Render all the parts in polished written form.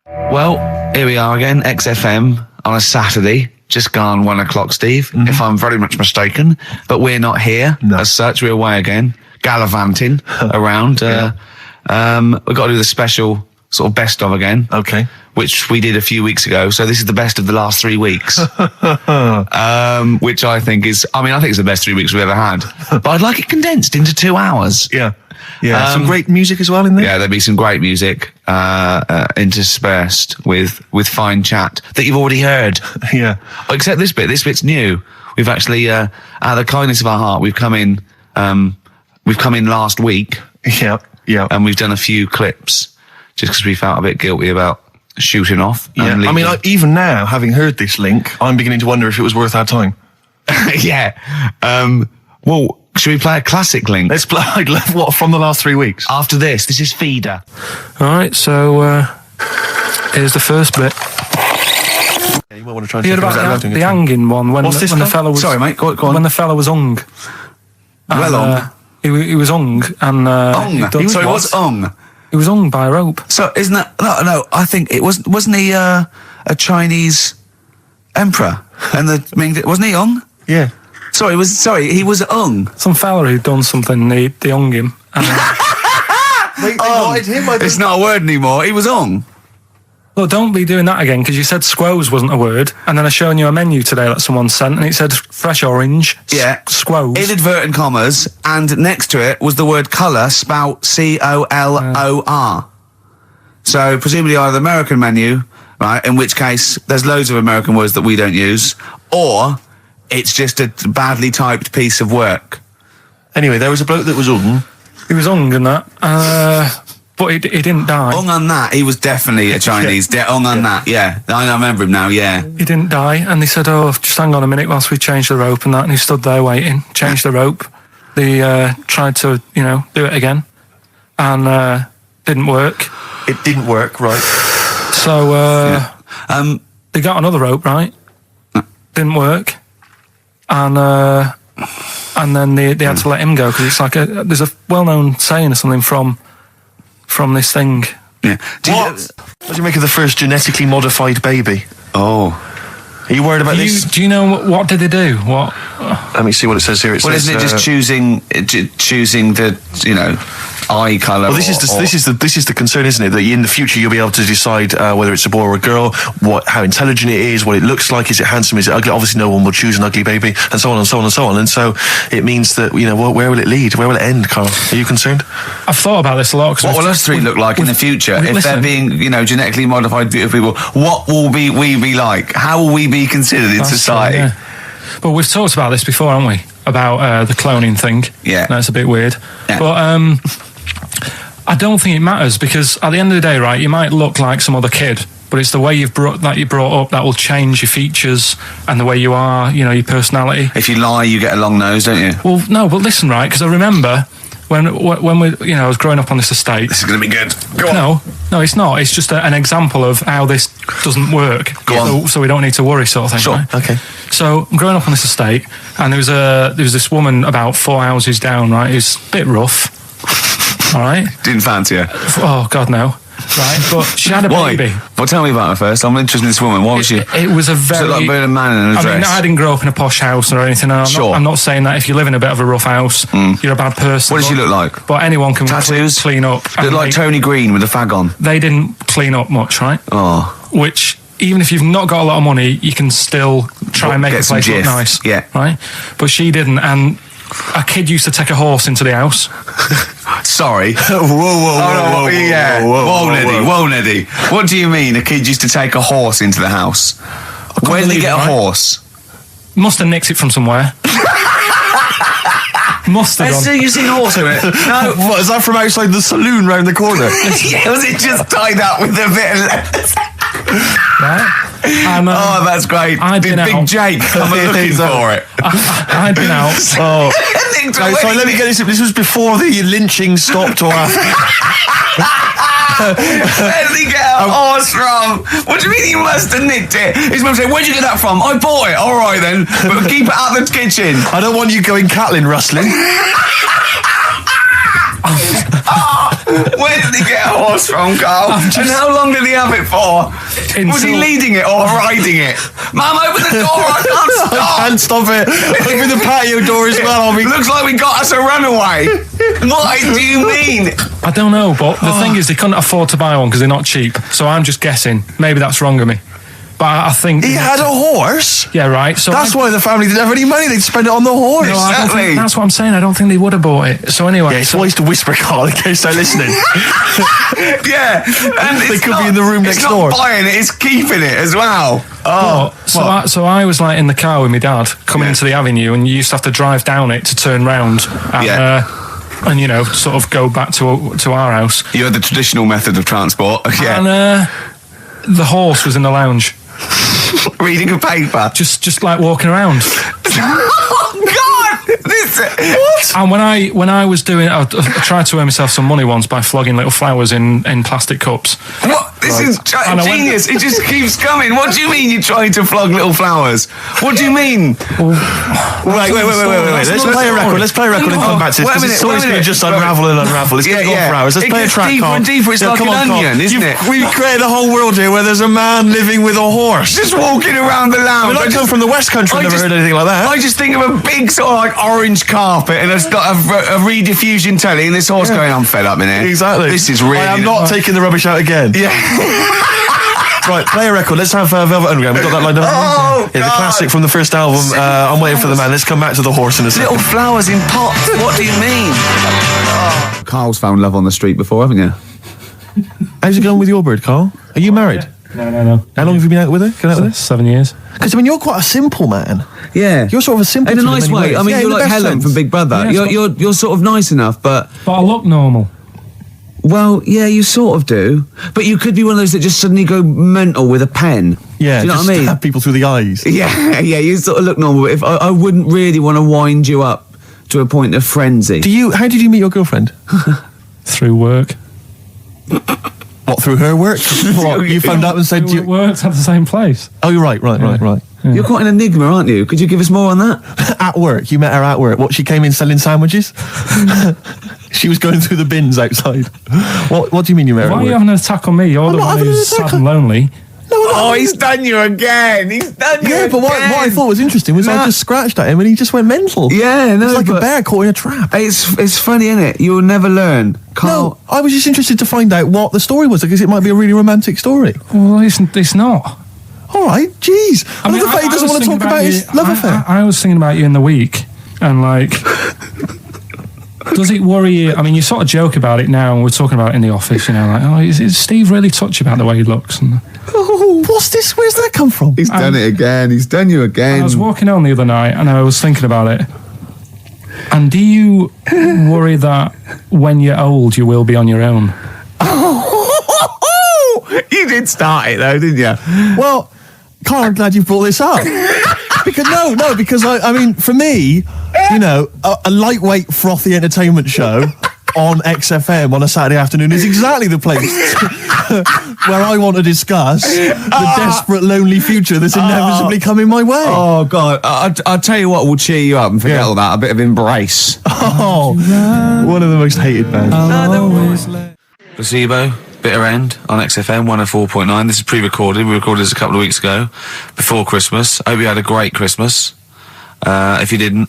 Well, here we are again, XFM on a Saturday. Just gone 1 o'clock, Steve, if I'm very much mistaken. But we're not here as such. We're away again, gallivanting around. We've got to do the special sort of best of again. Okay. Which we did a few weeks ago. So this is the best of the last 3 weeks. Which I think is, I think it's the best 3 weeks we've ever had. But I'd like it condensed into 2 hours. Yeah. Yeah, some great music as well in there. Yeah, there'll be some great music interspersed with fine chat that you've already heard. Yeah. Except this bit. This bit's new. We've actually, out of the kindness of our heart, we've come in last week. Yeah. Yeah. And we've done a few clips just because we felt a bit guilty about shooting off. Yeah. Even now, having heard this link, I'm beginning to wonder if it was worth our time. Yeah. Well, should we play a classic link? Let's play, what, from the last 3 weeks? After this is Feeder. Alright, so, here's the first bit. Yeah, you might want to try and you heard about the hanging one when the fella was... Sorry, mate, go on. When the fella was hung. He was hung, and... He was hung? He was hung by a rope. So, isn't that... No, I think it wasn't he, a Chinese emperor? And wasn't he hung? Yeah. He was hung. Some fella who'd done something, they hung him. And, it's not a word anymore. He was hung. Look, don't be doing that again, because you said squoze wasn't a word, and then I showed you a menu today that someone sent, and it said fresh orange, squoze. Inadvertent commas, and next to it was the word colour, spelt C-O-L-O-R. So, presumably either the American menu, right, in which case there's loads of American words that we don't use, or... it's just a badly typed piece of work. Anyway, there was a bloke that was hung. He was hung and that, but he didn't die. Hung on that, he was definitely a Chinese. Hung on that, yeah. I remember him now, yeah. He didn't die, and they said, just hang on a minute whilst we change the rope and that, and he stood there waiting, changed the rope. They tried to, do it again, and didn't work. It didn't work, right. So, they got another rope, right? Didn't work. And then they had to let him go because it's like there's a well-known saying or something from this thing. Yeah. What do you make of the first genetically modified baby? Oh, are you worried about this? Do you know what did they do? What? Let me see what it says here. Isn't it just choosing the eye colour? Well, this is the concern, isn't it? That in the future you'll be able to decide whether it's a boy or a girl, how intelligent it is, what it looks like, is it handsome, is it ugly? Obviously, no one will choose an ugly baby, and so on and so on and so on. And so it means that where will it lead? Where will it end, Carl? Are you concerned? I've thought about this a lot. What will us three look like in the future if they're being genetically modified beautiful people? What will we be like? How will we be considered in society? True, yeah. But we've talked about this before, haven't we? About the cloning thing. Yeah, that's a bit weird. Yeah. But I don't think it matters because at the end of the day, right, you might look like some other kid, but it's the way you're brought up that will change your features and the way you are, your personality. If you lie, you get a long nose, don't you? Well, no, but listen, right, because I remember when we, I was growing up on this estate. This is going to be good. Go on. No, it's not. It's just an example of how this doesn't work. Go on. So we don't need to worry, sort of thing. Sure. Right? Okay. So I'm growing up on this estate, and there was this woman about 4 houses down, right, who's a bit rough. All right. Didn't fancy her. Oh God, no. Right, but she had a baby. Well, tell me about her first. I'm interested in this woman. What was she? It was a very... Was it like being a man in a dress? I didn't grow up in a posh house or anything. I'm not saying that if you live in a bit of a rough house, you're a bad person. What does she look like? But anyone can Tattoos? Clean up. Look like Tony Green with a fag on. They didn't clean up much, right? Oh. Which, even if you've not got a lot of money, you can still try and make the place look nice. Yeah. Right? But she didn't, and a kid used to take a horse into the house. Sorry. Whoa, Neddy. What do you mean a kid used to take a horse into the house? Where did they get a horse? Must have nicked it from somewhere. Must have done. You've seen a horse in it? No. What, is that from outside the saloon round the corner? Yeah, was it just tied up with a bit of leather? Right? That's great. Did Big Jake come looking for it? I'd been out. Sorry, let me get this. This was before the lynching stopped or after. Where did he get a horse from? What do you mean he must have nicked it? His mum said, where'd you get that from? I bought it. All right then, but keep it out of the kitchen. I don't want you going cattling rustling. Where did he get a horse from, Carl? And how long did he have it for? Was he leading it or riding it? Mum, open the door, I can't stop. I can't stop it. Open the patio door as well. Looks like we got us a runaway. What do you mean? I don't know, but the thing is they couldn't afford to buy one because they're not cheap. So I'm just guessing. Maybe that's wrong of me. But I think... He had a horse? Yeah, right. So that's why the family didn't have any money. They'd spend it on the horse. No, exactly. That's what I'm saying. I don't think they would have bought it. So anyway... Yeah, it's always to whisper, Carl, in case they're listening. Yeah. And they could be in the room next door. It's not buying it, it's keeping it as well. So I was like in the car with my dad coming into the avenue, and you used to have to drive down it to turn round. And you know, sort of go back to our house. You had the traditional method of transport. Yeah. And the horse was in the lounge. Reading a paper. Just like walking around. Oh God! What? And when I was doing, I tried to earn myself some money once by flogging little flowers in plastic cups. What? This is genius. It just keeps coming. What do you mean you're trying to flog little flowers? What do you mean? Wait. Let's play a record. Let's play a record and come back to this. This story's going to just unravel and unravel. It's going to go for hours. Let's play a track, Carl. Deeper and deeper. It's like an onion, isn't it? We've created a whole world here where there's a man living with a horse. Just walking around the lounge. I come from the West Country. I've never heard anything like that. I just think of a big sort of like orange carpet and it's got a rediffusion telly and this horse going, I'm fed up in here. Exactly. This is really... I am not taking the rubbish out again. Yeah. Right, play a record. Let's have Velvet Underground. We've got that lined up. Oh, yeah, the classic from the first album. I'm Waiting for the Man. Let's come back to the horse in a second. Little flowers in pots. What do you mean? Carl's found love on the street before, haven't you? How's it going with your bird, Carl? Are you married? No. How long have you been out with her? 7 years. Because, I mean, you're quite a simple man. Yeah. You're sort of a simple in a nice way. Ways. I mean, you're like Helen from Big Brother. Yeah, you're sort of nice enough, but I look normal. Well, yeah, you sort of do. But you could be one of those that just suddenly go mental with a pen. Yeah, do you know what I mean? Stab people through the eyes. Yeah, you sort of look normal. But if I wouldn't really want to wind you up to a point of frenzy. How did you meet your girlfriend? Through work. What, through her work? What, you found out and said... We worked at the same place. Oh, you're right. Yeah. You're quite an enigma, aren't you? Could you give us more on that? At work. You met her at work. What, she came in selling sandwiches? She was going through the bins outside. What do you mean you met her at work? Why are you having an attack on me? You're the one who's sad and lonely. No, he's done you again. Yeah, but what I thought was interesting was I just scratched at him and he just went mental. Yeah, no, it's like a bear caught in a trap. It's funny, isn't it? You'll never learn. No, I was just interested to find out what the story was because it might be a really romantic story. Well, it's not. All right, jeez. I mean, the fact he doesn't want to talk about his love affair. I was thinking about you in the week and like... Does it worry you? I mean, you sort of joke about it now, and we're talking about it in the office, you know, like, is Steve really touchy about the way he looks? And, what's this? Where's that come from? He's done it again. He's done you again. I was walking home the other night, and I was thinking about it. And do you worry that when you're old, you will be on your own? You did start it, though, didn't you? Well, Carl, I'm glad you brought this up. because I mean, for me, you know, a lightweight, frothy entertainment show on XFM on a Saturday afternoon is exactly the place where I want to discuss the desperate, lonely future that's inevitably coming my way. Oh, God. I'll tell you what will cheer you up and forget all that. A bit of Embrace. Oh, one of the most hated bands. Placebo. Bitter End on XFM 104.9. This is pre-recorded. We recorded this a couple of weeks ago, before Christmas. I hope you had a great Christmas. If you didn't,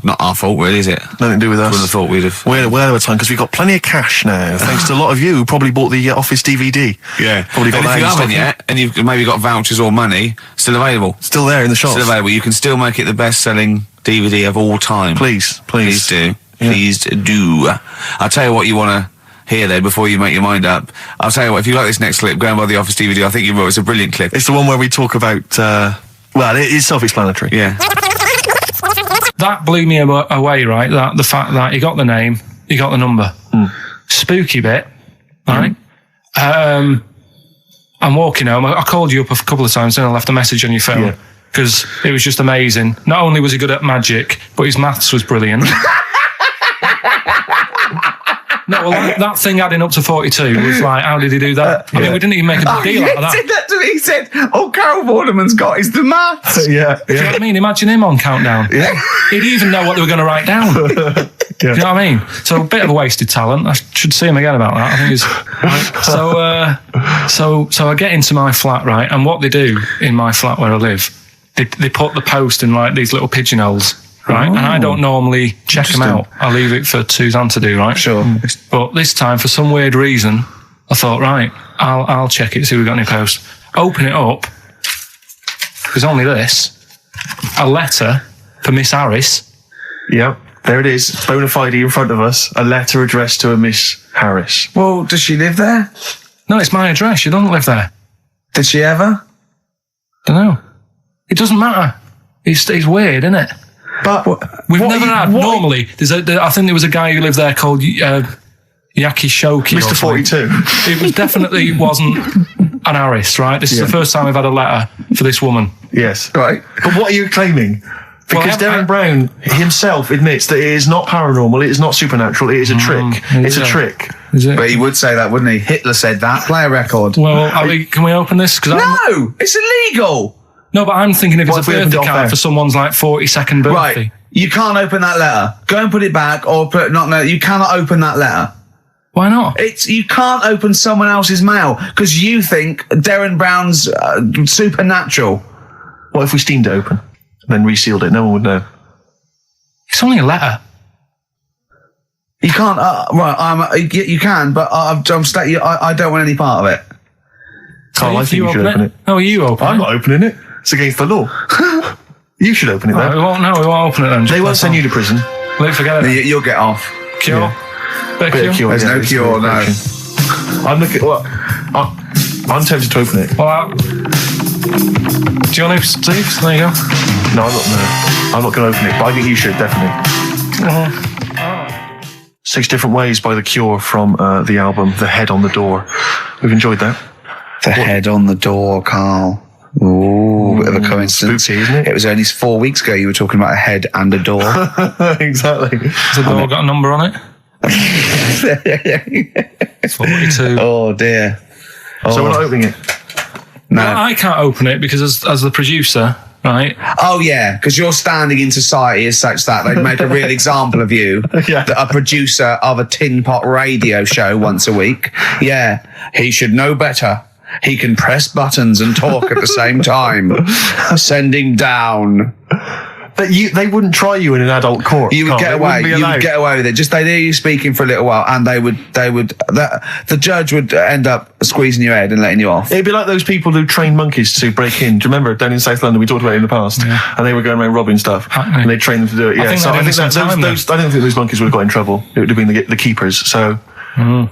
not our fault, really, is it? Nothing to do with us. Wouldn't have thought we'd have. We're out of time because we've got plenty of cash now, thanks to a lot of you who probably bought the Office DVD. Yeah. Probably got and that if you in haven't stock yet, and you've maybe got vouchers or money, still available. Still there in the shops. Still available. You can still make it the best-selling DVD of all time. Please do. Yeah. Please do. I'll tell you what you want to hear though before you make your mind up. I'll tell you what, if you like this next clip, go and buy the Office DVD. I think you will. It's a brilliant clip. It's the one where we talk about well, it is self-explanatory. Yeah. That blew me away, right? That the fact that he got the name, he got the number. Spooky bit, right? I'm walking home. I called you up a couple of times and I left a message on your phone because it was just amazing. Not only was he good at magic, but his maths was brilliant. No, well, that thing adding up to 42 was like, how did he do that? I mean, we didn't even make a big deal out of that. He said that to me. He said, all Carol Vorderman's got is the maths. Yeah. Do you know what I mean? Imagine him on Countdown. Yeah. He'd even know what they were going to write down. Do you know what I mean? So a bit of a wasted talent. I should see him again about that. I think he's... So I get into my flat, right? And what they do in my flat where I live, they put the post in like these little pigeonholes. Right, and I don't normally check them out. I leave it for Suzanne to do, right? Sure. But this time, for some weird reason, I thought, right, I'll check it, see if we've got any posts. Open it up. There's only this. A letter for Miss Harris. Yep, there it is. Bona fide in front of us. A letter addressed to a Miss Harris. Well, does she live there? No, it's my address. She doesn't live there. Did she ever? Don't know. It doesn't matter. It's weird, isn't it? But we've never had. Normally, I think there was a guy who lived there called Yaki Shoki. Mr. 42. It was definitely wasn't an Harris, right? This is the first time we've had a letter for this woman. Yes. Right. But what are you claiming? Because Darren Brown himself admits that it is not paranormal, it is not supernatural, it is a trick. It's a trick. Is it? But he would say that, wouldn't he? Hitler said that. Play a record. Well, can we open this? No, it's illegal. No, but I'm thinking if it's a birthday card for someone's like 42nd birthday. Right. You can't open that letter. Go and put it back or put not. No, you cannot open that letter. Why not? You can't open someone else's mail because you think Darren Brown's supernatural. What if we steamed it open and then resealed it? No one would know. It's only a letter. You can't. You can, but I don't want any part of it. Carl, I think you should open it. No, you open it. I'm not opening it. It's against the law. You should open it, though. We won't open it then. They won't send you to prison. Forget it. You'll get off. Cure? Yeah. Bit of cure? There's no cure, no. I'm looking... Well, I'm tempted to open it. Well, do you want to, Steve? There you go. No, I'm not going to open it, but I think you should, definitely. 6 Different Ways by The Cure from the album The Head on the Door. We've enjoyed that. Head on the door, Carl. Ooh, bit of a coincidence. Spooky, isn't it? It was only 4 weeks ago you were talking about a head and a door. Exactly. Has the door got a number on it? 42. Oh, dear. So we're not opening it? No. Well, I can't open it because as the producer, right? Oh, yeah, because your standing in society is such that they'd make a real example of you. Yeah. A producer of a tin pot radio show once a week. Yeah, he should know better. He can press buttons and talk at the same time. Sending down. But they wouldn't try you in an adult court. You would get away. You would get away with it. Just they'd hear you speaking for a little while, and the judge would end up squeezing your head and letting you off. It'd be like those people who train monkeys to break in. Do you remember down in South London? We talked about it in the past, and they were going around robbing stuff, and they trained them to do it. Yeah, I don't think those monkeys would have got in trouble. It would have been the keepers. So, I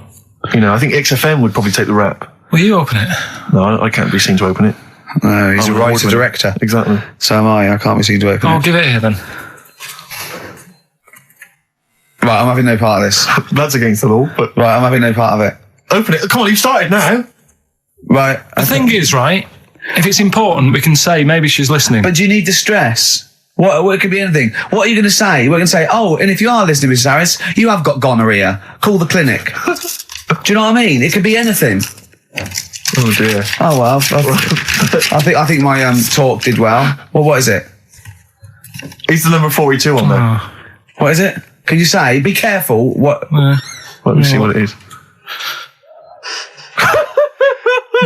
think XFM would probably take the rap. Will you open it? No, I can't be seen to open it. No, he's a writer-director. Exactly. So am I. I can't be seen to open it. I'll give it here then. Right, I'm having no part of this. That's against the law. But right, I'm having no part of it. Open it. Come on, you started now. Right. The thing is, right, if it's important, we can say maybe she's listening. But do you need the stress? What it could be anything. What are you going to say? We're going to say, oh, and if you are listening, Mrs. Harris, you have got gonorrhea. Call the clinic. Do you know what I mean? It could be anything. Oh dear. Oh well. I think my talk did well. Well, what is it? It's the number 42 on there. What is it? Can you say? Be careful. What? Let me see what it is.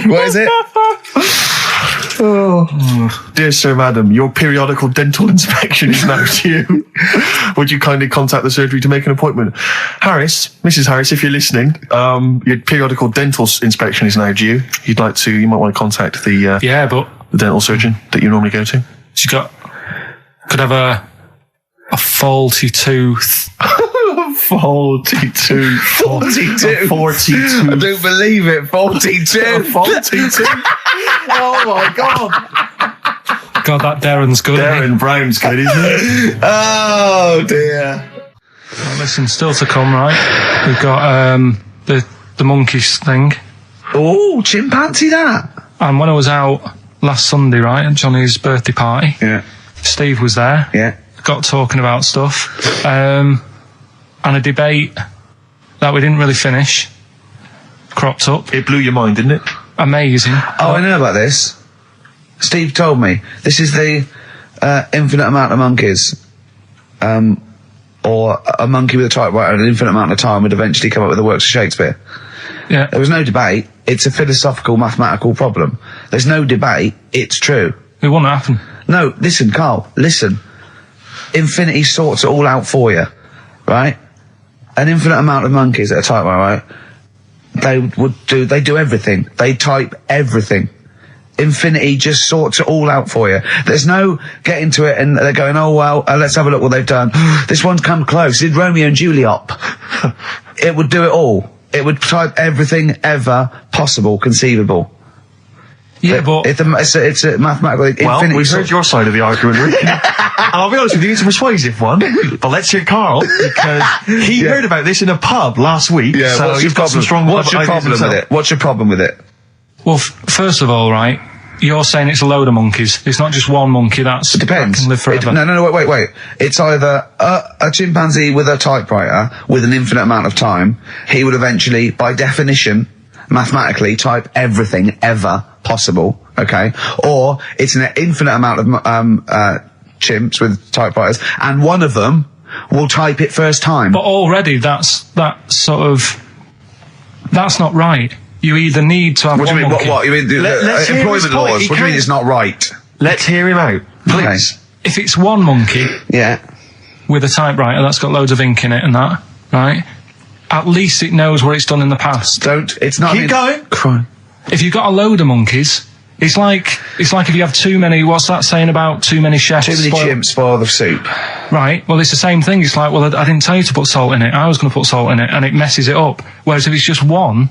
What is it? Dear Sir, Madam, your periodical dental inspection is now due. Would you kindly contact the surgery to make an appointment? Mrs. Harris, if you're listening, your periodical dental inspection is now due. You might want to contact the dental surgeon that you normally go to. She could have a faulty tooth. 42. 42. 42. I don't believe it. 42. 42. Oh my God. God, that Darren's good. Darren Brown's good, isn't it? Oh dear. Well, listen, still to come, right? We've got the monkeys thing. Oh, chimpanzee that. And when I was out last Sunday, right, at Johnny's birthday party, Steve was there. Yeah. Got talking about stuff. And a debate that we didn't really finish cropped up. It blew your mind, didn't it? Amazing. Oh, I know about this. Steve told me. This is the infinite amount of monkeys. Or a monkey with a typewriter and an infinite amount of time would eventually come up with the works of Shakespeare. Yeah. There was no debate. It's a philosophical, mathematical problem. There's no debate. It's true. It won't happen. No, listen, Carl, listen. Infinity sorts it all out for you, right? An infinite amount of monkeys at a typewriter, right? They do everything. They type everything. Infinity just sorts it all out for you. There's no getting to it and they're going, oh, well, let's have a look what they've done. This one's come close. Did Romeo and Juliet. It would do it all. It would type everything ever possible, conceivable. Yeah, but it's a mathematical. Well, we've heard your side of the argument, Rick. And I'll be honest with you, it's a persuasive one. But let's hear Carl, because he heard about this in a pub last week. Yeah, so he's got some strong What's your problem with it? What's your problem with it? Well, first of all, right, you're saying it's a load of monkeys. It's not just one monkey. It depends. That can live forever. No, wait. It's either a chimpanzee with a typewriter with an infinite amount of time. He would eventually, by definition, mathematically, type everything ever possible. Okay, or it's an infinite amount of chimps with typewriters, and one of them will type it first time. But already, that's not right. You either need to have what one do you mean? monkey. What? You mean employment laws? What do you mean it's not right? Let's hear him out, please. Okay. If it's one monkey, with a typewriter that's got loads of ink in it and that, right? At least it knows what it's done in the past. It's not. Keep going. Crime. If you've got a load of monkeys, it's like if you have too many. What's that saying about too many chefs? Too many chimps spoil the soup. Right. Well, it's the same thing. It's like, well, I didn't tell you to put salt in it. I was going to put salt in it, and it messes it up. Whereas if it's just one,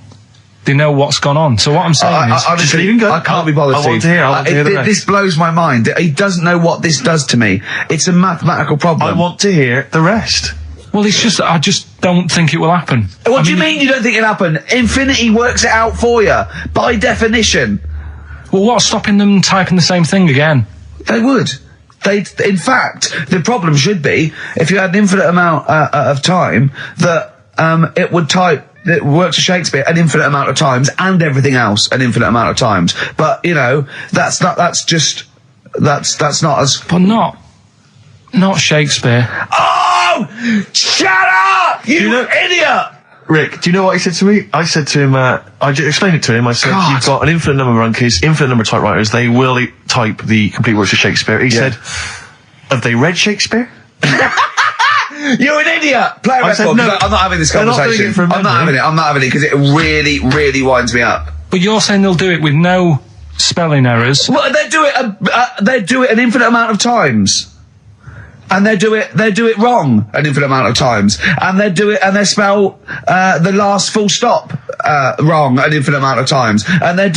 they know what's gone on. So what I'm saying is, honestly, I can't be bothered. I want to hear the rest. This blows my mind. He doesn't know what this does to me. It's a mathematical problem. I want to hear the rest. Well, it's just, I just don't think it will happen. What do you mean you don't think it'll happen? Infinity works it out for you, by definition. Well, what's stopping them typing the same thing again? They would. In fact, the problem should be, if you had an infinite amount of time, that it would type the works of Shakespeare an infinite amount of times, and everything else an infinite amount of times. But, that's not as... But not Shakespeare. Oh! Shut up! You idiot! Rick, do you know what he said to me? I said to him, I explained it to him. I said, you've got an infinite number of monkeys, infinite number of typewriters. They will type the complete works of Shakespeare. He said, have they read Shakespeare? You're an idiot! Play a record. Said, no, I'm not having this conversation. I'm not having it because it really, really winds me up. But you're saying they'll do it with no spelling errors. Well, they do it an infinite amount of times. And they do it wrong an infinite amount of times. And they spell the last full stop wrong an infinite amount of times. And they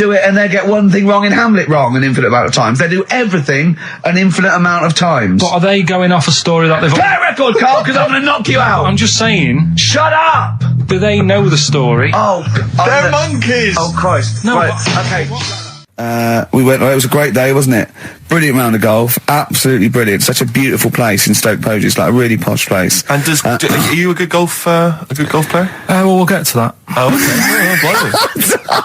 get one thing wrong in Hamlet wrong an infinite amount of times. They do everything an infinite amount of times. But are they going off a story that they've... Play a record, Carl, because I'm going to knock you out. I'm just saying... Shut up! Do they know the story? They're monkeys! Oh, Christ. No, right, okay. We went. It was a great day, wasn't it? Brilliant round of golf, absolutely brilliant. Such a beautiful place in Stoke Poges, it's like a really posh place. And are you a good golf player? Well, we'll get to that. Oh,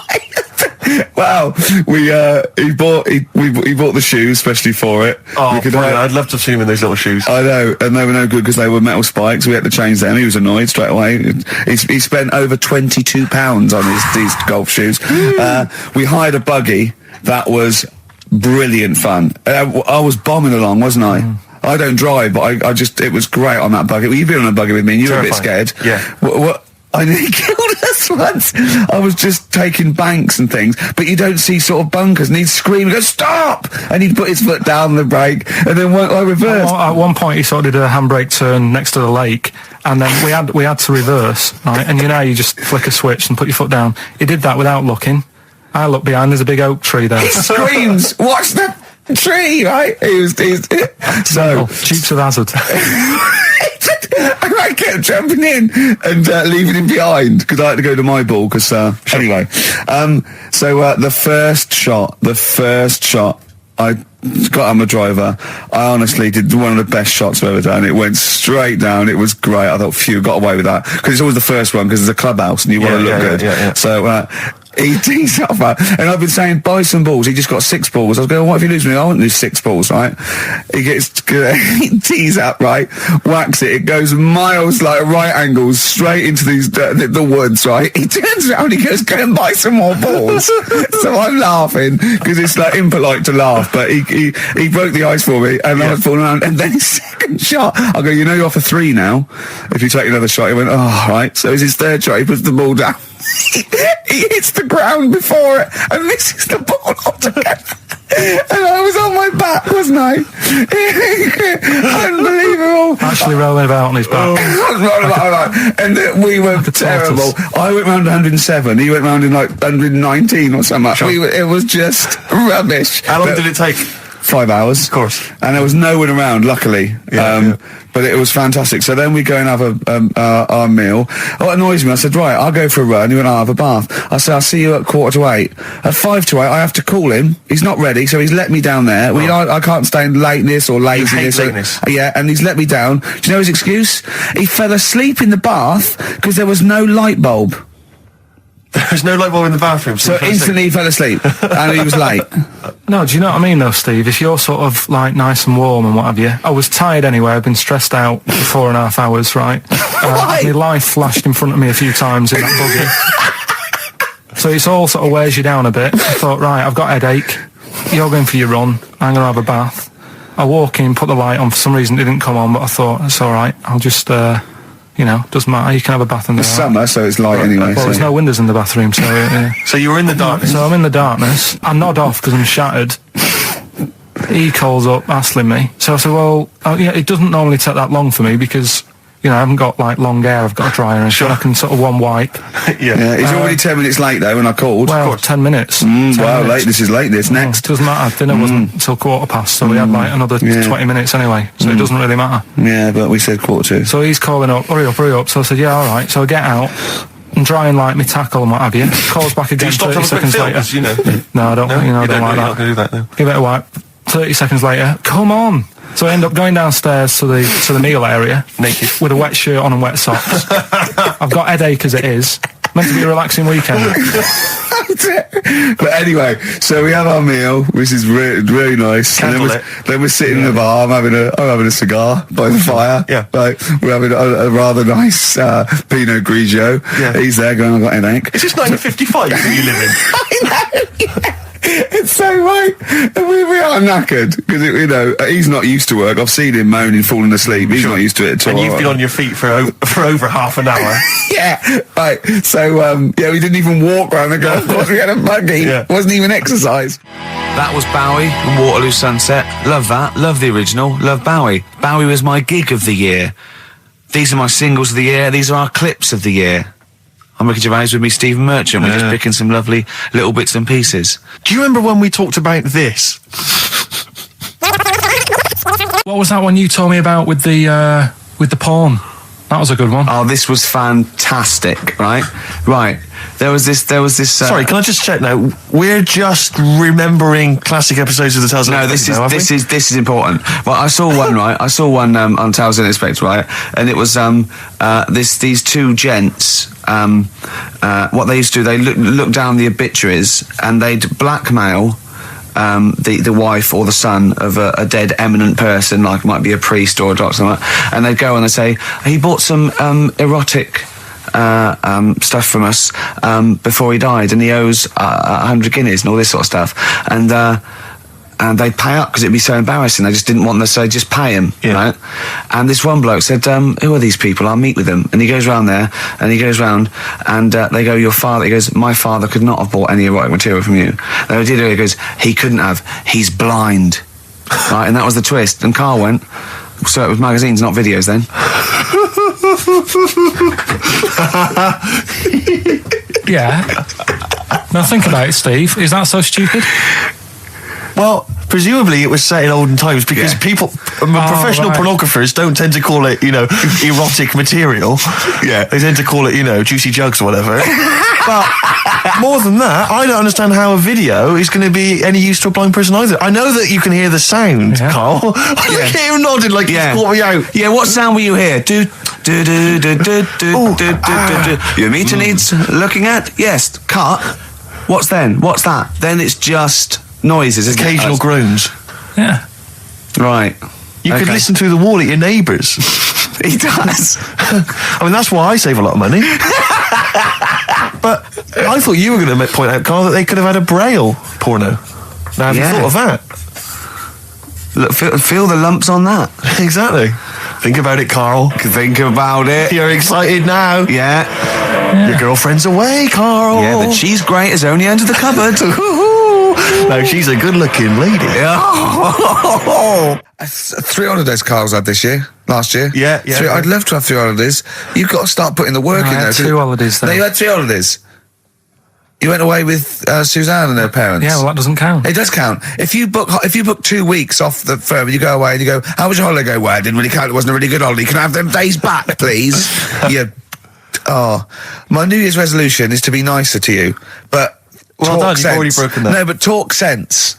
okay. Wow, he bought the shoes especially for it. Oh, I'd love to have seen him in those little shoes. I know, and they were no good because they were metal spikes. We had to change them. He was annoyed straight away. He spent over £22 on these golf shoes. We hired a buggy that was brilliant fun. I was bombing along, wasn't I? I don't drive, but it was great on that buggy. Well, you've been on a buggy with me, and you were a bit scared. Yeah. What? I nearly killed us once. I was just taking banks and things, but you don't see sort of bunkers, and he'd scream and go, stop! And he'd put his foot down the brake, and then I reversed. At one point, he sort of did a handbrake turn next to the lake, and then we had to reverse, right? And you just flick a switch and put your foot down. He did that without looking. I look behind, there's a big oak tree there. He screams, watch the tree, right? So cheap to the hazard. I kept jumping in and leaving him behind because I had to go to my ball. Anyway, so the first shot I got out my driver. I honestly did one of the best shots I've ever done. It went straight down. It was great. I thought, phew, got away with that. Because it's always the first one, because it's a clubhouse and you want to look good. Yeah. So, he tees up, and I've been saying, buy some balls. He just got 6 balls. I was going, what if you lose me? I won't lose 6 balls, right? He tees up, right? Whacks it. It goes miles, like right angles, straight into these the woods, right? He turns around, he goes, go and buy some more balls. So I'm laughing, because it's like impolite to laugh, but he broke the ice for me, and I was falling around, and then his second shot, I go, you know you're off a 3 now. If you take another shot, he went, oh, right. So it's his third shot, he puts the ball down. He hits the ground before it and misses the ball altogether. And I was on my back, wasn't I? Unbelievable. Actually rolling about on his back. And we were terrible. I went round 107. He went round in like 119 or something. Sure. It was just rubbish. How long did it take? 5 hours. Of course. And there was no one around, luckily. But it was fantastic. So then we go and have our meal. What annoys me, I said, right, I'll go for a run. He went, I'll have a bath. I said, I'll see you at 7:45. At 7:55, I have to call him. He's not ready, so he's let me down there. I can't stand lateness or laziness. You hate lateness. And he's let me down. Do you know his excuse? He fell asleep in the bath because there was no light bulb. There's no light bulb in the bathroom. So instantly he fell asleep. And he was late. No, do you know what I mean though, Steve? If you're sort of like nice and warm and what have you. I was tired anyway. I've been stressed out for 4.5 hours, right? My life flashed in front of me a few times in that buggy. So it's all sort of wears you down a bit. I thought, right, I've got a headache. You're going for your run. I'm going to have a bath. I walk in, put the light on. For some reason it didn't come on, but I thought, it's all right. I'll just... doesn't matter. You can have a bath in there. It's summer, so it's light anyway. Well, there's no windows in the bathroom, so... So you were in the darkness? So I'm in the darkness. I nod off because I'm shattered. He calls up, hassling me. So I said, well, it doesn't normally take that long for me because... I haven't got, like, long hair. I've got a dryer and so I can sort of one wipe. Yeah. He's already 10 minutes late, though, when I called. Well, 10 minutes. 10 minutes. Late. This is late, this. Next. Doesn't matter. Dinner wasn't until 7:15, so we had, like, another 20 minutes anyway. So it doesn't really matter. Yeah, but we said 7:45. So he's calling up, hurry up. So I said, yeah, all right. So I get out and dry and like me tackle and what have you. Calls back again 30 seconds later. No, I don't, I don't like that. You're not going to do that, no. Give it a wipe. 30 seconds later, come on. So I end up going downstairs to the meal area. Naked. With a wet shirt on and wet socks. I've got headache as it is. Meant to be a relaxing weekend. But anyway, so we have our meal, which is really nice. And then we're sitting in the bar. I'm having a cigar by the fire. Yeah. We're having a rather nice Pinot Grigio. Yeah. He's there going, I've got a headache. Is this 1955 that you live in? I know. It's so right. We are knackered because he's not used to work. I've seen him moaning, falling asleep. He's not used to it at all. And you've been on your feet for over half an hour. Yeah, right. So we didn't even walk around the golf course. We had a buggy. Yeah. Wasn't even exercise. That was Bowie and Waterloo Sunset. Love that. Love the original. Love Bowie. Bowie was my gig of the year. These are my singles of the year. These are our clips of the year. I'm Ricky Gervais with me, Stephen Merchant. We're just picking some lovely little bits and pieces. Do you remember when we talked about this? What was that one you told me about with the porn? That was a good one. Oh, this was fantastic, right? Right. There was this. Sorry, can I just check now? We're just remembering classic episodes of the Tales. No, this is important. Well, I saw one, right? I saw one on Tales in Respect, right? And it was these two gents. What they used to do, they look down the obituaries and they'd blackmail the wife or the son of a dead eminent person, like might be a priest or a doctor, something like that, and they'd go and they'd say, he bought some erotic stuff from us before he died, and he owes 100 guineas and all this sort of stuff, and they'd pay up because it'd be so embarrassing. They just didn't want them, so they'd just pay him, right? And this one bloke said, who are these people? I'll meet with them. And he goes round there, and they go, your father. He goes, my father could not have bought any erotic material from you. They did it. He goes, he couldn't have. He's blind. Right? And that was the twist. And Carl went, so it was magazines, not videos then. Yeah. Now think about it, Steve. Is that so stupid? Well, presumably it was set in olden times because people, professional pornographers don't tend to call it, erotic material. Yeah. They tend to call it, juicy jugs or whatever. But more than that, I don't understand how a video is going to be any use to a blind person either. I know that you can hear the sound, Carl. Look at him nodding like he's caught me out. Yeah, what sound will you hear? Do. Your meter needs looking at? Yes. Cut. What's then? What's that? Then it's just noises, isn't occasional groans. Yeah. Right. You could listen through the wall at your neighbours. He does. I mean, that's why I save a lot of money. But I thought you were going to point out, Carl, that they could have had a Braille porno. Now, have you thought of that? Look, feel the lumps on that. Exactly. Think about it, Carl. Think about it. You're excited now. Yeah. Your girlfriend's away, Carl. Yeah, but she's great as only under the cupboard. No, she's a good-looking lady. Yeah. 3 holidays Carl's had last year. Yeah. I'd love to have 3 holidays. You've got to start putting the work in there. I had 2 holidays though. No, you had 3 holidays. You went away with Suzanne and her parents. Yeah, well, that doesn't count. It does count. If you book 2 weeks off the firm and you go away and you go, how was your holiday? Go, well, it didn't really count. It wasn't a really good holiday. Can I have them days back, please? My New Year's resolution is to be nicer to you, but well done, you've already broken that. No, but talk sense.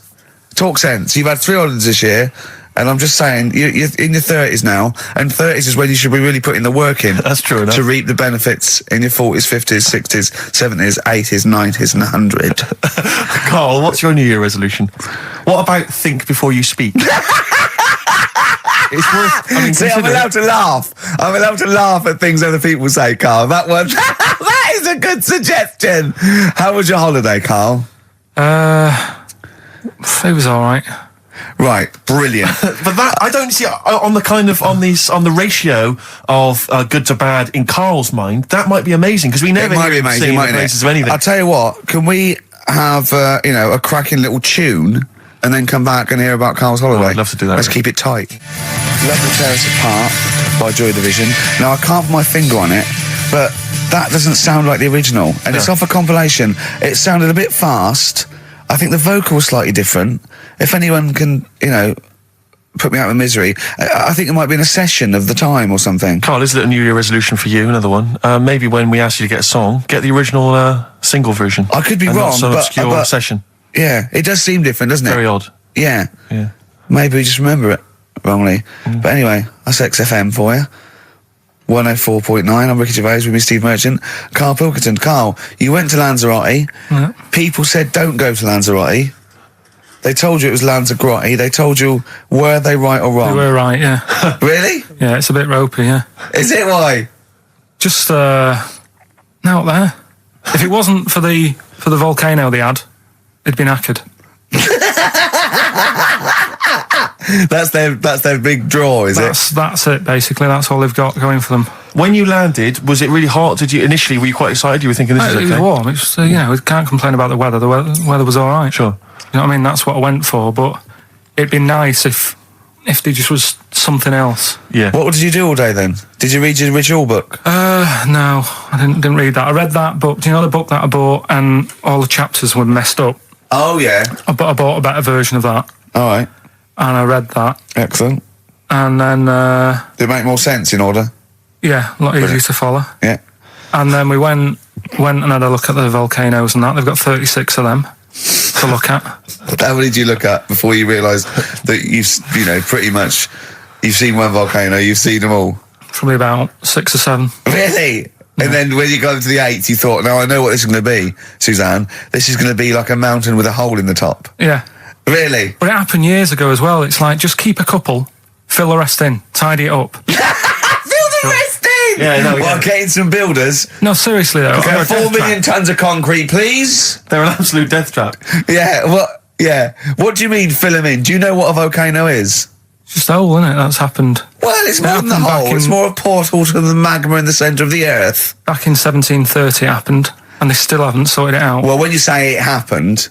Talk sense. You've had 3 holidays this year, and I'm just saying, you're in your 30s now, and 30s is when you should be really putting the work in. That's true enough. To reap the benefits in your 40s, 50s, 60s, 70s, 80s, 90s, and 100. Carl, what's your New Year resolution? What about think before you speak? It's worth. See, I'm allowed to laugh. I'm allowed to laugh at things other people say, Carl. That is a good suggestion. How was your holiday, Carl? It was all right. Right, brilliant. But that I don't see on the ratio of good to bad in Carl's mind. That might be amazing because we never hear him singing the praises of anything. I'll tell you what. Can we have a cracking little tune and then come back and hear about Carl's holiday? I'd love to do that. Let's keep it tight. Love to Tear Us Apart by Joy Division. Now I can't put my finger on it, but that doesn't sound like the original, and it's off a compilation. It sounded a bit fast. I think the vocal was slightly different. If anyone can, put me out of misery, I think it might be in a session of the time or something. Carl, is it a New Year resolution for you? Another one. Maybe when we ask you to get a song, get the original single version. I could be wrong, not some obscure session. Yeah, it does seem different, doesn't it? Very odd. Yeah. Yeah. Maybe we just remember it wrongly. But anyway, that's XFM for you. 104.9. I'm Ricky Gervais with me, Steve Merchant. Karl Pilkington. Carl, you went to Lanzarote. Yeah. People said don't go to Lanzarote. They told you it was Lanzarote. They told you, were they right or wrong? They were right, yeah. Really? Yeah, it's a bit ropey, yeah. Is it? Why? Just out there. If it wasn't for the volcano they had, it'd been knackered. That's their big draw, is it? That's it, basically. That's all they've got going for them. When you landed, was it really hot? Were you quite excited? You were thinking this is okay? It was warm. It's, we can't complain about the weather. The weather was all right. Sure. You know what I mean? That's what I went for, but it'd be nice if there just was something else. Yeah. What did you do all day then? Did you read your ritual book? No, I didn't read that. I read that book. Do you know the book that I bought and all the chapters were messed up? Oh, yeah. I bought a better version of that. All right. And I read that. Excellent. And then... Did it make more sense in order? Yeah, a lot easier to follow. Yeah. And then we went and had a look at the volcanoes and that. They've got 36 of them to look at. How many did you look at before you realised that you've pretty much, you've seen one volcano, you've seen them all? Probably about 6 or 7. Really? Yeah. And then when you got to the 8th, you thought, now I know what this is going to be, Suzanne. This is going to be like a mountain with a hole in the top. Yeah. Really? But it happened years ago as well. It's like, just keep a couple, fill the rest in, tidy it up. Fill the rest in! Yeah, no, Well, getting some builders. No, seriously though. Okay, 4 million tons of concrete, please. They're an absolute death trap. Yeah, what do you mean fill them in? Do you know what a volcano is? It's just a hole, isn't it? That's happened. Well, it's more than the hole. It's more a portal to the magma in the centre of the earth. Back in 1730 it happened, and they still haven't sorted it out. Well, when you say it happened,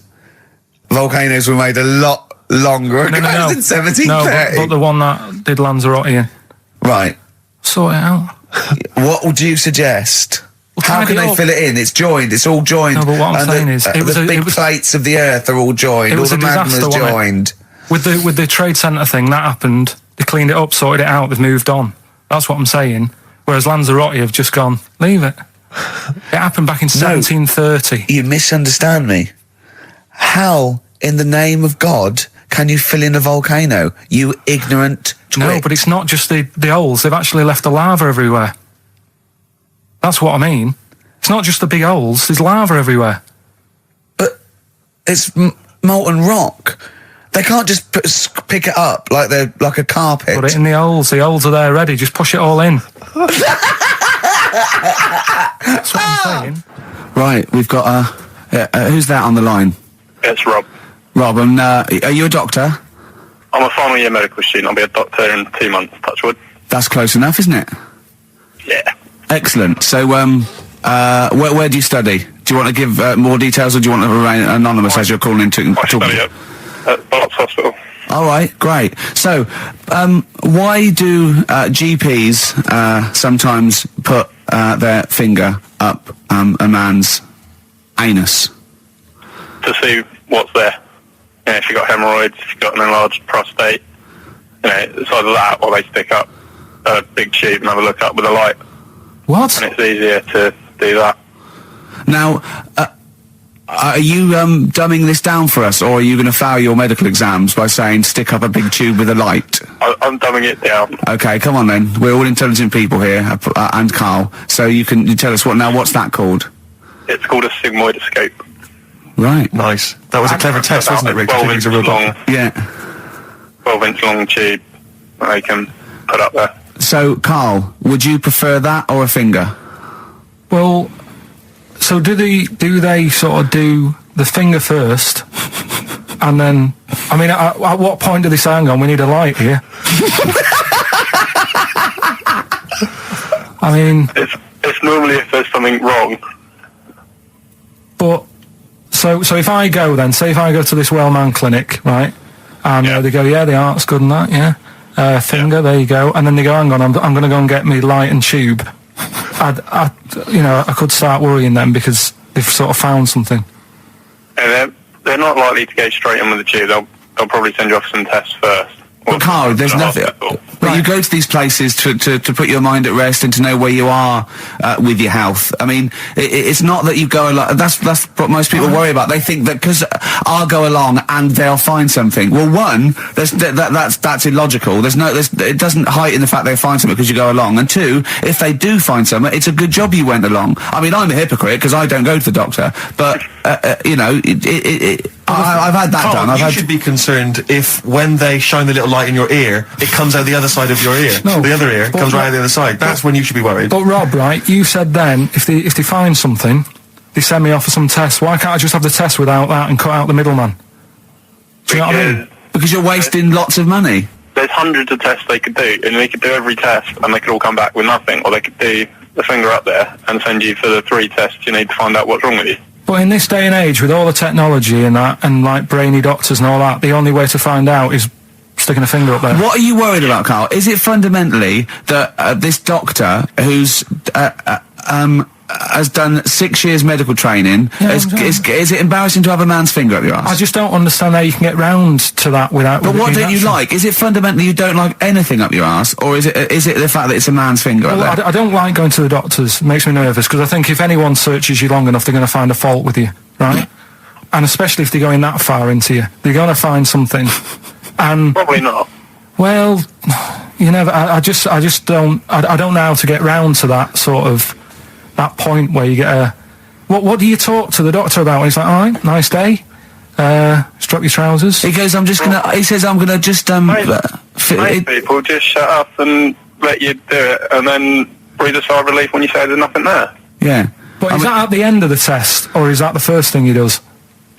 volcanoes were made a lot longer ago than 1730. No, but the one that did Lanzarote in. Right. Sort it out. What would you suggest? Well, How can they fill it in? It's joined. It's all joined. No, but what I'm saying is, the big plates of the Earth are all joined. All the magma's joined. With the trade centre thing, that happened. They cleaned it up, sorted it out. They've moved on. That's what I'm saying. Whereas Lanzarote have just gone, leave it. It happened back in 1730. You misunderstand me. How, in the name of God, can you fill in a volcano? You ignorant twit. No, but it's not just the holes. They've actually left the lava everywhere. That's what I mean. It's not just the big holes. There's lava everywhere. But it's molten rock. They can't just pick it up like they're like a carpet. Put it in the holes. The holes are there ready. Just push it all in. That's what I'm saying. Right, we've got who's that on the line? It's Rob. Rob, and are you a doctor? I'm a final year medical student. I'll be a doctor in 2 months, touch wood. That's close enough, isn't it? Yeah. Excellent. So, where do you study? Do you want to give more details, or do you want to remain anonymous as you're calling in to I study at Barts Hospital. All right, great. So, why do GPs sometimes put their finger up a man's anus? To see what's there. You know, if you've got hemorrhoids, if you've got an enlarged prostate, you know, it's either that or they stick up a big tube and have a look up with a light. What? And it's easier to do that. Now, are you dumbing this down for us, or are you going to fail your medical exams by saying stick up a big tube with a light? I'm dumbing it down. Okay, come on then. We're all intelligent people here, and Carl. So you tell us what's that called? It's called a sigmoidoscope. Right. Nice. That was a clever test, wasn't it, Rick? 12-inch long. Yeah. 12-inch long tube that they can put up there. So, Carl, would you prefer that or a finger? Well, so do they sort of do the finger first, and then, I mean, at what point do they say, hang on, we need a light here? I mean... It's normally if there's something wrong. But, so if I go then, say if I go to this well-known clinic, right, and they go, yeah, the art's good and that, yeah, finger, there you go, and then they go, hang on, I'm going to go and get me light and tube. I could start worrying them because they've sort of found something. And they're not likely to go straight in with the tube. They'll probably send you off some tests first. But Carl, there's nothing. But you go to these places to put your mind at rest and to know where you are with your health. I mean, it's not that you go along. That's what most people worry about. They think that because I'll go along and they'll find something. Well, one, that's illogical. It doesn't heighten the fact they find something because you go along. And two, if they do find something, it's a good job you went along. I mean, I'm a hypocrite because I don't go to the doctor, but I've had that Carl, done. You should be concerned if when they shine the little light in your ear, it comes out the other side of your ear. No, the other ear comes right out the other side. That's when you should be worried. But Rob, right, you said then, if they find something, they send me off for some tests. Why can't I just have the test without that and cut out the middleman? Do you know what I mean? Because you're wasting lots of money. There's hundreds of tests they could do, and they could do every test, and they could all come back with nothing, or they could do the finger up there and send you for the 3 tests you need to find out what's wrong with you. But in this day and age, with all the technology and that, and like brainy doctors and all that, the only way to find out is sticking a finger up there. What are you worried about, Carl? Is it fundamentally that this doctor who's has done 6 years medical training, is it embarrassing to have a man's finger up your ass? I just don't understand how you can get round to that without... But what don't you like? Is it fundamentally you don't like anything up your ass, or is it the fact that it's a man's finger up there? I don't like going to the doctors. It makes me nervous, because I think if anyone searches you long enough, they're going to find a fault with you, right? And especially if they're going that far into you. They're going to find something. And probably not. Well, you never... I just don't... I don't know how to get round to that sort of... that point where you get a... What do you talk to the doctor about? And he's like, all right, nice day. Strap your trousers. He goes, he says, I'm gonna just, Most people just shut up and let you do it, and then breathe a sigh of relief when you say there's nothing there. Yeah. But is that at the end of the test, or is that the first thing he does?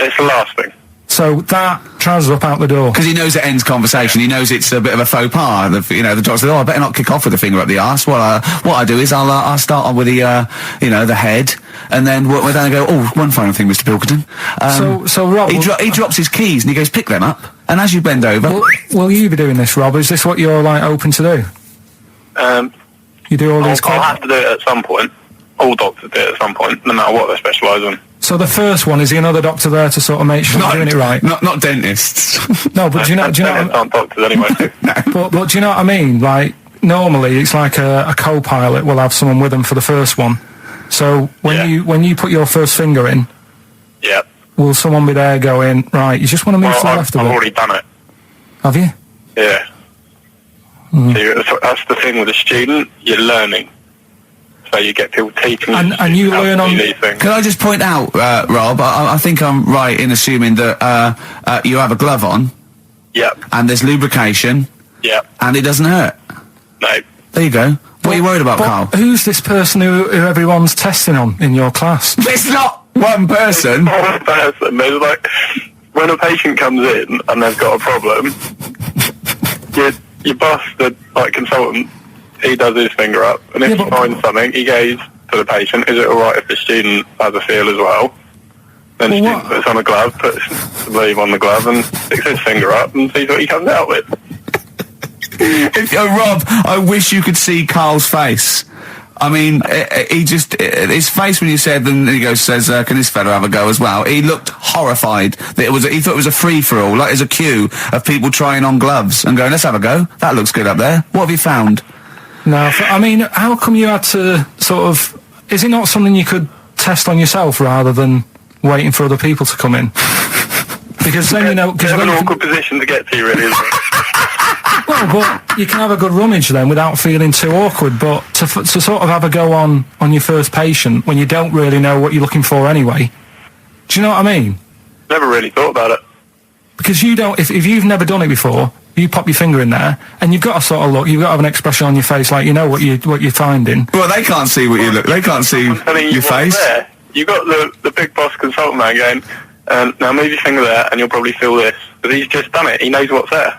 It's the last thing. So that trousers up out the door. Because he knows it ends conversation. He knows it's a bit of a faux pas. The doctor says, I better not kick off with the finger up the arse. What I do is I'll start on with the, the head, and then we're then go, one final thing, Mr. Pilkington. So Rob... He drops his keys and he goes, pick them up. And as you bend over... Will you be doing this, Rob? Is this what you're, open to do? You do all these... I'll have to do it at some point. all doctors do it at some point, no matter what they specialise in. So the first one, is he another doctor there to sort of make sure you're doing it right? Not dentists. No, but do you know? Dentists aren't doctors anyway. But do you know what I mean? Like, normally it's like a co-pilot will have someone with them for the first one. So when you put your first finger in, will someone be there going, right, you just want to move to the left of it? I've already done it. Have you? Yeah. So that's the thing with a student, you're learning. So you get people teaching and you learn on these things. Can I just point out, Rob, I think I'm right in assuming that you have a glove on. Yep. And there's lubrication. Yep. And it doesn't hurt. No. There you go. What are you worried about, Carl? Who's this person who everyone's testing on in your class? It's not one person. One person. There's like, when a patient comes in and they've got a problem, your boss, the consultant, he does his finger up, and if he finds something, he goes to the patient, is it alright if the student has a feel as well? Then the student puts on a glove, puts the sleeve on the glove, and sticks his finger up and sees what he comes out with. Rob, I wish you could see Carl's face. I mean, his face when you said, and he says, can this fella have a go as well? He looked horrified that he thought it was a free-for-all, like there's a queue of people trying on gloves and going, let's have a go. That looks good up there. What have you found? No, I mean, how come you had to sort of... Is it not something you could test on yourself rather than waiting for other people to come in? Because then, you know... It's an awkward position to get to, really, isn't it? Well, but you can have a good rummage then without feeling too awkward, but to sort of have a go on your first patient when you don't really know what you're looking for anyway. Do you know what I mean? Never really thought about it. Because you don't... If you've never done it before... You pop your finger in there, and you've got to sort of look. You've got to have an expression on your face, like you know what you're finding. Well, they can't see what you look. They can't see your face. There. You got the big boss consultant man going, now move your finger there, and you'll probably feel this. But he's just done it. He knows what's there.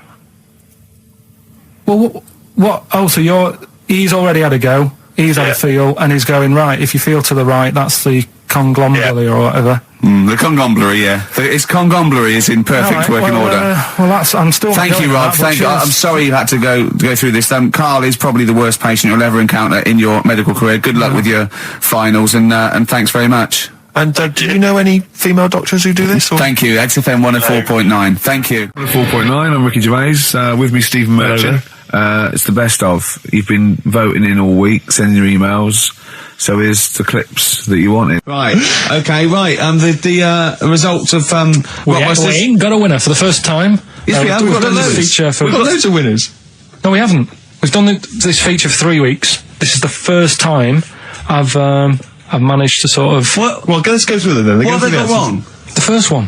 Well, what? Oh, so he's already had a go. He's had a feel, and he's going right. If you feel to the right, that's the conglomerate or whatever. The conglomerate, yeah. Its conglomerate is in perfect working order. I'm still... Thank you, Rob. I'm sorry you had to go through this. Carl is probably the worst patient you'll ever encounter in your medical career. Good luck with your finals, and thanks very much. And do you know any female doctors who do this? Or? Thank you. XFM 104.9. Thank you. 104.9. I'm Ricky Gervais. With me, Stephen Merchant. It's the best of. You've been voting in all week, sending your emails. So here's the clips that you wanted. Right. Okay. Right. The results of we ain't got a winner for the first time. Yes, we have. We've got loads. We've got loads of winners. No, we haven't. We've done this feature for 3 weeks. This is the first time I've managed to sort of... Well, let's go through them then. What have they got wrong? The first one.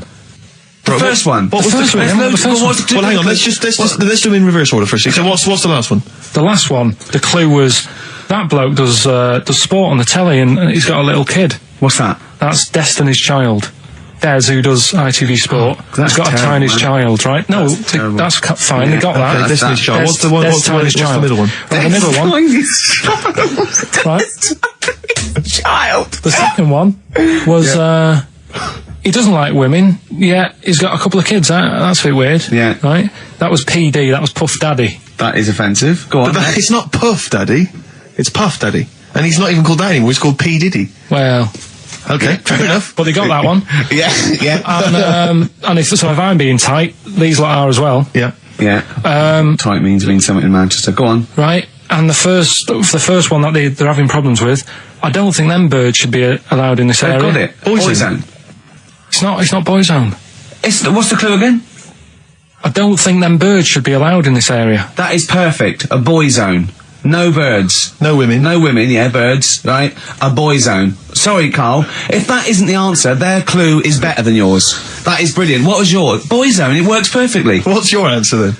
The first one? What was the first one? Well, hang on, let's do them in reverse order first. So what's the last one? The last one, the clue was, that bloke does sport on the telly and he's got a little kid. What's that? That's Destiny's Child. Des, who does ITV Sport, has got a tiny child, right? No, that's fine, they got that. Okay, Destiny's Child. What's the middle one? Right, the middle one. Right. Child. The second one was, he doesn't like women, yet he's got a couple of kids. That's a bit weird. Yeah. Right? That was PD, that was Puff Daddy. That is offensive. Go on. But it's not Puff Daddy, it's Puff Daddy. And he's not even called that anymore, he's called P. Diddy. Well... Okay, fair enough. But they got that one. Yeah. And if I'm being tight, these lot are as well. Yeah. Yeah. Tight means something in Manchester. Go on. Right. And the first one that they're having problems with, I don't think them birds should be allowed in this area. Got it. Boyzone. It's not Boyzone. What's the clue again? I don't think them birds should be allowed in this area. That is perfect. A Boyzone. No birds. No women. No women, yeah, birds, right? A Boyzone. Sorry, Carl. If that isn't the answer, their clue is better than yours. That is brilliant. What was yours? Boyzone, it works perfectly. What's your answer then?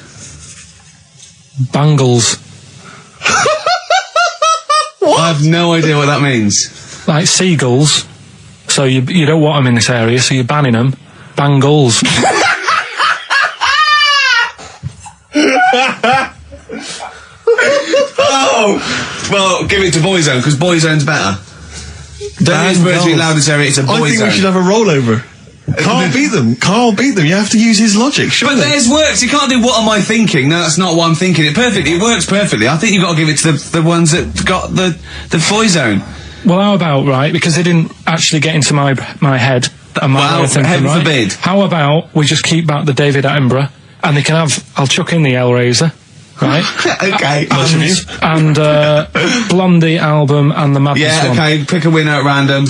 Bangles. What? I have no idea what that means. Like seagulls. So you don't want them in this area, so you're banning them. Bangles. Oh! Well, give it to Boyzone, because Boyzone's better. Don't use birds being loud in this area, it's a Boyzone. I think we should have a rollover. Carl beat them. You have to use his logic, surely. But theirs works. You can't do what am I thinking. No, that's not what I'm thinking. It works perfectly. I think you've got to give it to the ones that got the Boyzone. Well, how about, right, because they didn't actually get into my head and my way of thinking, heaven right? forbid. How about we just keep back the David Attenborough, and they can have, I'll chuck in the Hellraiser, right? Okay. And Blondie album and the Madness one. Okay, pick a winner at random.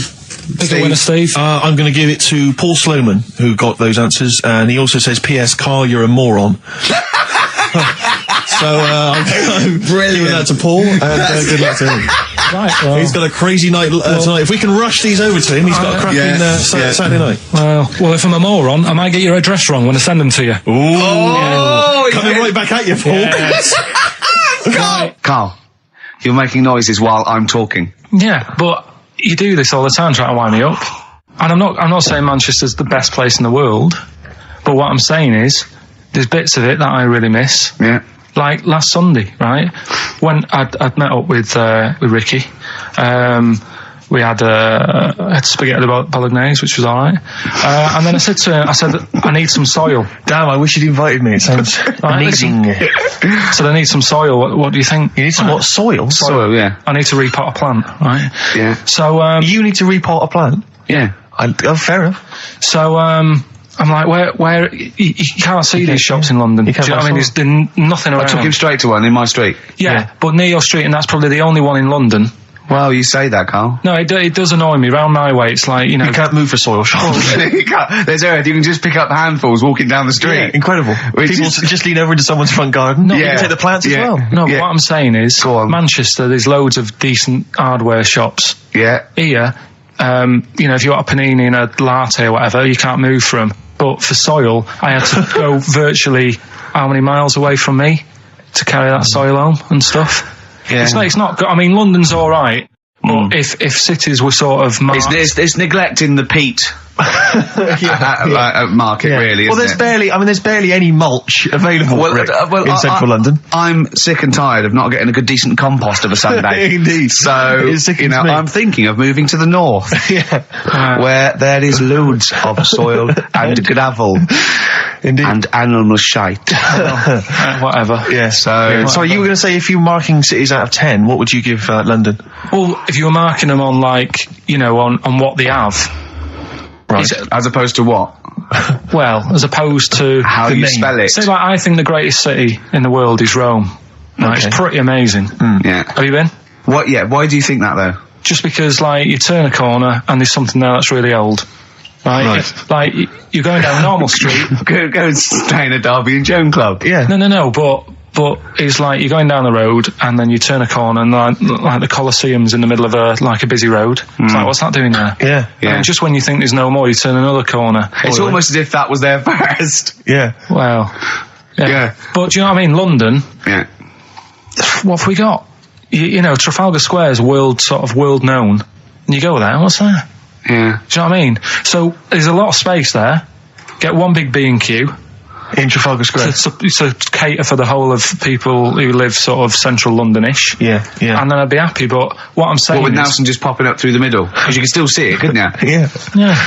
Pick a winner, Steve. I'm going to give it to Paul Sloman, who got those answers, and he also says, P.S. Carl, you're a moron. So, I'm giving that to Paul, and good luck to him. Right, well, He's got a crazy night tonight. If we can rush these over to him, he's got a cracking Saturday night. Well, if I'm a moron, I might get your address wrong when I send them to you. Ooh. Coming right back at you, Paul. Yes. Carl, you're making noises while I'm talking. Yeah, but you do this all the time trying to wind me up. And I'm not saying Manchester's the best place in the world, but what I'm saying is there's bits of it that I really miss. Yeah. Like last Sunday, right? When I'd met up with Ricky, we had spaghetti bolognese, which was all right. And then I said to him, I need some soil. Damn, I wish you'd invited me. It sounds amazing. So I need some soil. What do you think? You need some what? Soil? Soil, yeah. I need to repot a plant, right? Yeah. So you need to repot a plant? Yeah. Fair enough. So I'm like, where you can't see these shops in London. Do you know what I mean? There's nothing around. I took him straight to one in my street. Yeah, but near your street, and that's probably the only one in London. Well, you say that, Carl. No, it does annoy me. Round my way, it's like, you know... You can't move for soil shops. There's Earth, you can just pick up handfuls walking down the street. Yeah, incredible. People just lean over into someone's front garden. No, you can take the plants as well. No, what I'm saying is, Manchester, there's loads of decent hardware shops. Yeah. Here, you know, if you want a panini and a latte or whatever, you can't move from. But for soil, I had to go virtually how many miles away from me to carry that soil home and stuff. Yeah. It's not good. I mean, London's all right, but if cities were sort of it's neglecting the peat market, really. Well, there's barely any mulch available in central London. I'm sick and tired of not getting a good decent compost of a Sunday. Indeed. So you know, I'm thinking of moving to the north, where there is loads of soil and gravel. Indeed. And animal shite. Whatever. Yeah. So you were going to say, if you were marking cities out of 10, what would you give London? Well, if you were marking them on, like, you know, on what they have. Right. As opposed to what? Well, as opposed to how you spell it. Say, like, I think the greatest city in the world is Rome. Right? It's pretty amazing. Yeah. Have you been? What? Yeah. Why do you think that, though? Just because, like, you turn a corner and there's something there that's really old. Right. Like, you're going down Normal Street. go and stay in a Derby and Joan club. Yeah. No, but it's like you're going down the road and then you turn a corner and like the Colosseum's in the middle of a busy road. It's like, what's that doing there? Yeah. And just when you think there's no more, you turn another corner. It's almost as if that was there first. Yeah. Well, yeah. But do you know what I mean? London. Yeah. What have we got? You know, Trafalgar Square's world known. And you go there, what's there? Yeah. Do you know what I mean? So there's a lot of space there. Get one big B&Q. In Trafalgar Square. To cater for the whole of people who live sort of central Londonish. Yeah. And then I'd be happy, but what I'm saying with Nelson just popping up through the middle? Because you can still see it, couldn't you? Yeah.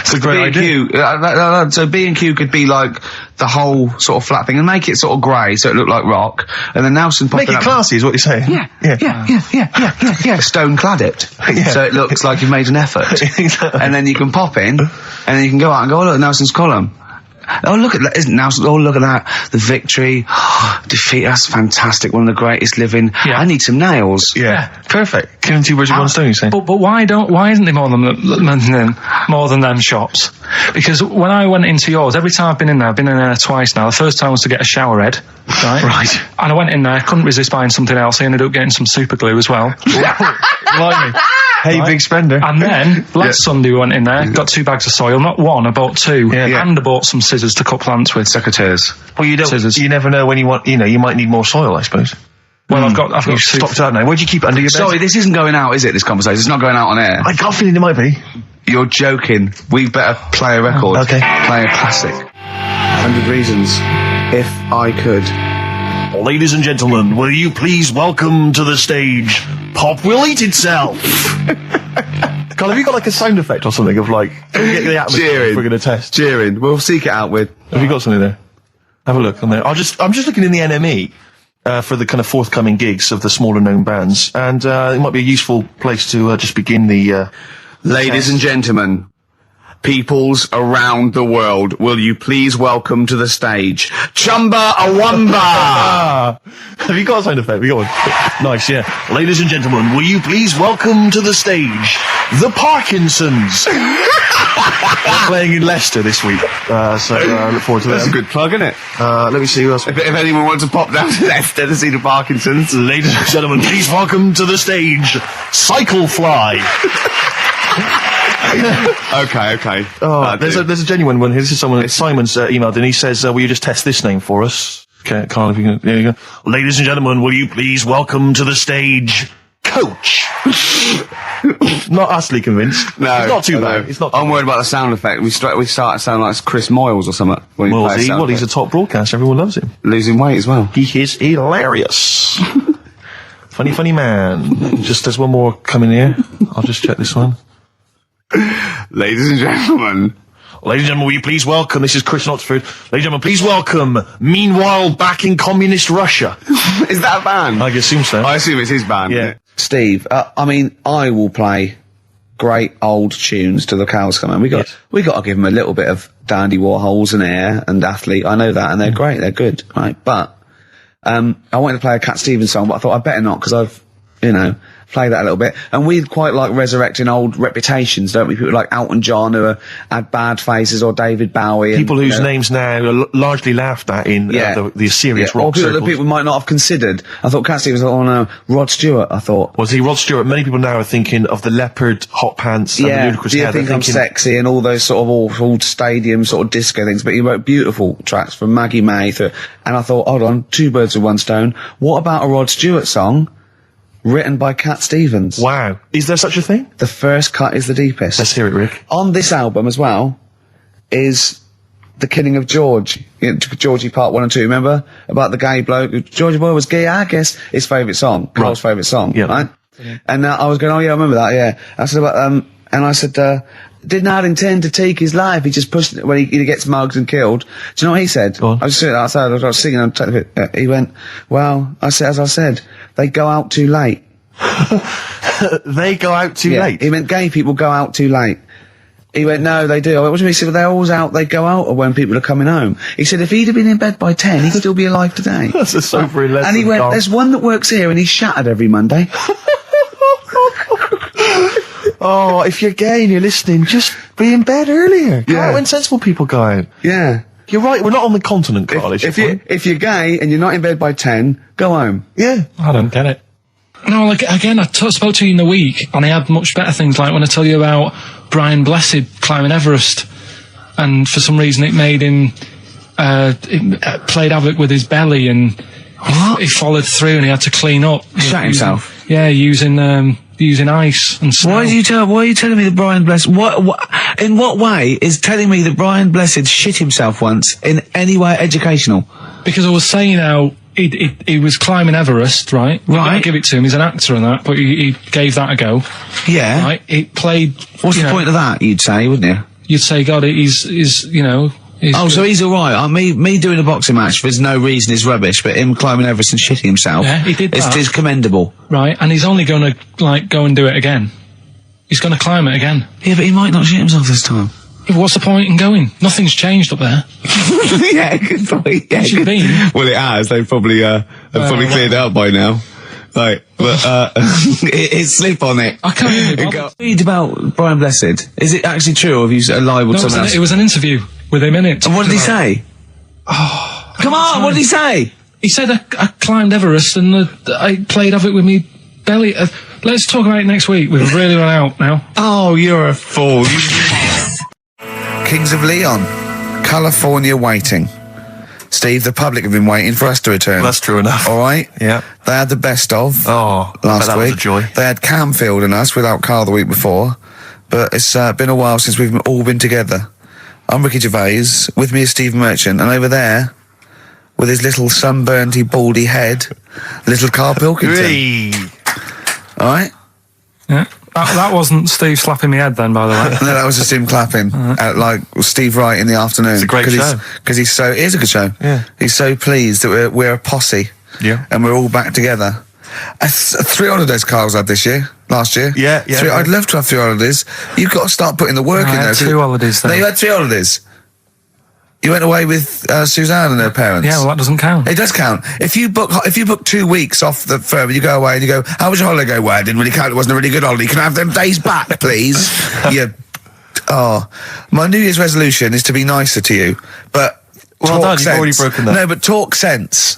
It's a great idea. So B&Q could be like the whole sort of flat thing and make it sort of grey so it looked like rock, and then Nelson popping up. Make it classy is what you're saying. Yeah. Stone clad it. So it looks like you've made an effort. And then you can pop in, and then you can go out and go, oh, look, Nelson's column. Oh, look at that. Isn't Nelson? Oh, look at that. The victory. Defeat. That's fantastic. One of the greatest living. Yeah. I need some nails. Yeah. Perfect. Killing two birds with one stone, you say? But why isn't there more than them shops? Because when I went into yours, every time I've been in there twice now. The first time was to get a shower head. Right. And I went in there, couldn't resist buying something else. I ended up getting some super glue as well. Like me. Hey, big spender. And then, last Sunday we went in there, got 2 bags of soil, not one, I bought 2. And I bought some scissors to cut plants with. Secateurs. Well, you never know when you want, you might need more soil, I suppose. Well, I've got stopped out now. Where'd you keep it under your bed? Sorry, this isn't going out, is it, this conversation? It's not going out on air. I got a feeling it might be. You're joking. We better play a record. Okay. Play a classic. 100 Reasons. If I Could. Ladies and gentlemen, will you please welcome to the stage Pop Will Eat Itself. Carl, have you got like a sound effect or something of like get the atmosphere we're going to test? Cheering. We'll seek it out with. Have you got something there? Have a look on there. I'm just looking in the NME. for the kind of forthcoming gigs of the smaller known bands, and it might be a useful place to just begin the. Ladies and gentlemen, peoples around the world, will you please welcome to the stage Chumba Awamba? Have you got a sound effect? Have you got one? Nice, yeah. Ladies and gentlemen, will you please welcome to the stage the Parkinsons? They're playing in Leicester this week, so look forward to that. That's a good plug, isn't it? Let me see who else. If anyone wants to pop down to Leicester to see the Parkinsons. Ladies and gentlemen, please welcome to the stage Cyclefly. Okay. Oh, there's a genuine one here. This is someone. Simon's emailed and he says, "Will you just test this name for us?" Okay, Carl, if you can. There you go. Ladies and gentlemen, will you please welcome to the stage Coach? Not utterly convinced. No, it's not too bad. It's not. I'm worried about the sound effect. We start to sound like Chris Moyles or something. He's a top broadcaster. Everyone loves him. Losing weight as well. He is hilarious. funny man. Just there's one more coming here. I'll just check this one. Ladies and gentlemen, will you please welcome, this is Chris Oxford. Ladies and gentlemen, please welcome, meanwhile back in communist Russia. Is that a band? I assume so. I assume it's his band. Yeah. Steve, I will play great old tunes to the cows come home. We got to give them a little bit of Dandy Warhols and Air and Athlete. I know that, and they're great, they're good, right? But, I wanted to play a Cat Stevens song, but I thought I'd better not, because I've, play that a little bit. And we quite like resurrecting old reputations, don't we? People like Elton John who had bad faces, or David Bowie. People whose names now are largely laughed at in the serious rock circles. Or people might not have considered. I thought Cat Stevens, Rod Stewart, I thought. Was he Rod Stewart? Many people now are thinking of the leopard hot pants and the ludicrous hair. I think I'm sexy and all those sort of awful stadium sort of disco things, but he wrote beautiful tracks from Maggie May and I thought, hold on, two birds with one stone. What about a Rod Stewart song written by Cat Stevens? Wow. Is there such a thing? The first cut is the deepest. Let's hear it, Rick. On this album as well is The Killing of George. Georgie Part 1 and 2, remember? About the gay bloke. Georgie Boy was gay, I guess. His favourite song. Carl's favourite song. Yeah. Right? Yeah. And I was going, oh yeah, I remember that, yeah. I said about, and I said, did not intend to take his life. He just pushed it when he gets mugged and killed. Do you know what he said? I was sitting outside, I was singing, and he went, well, as I said, they go out too late. They go out too late? He meant gay people go out too late. He went, no, they do. I went, what do you mean? He said, they're always out, they go out when people are coming home. He said, if he'd have been in bed by 10, he'd still be alive today. That's a sobering lesson. And he went, there's one that works here and he's shattered every Monday. Oh, if you're gay and you're listening, just be in bed earlier. Go out when sensible people go out. Yeah. You're right, we're not on the continent, Carl. If you're gay and you're not in bed by 10, go home. Yeah. I don't get it. No, like, again, I spoke to you in the week, and I had much better things, like when I tell you about Brian Blessed climbing Everest, and for some reason it made him, it played havoc with his belly, and he followed through and he had to clean up. Shut himself? Yeah, using ice and snow. Why are you telling me that Brian Blessed, in what way is telling me that Brian Blessed shit himself once in any way educational? Because I was saying how he was climbing Everest, right? Right. I give it to him. He's an actor and that, but he gave that a go. Yeah. Right. He played. What's the point of that? You'd say, wouldn't you? You'd say, God, he's so he's all right. Me doing a boxing match for no reason is rubbish, but him climbing Everest and shitting himself, he did that. It's commendable. Right, and he's only going to go and do it again. He's going to climb it again. Yeah, but he might not shit himself this time. Yeah, what's the point in going? Nothing's changed up there. Yeah, good point. Yeah, good. Been? Well, it has. They've probably cleared out by now. Right, but it's slip on it. I can't read about Brian Blessed. Is it actually true, or have you libelled someone else? It was an interview with him in it. And what did he say? Oh, come on! What did he say? He said I climbed Everest and I played havoc with me belly. Let's talk about it next week. We've really run out now. Oh, you're a fool. Kings of Leon, California Waiting. Steve, the public have been waiting for us to return. Well, that's true enough. All right? Yeah. They had the best of last week. Was a joy. They had Camfield and us without Carl the week before. But it's been a while since we've all been together. I'm Ricky Gervais. With me is Steve Merchant. And over there, with his little sunburnedy, baldy head, little Karl Pilkington. Hey. All right? Yeah. That wasn't Steve slapping me head then, by the way. No, that was just him clapping, like Steve Wright in the afternoon. It's a great show. Because it is a good show. Yeah. He's so pleased that we're a posse. Yeah. And we're all back together. 3 holidays Carl's had last year. Yeah. I'd love to have 3 holidays. You've got to start putting the work in there. 2 holidays then. No, you had 3 holidays. You went away with Suzanne and her parents. Yeah, well, that doesn't count. It does count. If you book 2 weeks off the firm, you go away and you go, how was your holiday? Go, well, I didn't really count. It wasn't a really good holiday. Can I have them days back, please? My New Year's resolution is to be nicer to you. But well done, you've already broken that. No, but talk sense.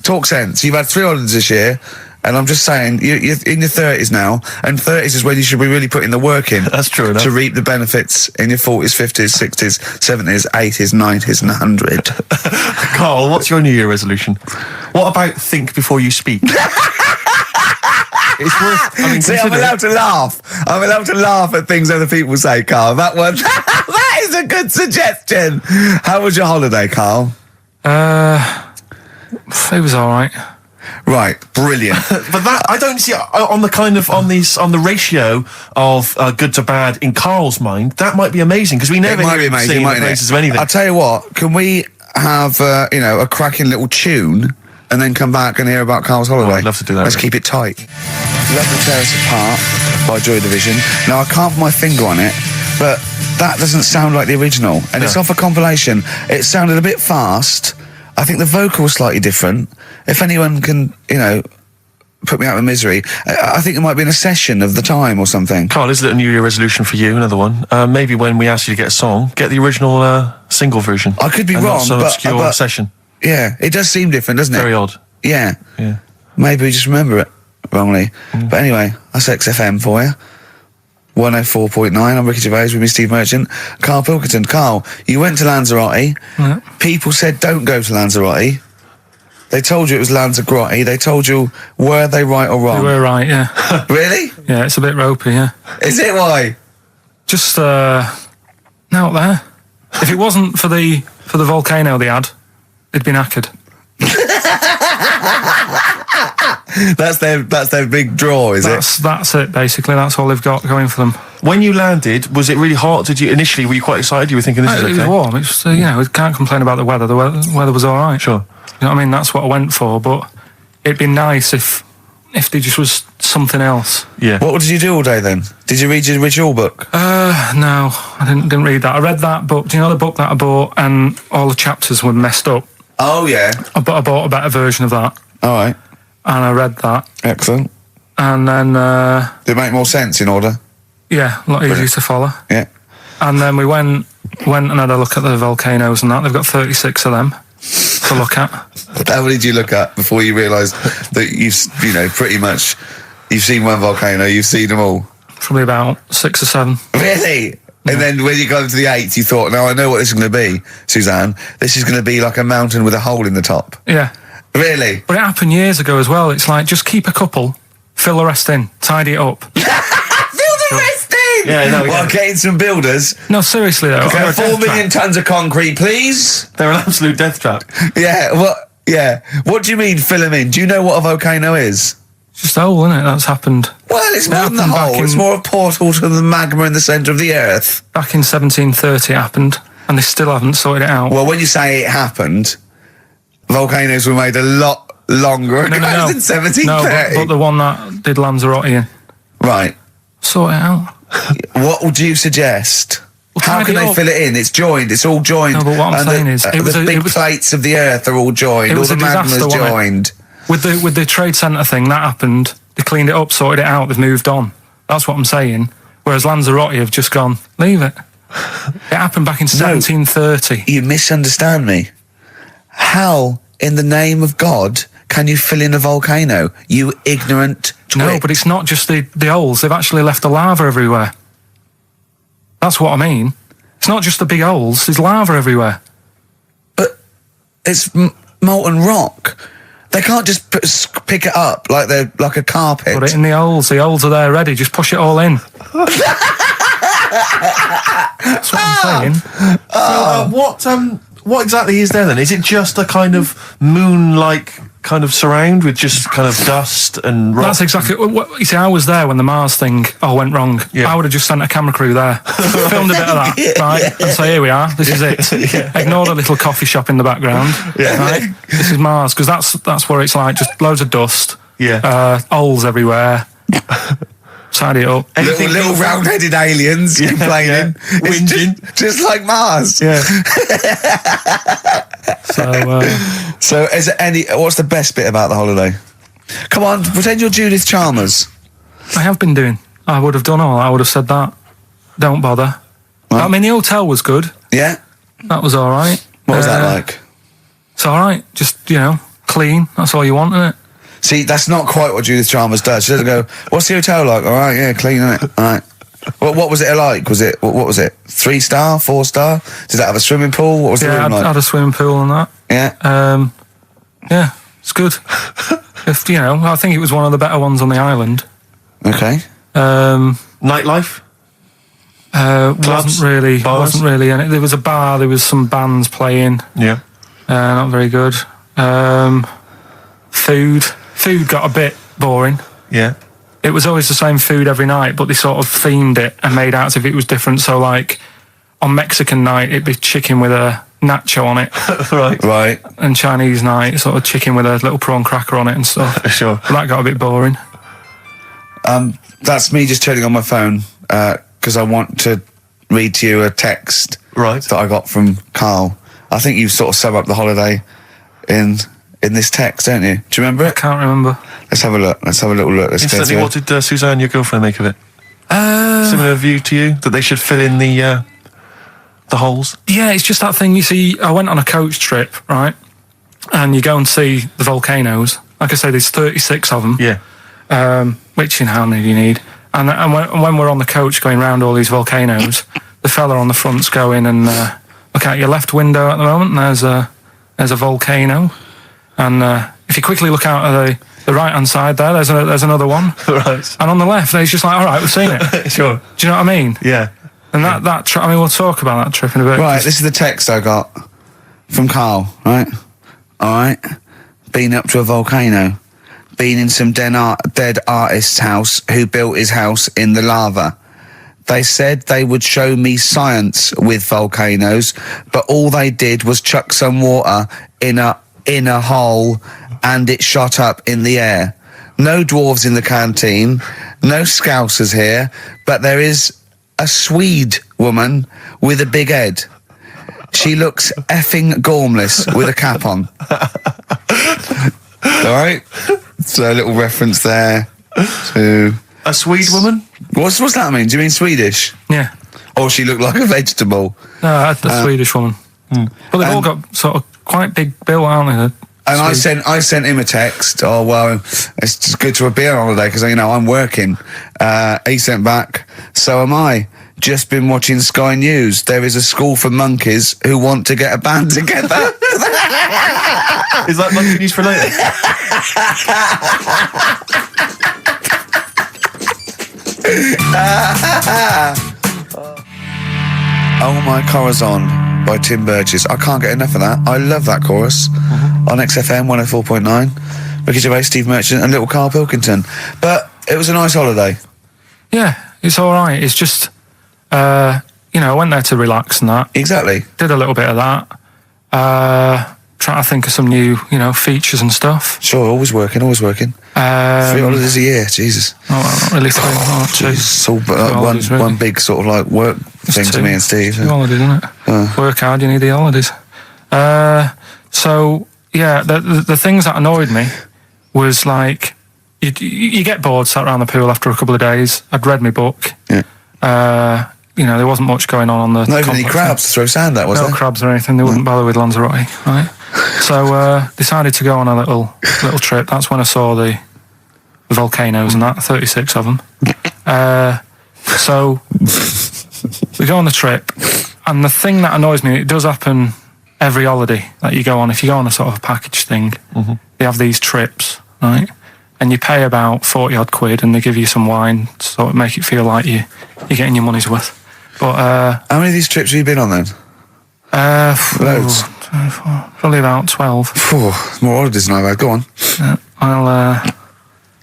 Talk sense. You've had 3 holidays this year. And I'm just saying, you're in your 30s now, and 30s is when you should be really putting the work in. That's true enough. To reap the benefits in your 40s, 50s, 60s, 70s, 80s, 90s, and 100. Carl, what's your New Year resolution? What about think before you speak? It's worth... See, I'm allowed to laugh. I'm allowed to laugh at things other people say, Carl. That one, that is a good suggestion. How was your holiday, Carl? It was all right. Right, brilliant. But that I don't see on the ratio of good to bad in Carl's mind. That might be amazing because we never hear him sing the praises of anything. I'll tell you what. Can we have a cracking little tune and then come back and hear about Carl's holiday? I'd love to do that. Let's keep it tight. Love to Tear Us Apart by Joy Division. Now I can't put my finger on it, but that doesn't sound like the original, and it's off a compilation. It sounded a bit fast. I think the vocal was slightly different. If anyone can, put me out of misery, I think it might be in a session of the time or something. Carl, is it a New Year resolution for you? Another one. Maybe when we ask you to get a song, get the original single version. I could be wrong, not some obscure session. Yeah, it does seem different, doesn't it? Very odd. Yeah. Yeah. Maybe we just remember it wrongly. But anyway, that's XFM for you. 104.9, I'm Ricky Gervais with me, Steve Merchant. Karl Pilkington. Carl, you went to Lanzarote. Yeah. People said don't go to Lanzarote. They told you it was Lanzarote. They told you, were they right or wrong? They were right, yeah. Really? Yeah, it's a bit ropey, yeah. Is it? Why? Just, out there. If it wasn't for the volcano they had, it'd been knackered. That's their big draw, is it? That's it, basically. That's all they've got going for them. When you landed, was it really hot? Were you quite excited? You were thinking this is okay? It was warm. It's we can't complain about the weather. The weather was all right. Sure. You know what I mean? That's what I went for. But it'd be nice if there just was something else. Yeah. What did you do all day then? Did you read your ritual book? No, I didn't read that. I read that book. Do you know the book that I bought and all the chapters were messed up? Oh yeah. I bought a better version of that. All right. And I read that. Excellent. And then... Did it make more sense in order? Yeah, a lot easier to follow. Yeah. And then we went and had a look at the volcanoes and that. They've got 36 of them to look at. How many did you look at before you realised that pretty much, you've seen one volcano, you've seen them all? Probably about 6 or 7. Really? Yeah. And then when you got to the 8th, you thought, now I know what this is going to be, Suzanne. This is going to be like a mountain with a hole in the top. Yeah. Really? But it happened years ago as well. It's like, just keep a couple, fill the rest in, tidy it up. Fill the rest in? Yeah, no. Well, getting some builders. No, seriously though. Okay, 4 million tons of concrete, please. They're an absolute death trap. Yeah, what do you mean fill them in? Do you know what a volcano is? It's just a hole, isn't it? That's happened. Well, it's more than the hole. It's more a portal to the magma in the centre of the earth. Back in 1730 it happened, and they still haven't sorted it out. Well, when you say it happened, volcanoes were made a lot longer ago than 1730. No, but the one that did Lanzarote in. Right. Sort it out. What would you suggest? Well, how can they fill it in? It's joined. It's all joined. No, but what I'm saying is... the big plates of the earth are all joined. All the magma's joined. With the trade centre thing, that happened. They cleaned it up, sorted it out, they've moved on. That's what I'm saying. Whereas Lanzarote have just gone, leave it. It happened back in 1730. You misunderstand me. How, in the name of God, can you fill in a volcano? You ignorant twit. No, but it's not just the holes. They've actually left the lava everywhere. That's what I mean. It's not just the big holes. There's lava everywhere. But it's molten rock. They can't just pick it up like they're like a carpet. Put it in the holes. The holes are there ready. Just push it all in. That's what I'm saying. What exactly is there then? Is it just a kind of moon-like kind of surround with just kind of dust and rock? That's exactly what you see. I was there when the Mars thing went wrong. I would have just sent a camera crew there, filmed a bit of that, right, and say, here we are, this is it. Ignore the little coffee shop in the background, right? This is Mars, because that's where it's like just loads of dust, holes everywhere. Tidy it up. Little round-headed aliens complaining, whinging, just like Mars. Yeah. So is there any? What's the best bit about the holiday? Come on, pretend you're Judith Chalmers. I have been doing. I would have done all. I would have said that. Don't bother. Right. I mean, the hotel was good. Yeah. That was all right. What was that like? It's all right. Just clean. That's all you want, isn't it? See, that's not quite what Judith Chalmers does. She doesn't go, what's the hotel like? All right, yeah, clean, isn't it? All right. What was it like? Was it, what was it? 3-star, 4-star? Did it have a swimming pool? What was the room like? Yeah, had a swimming pool and that. Yeah. Yeah, it's good. I think it was one of the better ones on the island. Okay. Nightlife? Wasn't really. And there was a bar, there was some bands playing. Yeah. Not very good. Food got a bit boring. Yeah. It was always the same food every night, but they sort of themed it and made out as if it was different. So, like, on Mexican night, it'd be chicken with a nacho on it. Right. And Chinese night, sort of chicken with a little prawn cracker on it and stuff. Sure. But that got a bit boring. That's me just turning on my phone, because I want to read to you a text that I got from Karl. I think you sort of sum up the holiday in this text, don't you? Do you remember it? I can't remember. Let's have a look. Let's have a little look. Instantly, what did Suzanne, your girlfriend, make of it? Similar view to you, that they should fill in the holes? Yeah, it's just that thing, you see, I went on a coach trip, right? And you go and see the volcanoes. Like I say, there's 36 of them. Yeah. Which, how many do you need? And when we're on the coach going round all these volcanoes, the fella on the front's going and look out your left window at the moment, and there's a volcano. And if you quickly look out at the right-hand side there, there's another one. Right. And on the left, he's just like, all right, we've seen it. Sure. Do you know what I mean? Yeah. And that trip, we'll talk about that trip in a bit. Right, this is the text I got from Karl, right? All right. Been up to a volcano. Been in some dead artist's house who built his house in the lava. They said they would show me science with volcanoes, but all they did was chuck some water in a hole and it shot up in the air. No dwarves in the canteen, no scousers here, but there is a Swede woman with a big head. She looks effing gormless with a cap on. All right? So a little reference there to... A Swede woman? What's that mean? Do you mean Swedish? Yeah. Or she looked like a vegetable? No, the Swedish woman. But they've all got sort of quite big bill, aren't they? And I sent him a text. Oh, well, it's just good to be on holiday because, I'm working. He sent back, so am I. Just been watching Sky News. There is a school for monkeys who want to get a band together. Is that monkey news for later? Oh My Corazon by Tim Burgess. I can't get enough of that. I love that chorus on XFM 104.9. Ricky Gervais, Steve Merchant and little Karl Pilkington. But it was a nice holiday. Yeah, it's all right. It's just, I went there to relax and that. Exactly. Did a little bit of that. Trying to think of some new, features and stuff. Sure, always working. 3 holidays a year, Jesus. Oh, well, not really 3. Oh, two. It's all one big sort of like work thing to me and Steve. 2 holidays, isn't it? Work hard, you need the holidays. So, yeah, the things that annoyed me was like, you get bored, sat around the pool after a couple of days. I'd read my book. Yeah. There wasn't much going on the... Not even any crabs to throw sand at, was there? No crabs or anything. They wouldn't bother with Lanzarote, right? So, decided to go on a little trip. That's when I saw the volcanoes and that, 36 of them. So, we go on the trip, and the thing that annoys me, it does happen every holiday that you go on. If you go on a sort of package thing, they have these trips, right? And you pay about 40-odd quid, and they give you some wine, so it make it feel like you're getting your money's worth. But how many of these trips have you been on then? Loads. Probably about 12. More holidays than I've had. Go on.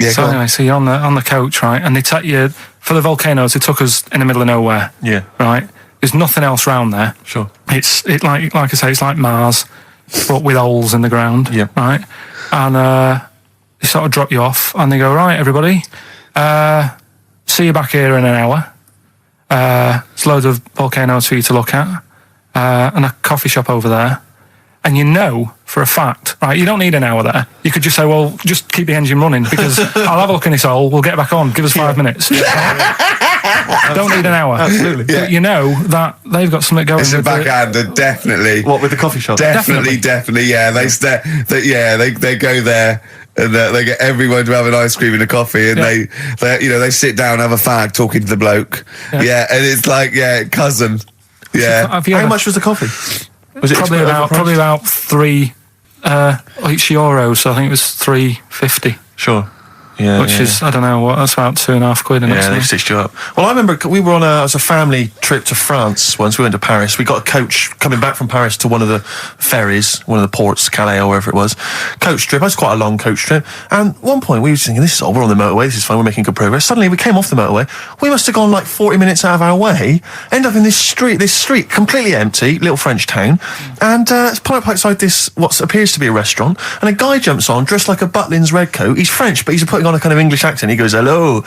So anyway, so you're on the coach, right? And they take you for the volcanoes. They took us in the middle of nowhere. Yeah. Right. There's nothing else around there. Sure. It's like I say, it's like Mars, but with holes in the ground. Yeah. Right. And they sort of drop you off, and they go, right, everybody, see you back here in an hour. There's loads of volcanoes for you to look at, and a coffee shop over there. And you know for a fact, right, you don't need an hour there. You could just say, well, just keep the engine running because I'll have a look in this hole, we'll get back on, give us 5 minutes. Don't need an hour. Absolutely. But you know that they've got something going. It's a backhander, definitely. What, with the coffee shop? Definitely, yeah. They go there. And they get everyone to have an ice cream and a coffee, and they sit down, have a fag, talking to the bloke. Yeah, and it's like, cousin. Yeah. How much was the coffee? Was it probably about €3 each euro? So I think it was $3.50. Sure. Yeah, which is, I don't know, that's about £2.50, isn't it? Yeah, they stitched you up. Well, I remember we were on a family trip to France once. We went to Paris. We got a coach coming back from Paris to one of the ferries, one of the ports, Calais or wherever it was. Coach trip. It was quite a long coach trip. And at one point we were thinking, we're on the motorway, this is fine, we're making good progress. Suddenly we came off the motorway. We must have gone like 40 minutes out of our way, end up in this street, completely empty, little French town. And it's pulled up outside this, what appears to be a restaurant. And a guy jumps on, dressed like a Butlins red coat. He's French, but he's putting on a kind of English accent. He goes, hello,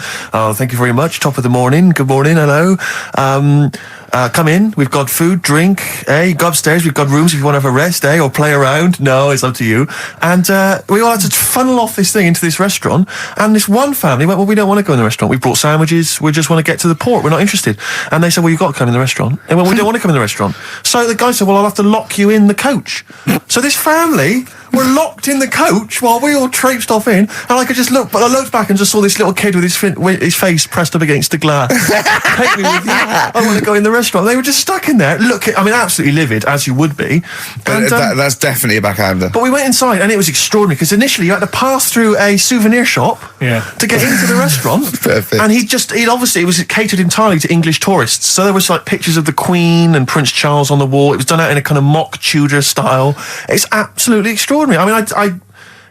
thank you very much, top of the morning, good morning, hello, come in, we've got food, drink, go upstairs, we've got rooms if you want to have a rest, or play around, no, it's up to you. And we all had to funnel off this thing into this restaurant, and this one family went, well, we don't want to go in the restaurant, we brought sandwiches, we just want to get to the port, we're not interested. And they said, well, you've got to come in the restaurant. And well, we don't want to come in the restaurant. So the guy said, well, I'll have to lock you in the coach. So this family were locked in the coach while we all traipsed off in, and I could just look, but I looked back and just saw this little kid with his face pressed up against the glass. Take me with you. I want to go in the restaurant. They were just stuck in there, absolutely livid, as you would be. And, that's definitely a backhander. But we went inside, and it was extraordinary, because initially you had to pass through a souvenir shop to get into the restaurant. Perfect. And it was catered entirely to English tourists. So there was like pictures of the Queen and Prince Charles on the wall. It was done out in a kind of mock Tudor style. It's absolutely extraordinary. I mean,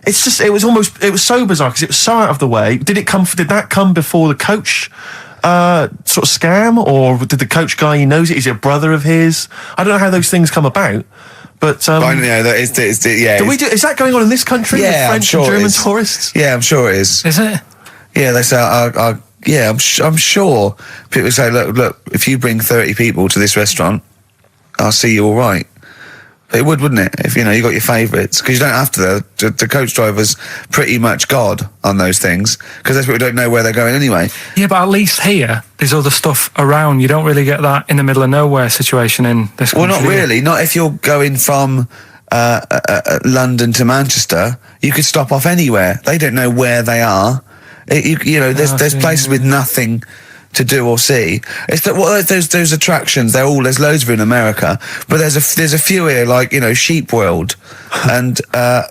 it was so bizarre because it was so out of the way. Did that come before the coach sort of scam, or did the coach guy, he knows it? Is it a brother of his? I don't know how those things come about. But I know that is that going on in this country with French and German tourists? Yeah, I'm sure it is. Is it? Yeah, they say, I'm sure people say, look, if you bring 30 people to this restaurant, I'll see you all right. It would, wouldn't it? If, you got your favourites. Because you don't have to. The coach driver's pretty much God on those things. Because those people don't know where they're going anyway. Yeah, but at least here, there's other stuff around. You don't really get that in the middle of nowhere situation in this country. Well, not really. Not if you're going from London to Manchester. You could stop off anywhere. They don't know where they are. There's places with nothing to do or see. It's that those attractions. There's loads of in America, but there's a few here, like Sheep World, and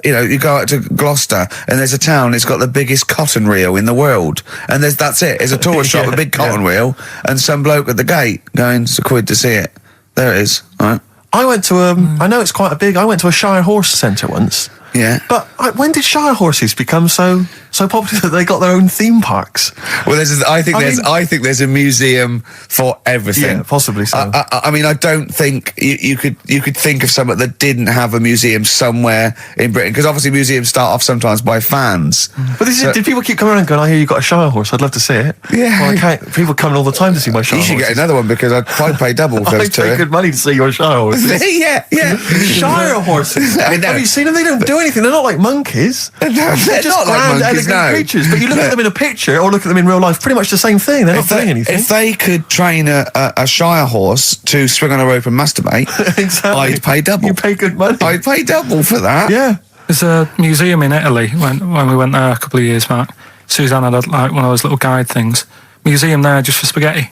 you go out to Gloucester, and there's a town. It's got the biggest cotton reel in the world, and that's it. It's a tourist shop, a big cotton reel, and some bloke at the gate going, "It's £1 to see it." There it is. All right. I went to I know it's quite a big. I went to a Shire Horse Centre once. Yeah. But when did Shire horses become so popular that they got their own theme parks? Well, I think there's a museum for everything. Yeah, possibly so. I mean, I don't think you could think of something that didn't have a museum somewhere in Britain, because obviously museums start off sometimes by fans. But did people keep coming around and going, I hear you got a Shire horse, I'd love to see it? Yeah. Well, I can't. People coming all the time to see my Shire horse. You should get another one, because I'd probably pay double for those two. I'd pay good money to see your Shire horses. Yeah. Shire horses. Have you seen them? They don't do anything. They're not like monkeys. They're just not like grand, monkeys, elegant creatures. But you look at them in a picture or look at them in real life, pretty much the same thing. They're not doing anything. If they could train a Shire horse to swing on a rope and masturbate, exactly. I'd pay double. You pay good money. I'd pay double for that. Yeah. There's a museum in Italy when we went there a couple of years back. Suzanne had like one of those little guide things. Museum there just for spaghetti.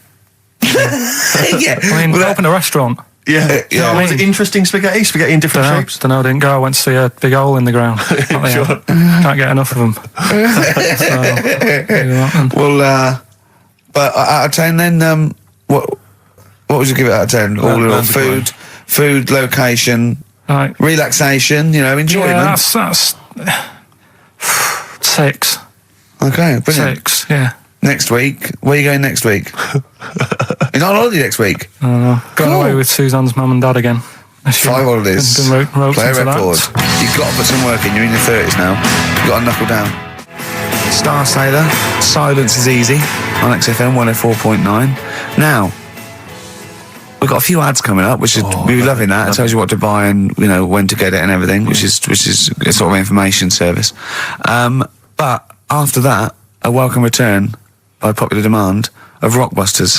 Yeah. I mean, we opened a restaurant. Yeah. Was it interesting spaghetti? Spaghetti in different shapes? Don't know, I didn't go. I went to see a big hole in the ground. Sure. Can't get enough of them. Well, but out of 10 then, what would you give it out of 10? All in all, food, location, Like, relaxation, enjoyment. Yeah, that's 6. Okay, brilliant. 6, yeah. Next week, where are you going next week? You're not on holiday next week? I don't know. Going away with Suzanne's mum and dad again. 5 holidays. Play a record. You've got to put some work in. You're in your 30s now. You've got to knuckle down. Star Sailor, Silence is Easy on XFM 104.9. Now, we've got a few ads coming up, which is we're loving that. It tells you what to buy and when to get it and everything, which is a sort of information service. But after that, a welcome return by popular demand of Rockbusters.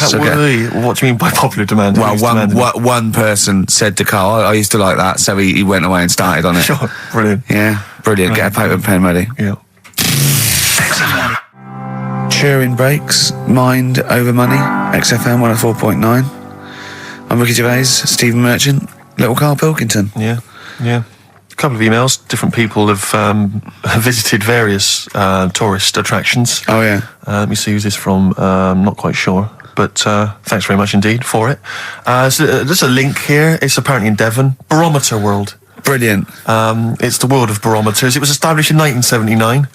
What do you mean by popular demand? Well, one person said to Carl, I used to like that, so he went away and started on it. Sure, brilliant. Yeah, brilliant. Get a paper and pen ready. Yeah. Turing Breaks, Mind Over Money, XFM 104.9. I'm Ricky Gervais, Stephen Merchant, little Karl Pilkington. Yeah. A couple of emails. Different people have visited various tourist attractions. Oh, yeah. Let me see who's this from. I'm not quite sure. But thanks very much indeed for it. So there's a link here. It's apparently in Devon. Barometer World. Brilliant. It's the world of barometers. It was established in 1979.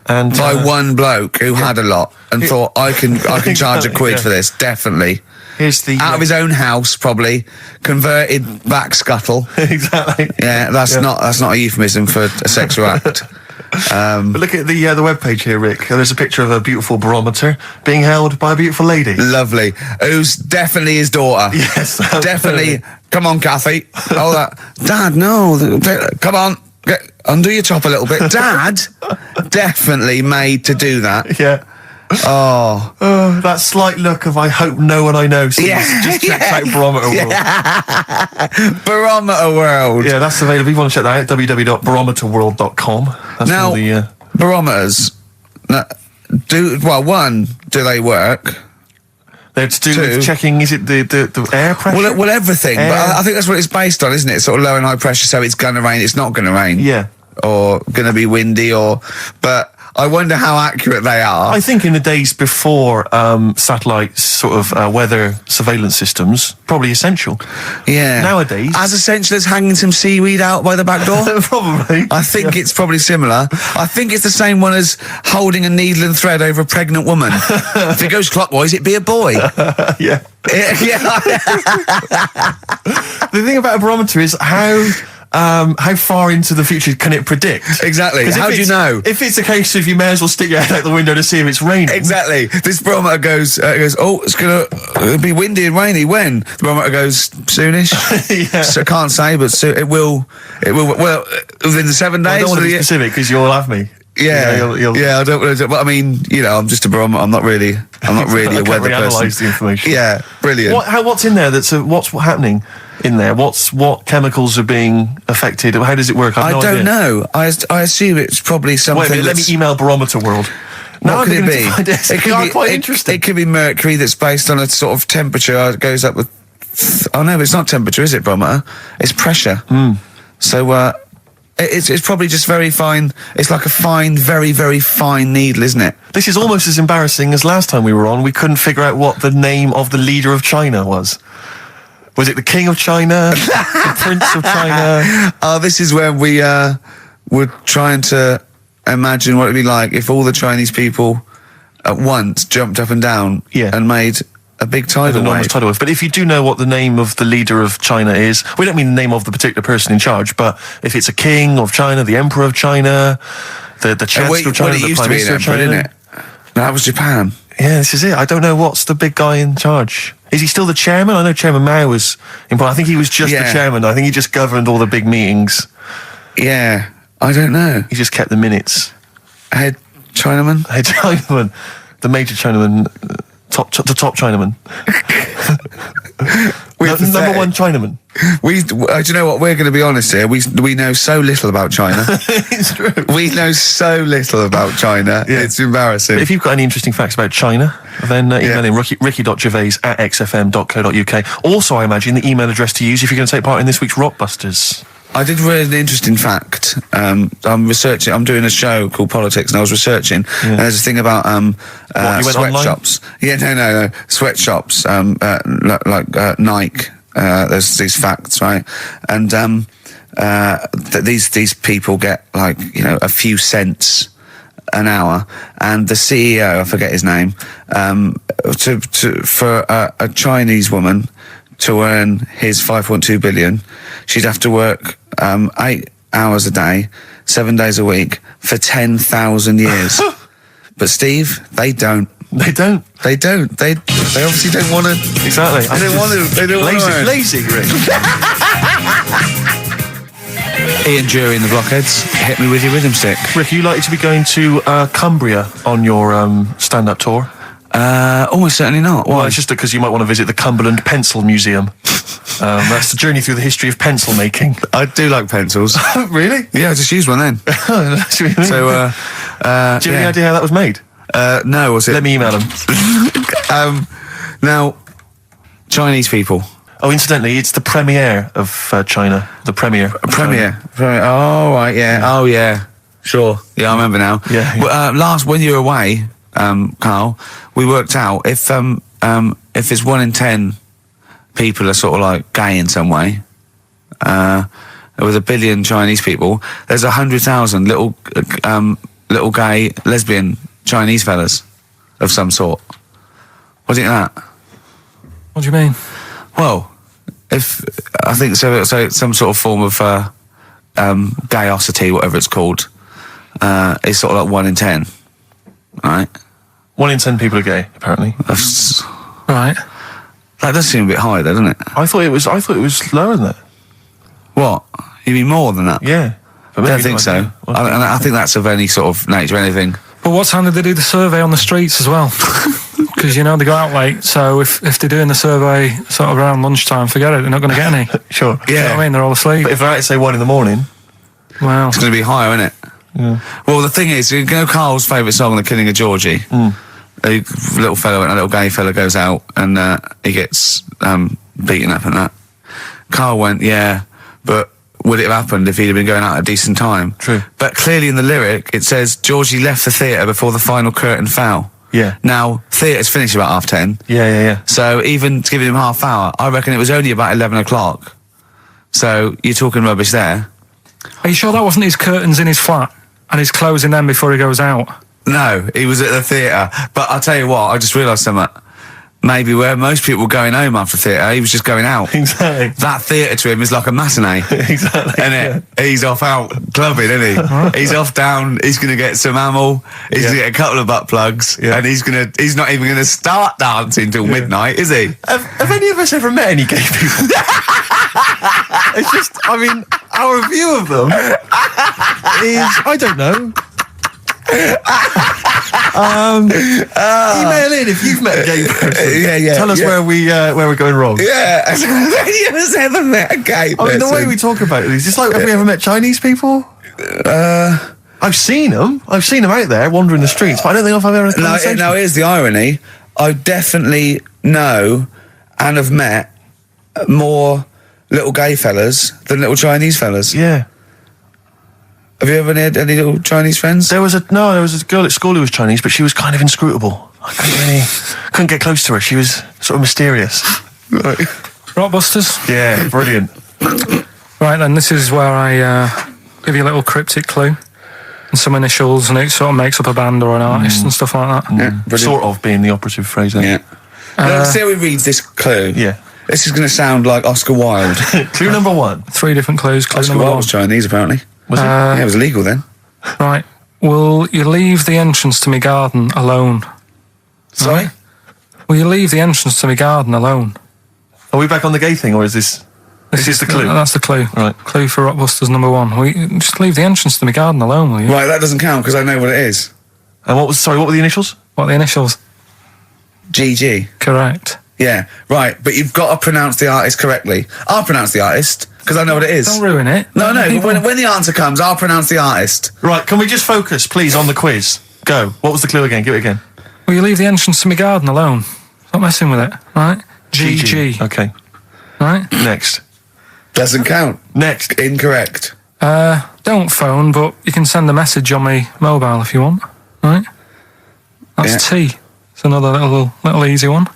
And by one bloke who had a lot and thought, I can charge a quid for this, definitely. Here's the out of his own house, probably converted back scuttle. Exactly. Yeah, that's not a euphemism for a sexual act. But look at the webpage here, Rick. There's a picture of a beautiful barometer being held by a beautiful lady. Lovely. Who's definitely his daughter. Yes, definitely. Come on, Kathy. Oh, that. Dad, no. Come on. Undo your top a little bit. Dad, definitely made to do that. Yeah. Oh, that slight look of I hope no one I know sees. Just check out Barometer World. Barometer World. Yeah, that's available. If you want to check that out, www.barometerworld.com. That's now, barometers. Do they work? They're to do with checking, is it the air pressure? Well, everything. But I think that's what it's based on, isn't it? Sort of low and high pressure, so it's going to rain, it's not going to rain. Yeah. Or going to be windy, but I wonder how accurate they are. I think in the days before satellite sort of weather surveillance systems, probably essential. Yeah. Nowadays. As essential as hanging some seaweed out by the back door? Probably. I think it's probably similar. I think it's the same one as holding a needle and thread over a pregnant woman. If it goes clockwise, it'd be a boy. Yeah. Yeah. The thing about a barometer is how far into the future can it predict? Exactly. How do you know? If it's a case of you may as well stick your head out the window to see if it's raining. Exactly. This barometer goes, oh, it's going to be windy and rainy. When? The barometer goes, soonish. Yeah. So I can't say, but it will, well, within the 7 days. I don't want to be specific because you'll have me. Yeah, yeah. I don't want to. But I mean, I'm just a barometer. I'm not really a weather person. Analyse the information. Yeah, brilliant. What's in there? What's happening in there? What chemicals are being affected? How does it work? I don't know. I assume it's probably something. Wait a minute, let me email Barometer World. What could it be? It could be quite interesting. It could be mercury that's based on a sort of temperature. It goes up with. Oh no, it's not temperature, is it? Barometer. It's pressure. So. It's probably just very fine. It's like a fine, very, very fine needle, isn't it? This is almost as embarrassing as last time we were on. We couldn't figure out what the name of the leader of China was. Was it the King of China? The Prince of China? Oh, this is when we were trying to imagine what it'd be like if all the Chinese people at once jumped up and down and made a big tidal wave. But if you do know what the name of the leader of China is, we don't mean the name of the particular person in charge, but if it's a king of China, the emperor of China, the chancellor of China, the prime minister of China, didn't it? That was Japan. Yeah, this is it. I don't know what's the big guy in charge. Is he still the chairman? I know Chairman Mao was important. I think he was just the chairman. I think he just governed all the big meetings. Yeah, I don't know. He just kept the minutes. Head Chinaman? Head Chinaman. The major Chinaman. The top Chinaman. Number one Chinaman. Do you know what? We're going to be honest here. We know so little about China. It's true. We know so little about China. Yeah. It's embarrassing. If you've got any interesting facts about China, then email in ricky.gervais@xfm.co.uk. Also, I imagine the email address to use if you're going to take part in this week's Rockbusters. I did read an interesting fact. I'm researching. I'm doing a show called Politics, and I was researching. And there's a thing about sweatshops. Yeah, no, sweatshops. Like Nike. There's these facts, right? And these people get like, you know, a few cents an hour, and the CEO, I forget his name, for a Chinese woman to earn his 5.2 billion, she'd have to work 8 hours a day, 7 days a week for 10,000 years. But Steve, they don't. They don't. They obviously don't want to. Exactly. They don't want to. They don't want to. Lazy, Rick. Ian Jury and the Blockheads, hit me with your rhythm stick. Rick, are you likely to be going to Cumbria on your stand-up tour? Almost certainly not. Why? Well, it's just because you might want to visit the Cumberland Pencil Museum. That's the journey through the history of pencil making. I do like pencils. Really? Yeah, I just used one then. That's really So, do you have any idea how that was made? no, was it? Let me email them. Now, Chinese people. Oh, incidentally, it's the premiere of China. The premiere. Premiere. Oh, right, yeah. Oh, yeah. Sure. Yeah, I remember now. Yeah. Well, when you were away, Carl, we worked out if it's 1 in 10 people are sort of like gay in some way, with 1 billion Chinese people, there's 100,000 little gay, lesbian Chinese fellas of some sort. What do you think of that? What do you mean? Well, if I think so some sort of form of gayosity, whatever it's called, is sort of like 1 in 10, right? 1 in 10 people are gay, apparently. That's, Right. that does seem a bit high, though, doesn't it? I thought it was lower than that. What? You mean more than that? Yeah. I don't think so. I think that's of any sort of nature, anything. But what time did they do the survey on the streets as well? Because, you know, they go out late, so if they're doing the survey sort of around lunchtime, forget it, they're not going to get any. Sure. You know what I mean? They're all asleep. But if they're out at, say, 1 in the morning... Well, It's going to be higher, isn't it? Yeah. Well, the thing is, you know Carl's favourite song, The Killing of Georgie? A little fella, a little gay fella goes out and he gets beaten up and that. Carl went, yeah, but would it have happened if he'd have been going out at a decent time? True. But clearly in the lyric, it says, Georgie left the theatre before the final curtain fell. Yeah. Now, theatre's finished about 10:30. Yeah. So even giving him half hour, I reckon it was only about 11 o'clock. So you're talking rubbish there. are you sure that wasn't his curtains in his flat and he's closing them before he goes out? No, he was at the theatre. But I'll tell you what, I just realised something. Maybe where most people were going home after theatre, he was just going out. Exactly. That theatre to him is like a matinee. Exactly. Isn't it? He's off out clubbing, isn't he? He's off down, he's going to get some ammo, he's going to get a couple of butt plugs, and he's not even going to start dancing till midnight, is he? Have any of us ever met any gay people? It's just, I mean, our view of them is, I don't know. Email in if you've met a gay person. Yeah. Tell us where we're going wrong. Yeah, have any of us ever met a gay person? I mean, the way we talk about it is just like, have we ever met Chinese people? I've seen them out there wandering the streets, but I don't think I've ever had a conversation. No, here's the irony. I definitely know and have met more little gay fellas than little Chinese fellas. Yeah. Have you ever had any little Chinese friends? There was a girl at school who was Chinese, but she was kind of inscrutable. I couldn't get close to her. She was sort of mysterious. Rockbusters? Yeah, brilliant. Right then, this is where I give you a little cryptic clue and some initials, and it sort of makes up a band or an artist and stuff like that. Yeah, sort of being the operative phrase there. Yeah. Let's see how he reads this clue. Yeah. This is going to sound like Oscar Wilde. Clue number 1. 3 different clues. Clue Oscar number Wilde 1. was Chinese, apparently. Was it? Yeah, it was illegal then. Right. Will you leave the entrance to my garden alone? Sorry? Right. Will you leave the entrance to my garden alone? Are we back on the gay thing, or is this the clue? That's the clue. Right. Clue for Rockbusters number 1. Will you just leave the entrance to my garden alone, will you? Right, that doesn't count because I know what it is. And what were the initials? What are the initials? GG. Correct. Yeah, right, but you've got to pronounce the artist correctly. I'll pronounce the artist because I know what it is. Don't ruin it. No, when the answer comes, I'll pronounce the artist. Right, can we just focus, please, on the quiz? Go. What was the clue again? Give it again. Will you leave the entrance to my garden alone? Stop messing with it, right? GG. Okay. Right? Next. Doesn't count. Next. Incorrect. Don't phone, but you can send a message on my mobile if you want, right? That's T. It's another little easy one.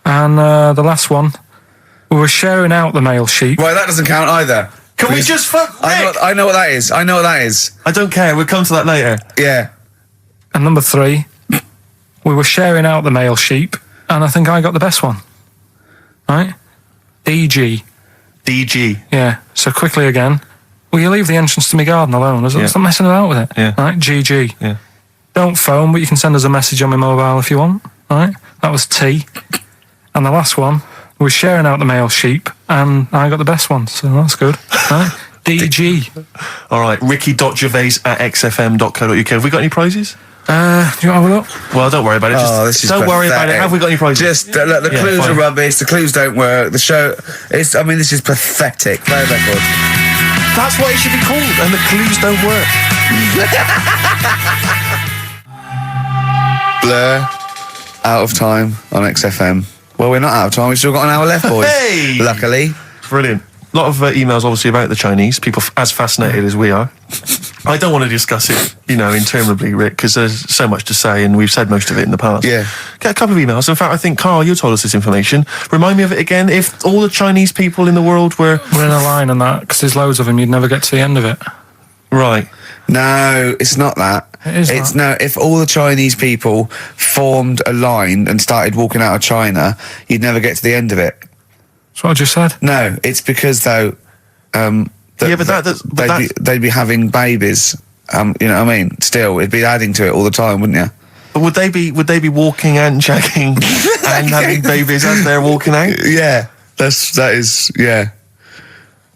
And the last one, we were sharing out the mail sheet. Right, that doesn't count either. Can we just fuck Rick? I know what that is. I don't care. We'll come to that later. Yeah. And number 3, we were sharing out the male sheep, and I think I got the best one. Right? DG. Yeah. So quickly again, will you leave the entrance to my garden alone? Stop messing about with it. Yeah. Right? GG. Yeah. Don't phone, but you can send us a message on my mobile if you want. Right? That was T. And the last one, we were sharing out the male sheep, and I got the best one, so that's good. Right? DG. All right, ricky.gervais@xfm.co.uk. Have we got any prizes? Do you want to have a look? Well, don't worry about it. Don't worry about it. Have we got any prizes? Just look, the clues are rubbish. The clues don't work. The show is. I mean, this is pathetic. Play a record. That's what it should be called. And the clues don't work. Blur. Out of time on XFM. Well, we're not out of time. We've still got an hour left, boys. Hey! Luckily. Brilliant. A lot of emails, obviously, about the Chinese. People as fascinated as we are. I don't want to discuss it, interminably, Rick, because there's so much to say, and we've said most of it in the past. Yeah. Get a couple of emails. In fact, I think, Carl, you told us this information. Remind me of it again. If all the Chinese people in the world were in a line on that, because there's loads of them, you'd never get to the end of it. Right. No, it's not that. It's no. If all the Chinese people formed a line and started walking out of China, you'd never get to the end of it. That's what I just said. No, it's because though. They'd be having babies. You know what I mean? Still, it'd be adding to it all the time, wouldn't you? But would they be walking and shagging and having babies as they're walking out? Yeah, that is.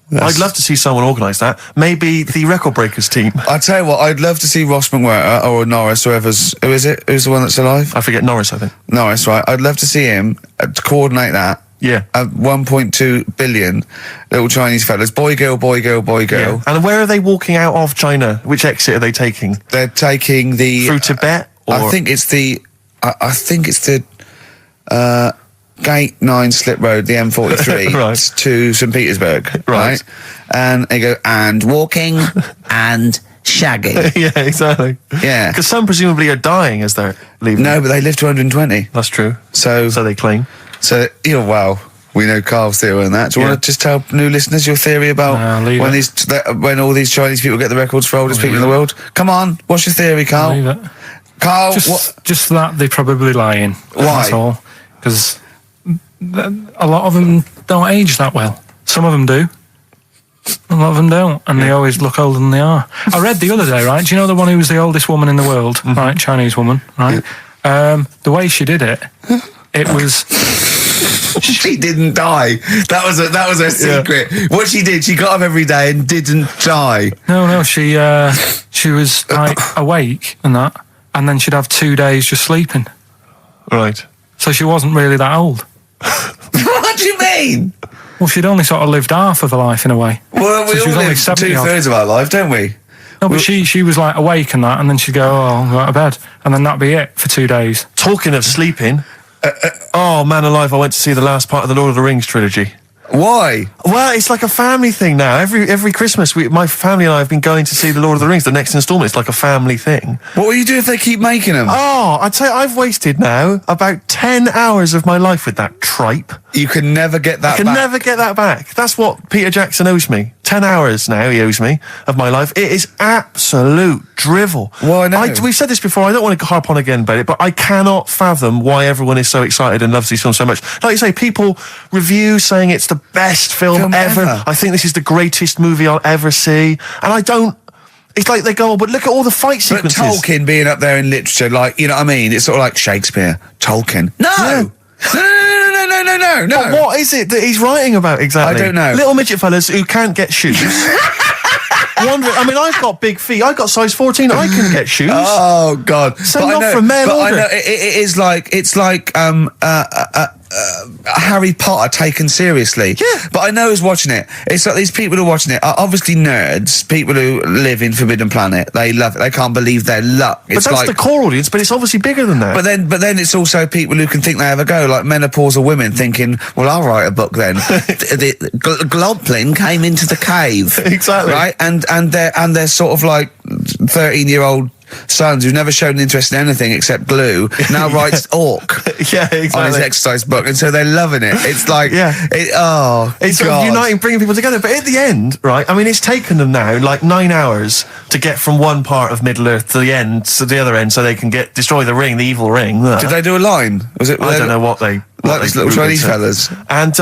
I'd love to see someone organise that. Maybe the Record Breakers team. I tell you what, I'd love to see Ross McWhirter or Norris, who is it? Who's the one that's alive? I forget Norris, I think. Norris, right? I'd love to see him to coordinate that. Yeah. 1.2 billion little Chinese fellas. Boy, girl, boy, girl, boy, girl. Yeah. And where are they walking out of China? Which exit are they taking? They're taking the... Through Tibet? Or? I think it's the Gate 9 Slip Road, the M43, right. to St. Petersburg. Right. And they go, and walking and shagging. Yeah, exactly. Yeah. Because some presumably are dying as they're leaving. No, but they live to 120. That's true. So they claim. So, well, we know Carl's theory on that. Do you want to just tell new listeners your theory about when all these Chinese people get the records for oldest people in the world? Come on, what's your theory, Carl? Leave it. Carl, just that they're probably lying. Why? That's all. Because a lot of them don't age that well. Some of them do. A lot of them don't, and they always look older than they are. I read the other day, right? Do you know the one who was the oldest woman in the world, right? Chinese woman, right? The way she did it, it was. She didn't die. That was her secret. Yeah. What she did, she got up every day and didn't die. No, she was like awake and that, and then she'd have 2 days just sleeping. Right. So she wasn't really that old. What do you mean? Well, she'd only sort of lived half of her life in a way. Well, we all live 2/3 of our life, don't we? No, but she was like awake and that, and then she'd go, I'll go to bed, and then that'd be it for 2 days. Talking of sleeping, oh man alive, I went to see the last part of the Lord of the Rings trilogy. Why? Well, it's like a family thing now. Every Christmas, my family and I have been going to see the Lord of the Rings, the next instalment. It's like a family thing. What will you do if they keep making them? Oh, I'd say I've wasted now about 10 hours of my life with that tripe. You can never get that back. I can never get that back. That's what Peter Jackson owes me. 10 hours now he owes me of my life. It is absolute drivel. Well, I know. We've said this before. I don't want to harp on again about it, but I cannot fathom why everyone is so excited and loves these films so much. Like you say, people review saying it's the best film ever. I think this is the greatest movie I'll ever see. And I don't... It's like they go, oh, but look at all the fight sequences. But Tolkien being up there in literature, like, you know what I mean? It's sort of like Shakespeare. Tolkien. No! Yeah. No. But what is it that he's writing about exactly? I don't know. Little midget fellas who can't get shoes. I mean, I've got big feet. I've got size 14. I can get shoes. Oh God! Send off from mail order. I know it's like Harry Potter taken seriously. Yeah. But I know who's watching it. It's like these people who are watching it are obviously nerds, people who live in Forbidden Planet. They love it. They can't believe their luck. But that's the core audience, but it's obviously bigger than that. But then it's also people who can think they have a go, like menopausal women thinking, well, I'll write a book then. the Globplin came into the cave. Exactly. Right? And they're sort of like 13-year-old sons who's never shown interest in anything except glue now writes orc Yeah, exactly. on his exercise book, and so they're loving it. It's like, it's sort of uniting, bringing people together. But at the end, right, I mean, it's taken them now like 9 hours to get from one part of Middle Earth to the end, to the other end, so they can destroy the ring, the evil ring. Did they do a line? Was it? I don't know what they... Like those little Chinese fellas. And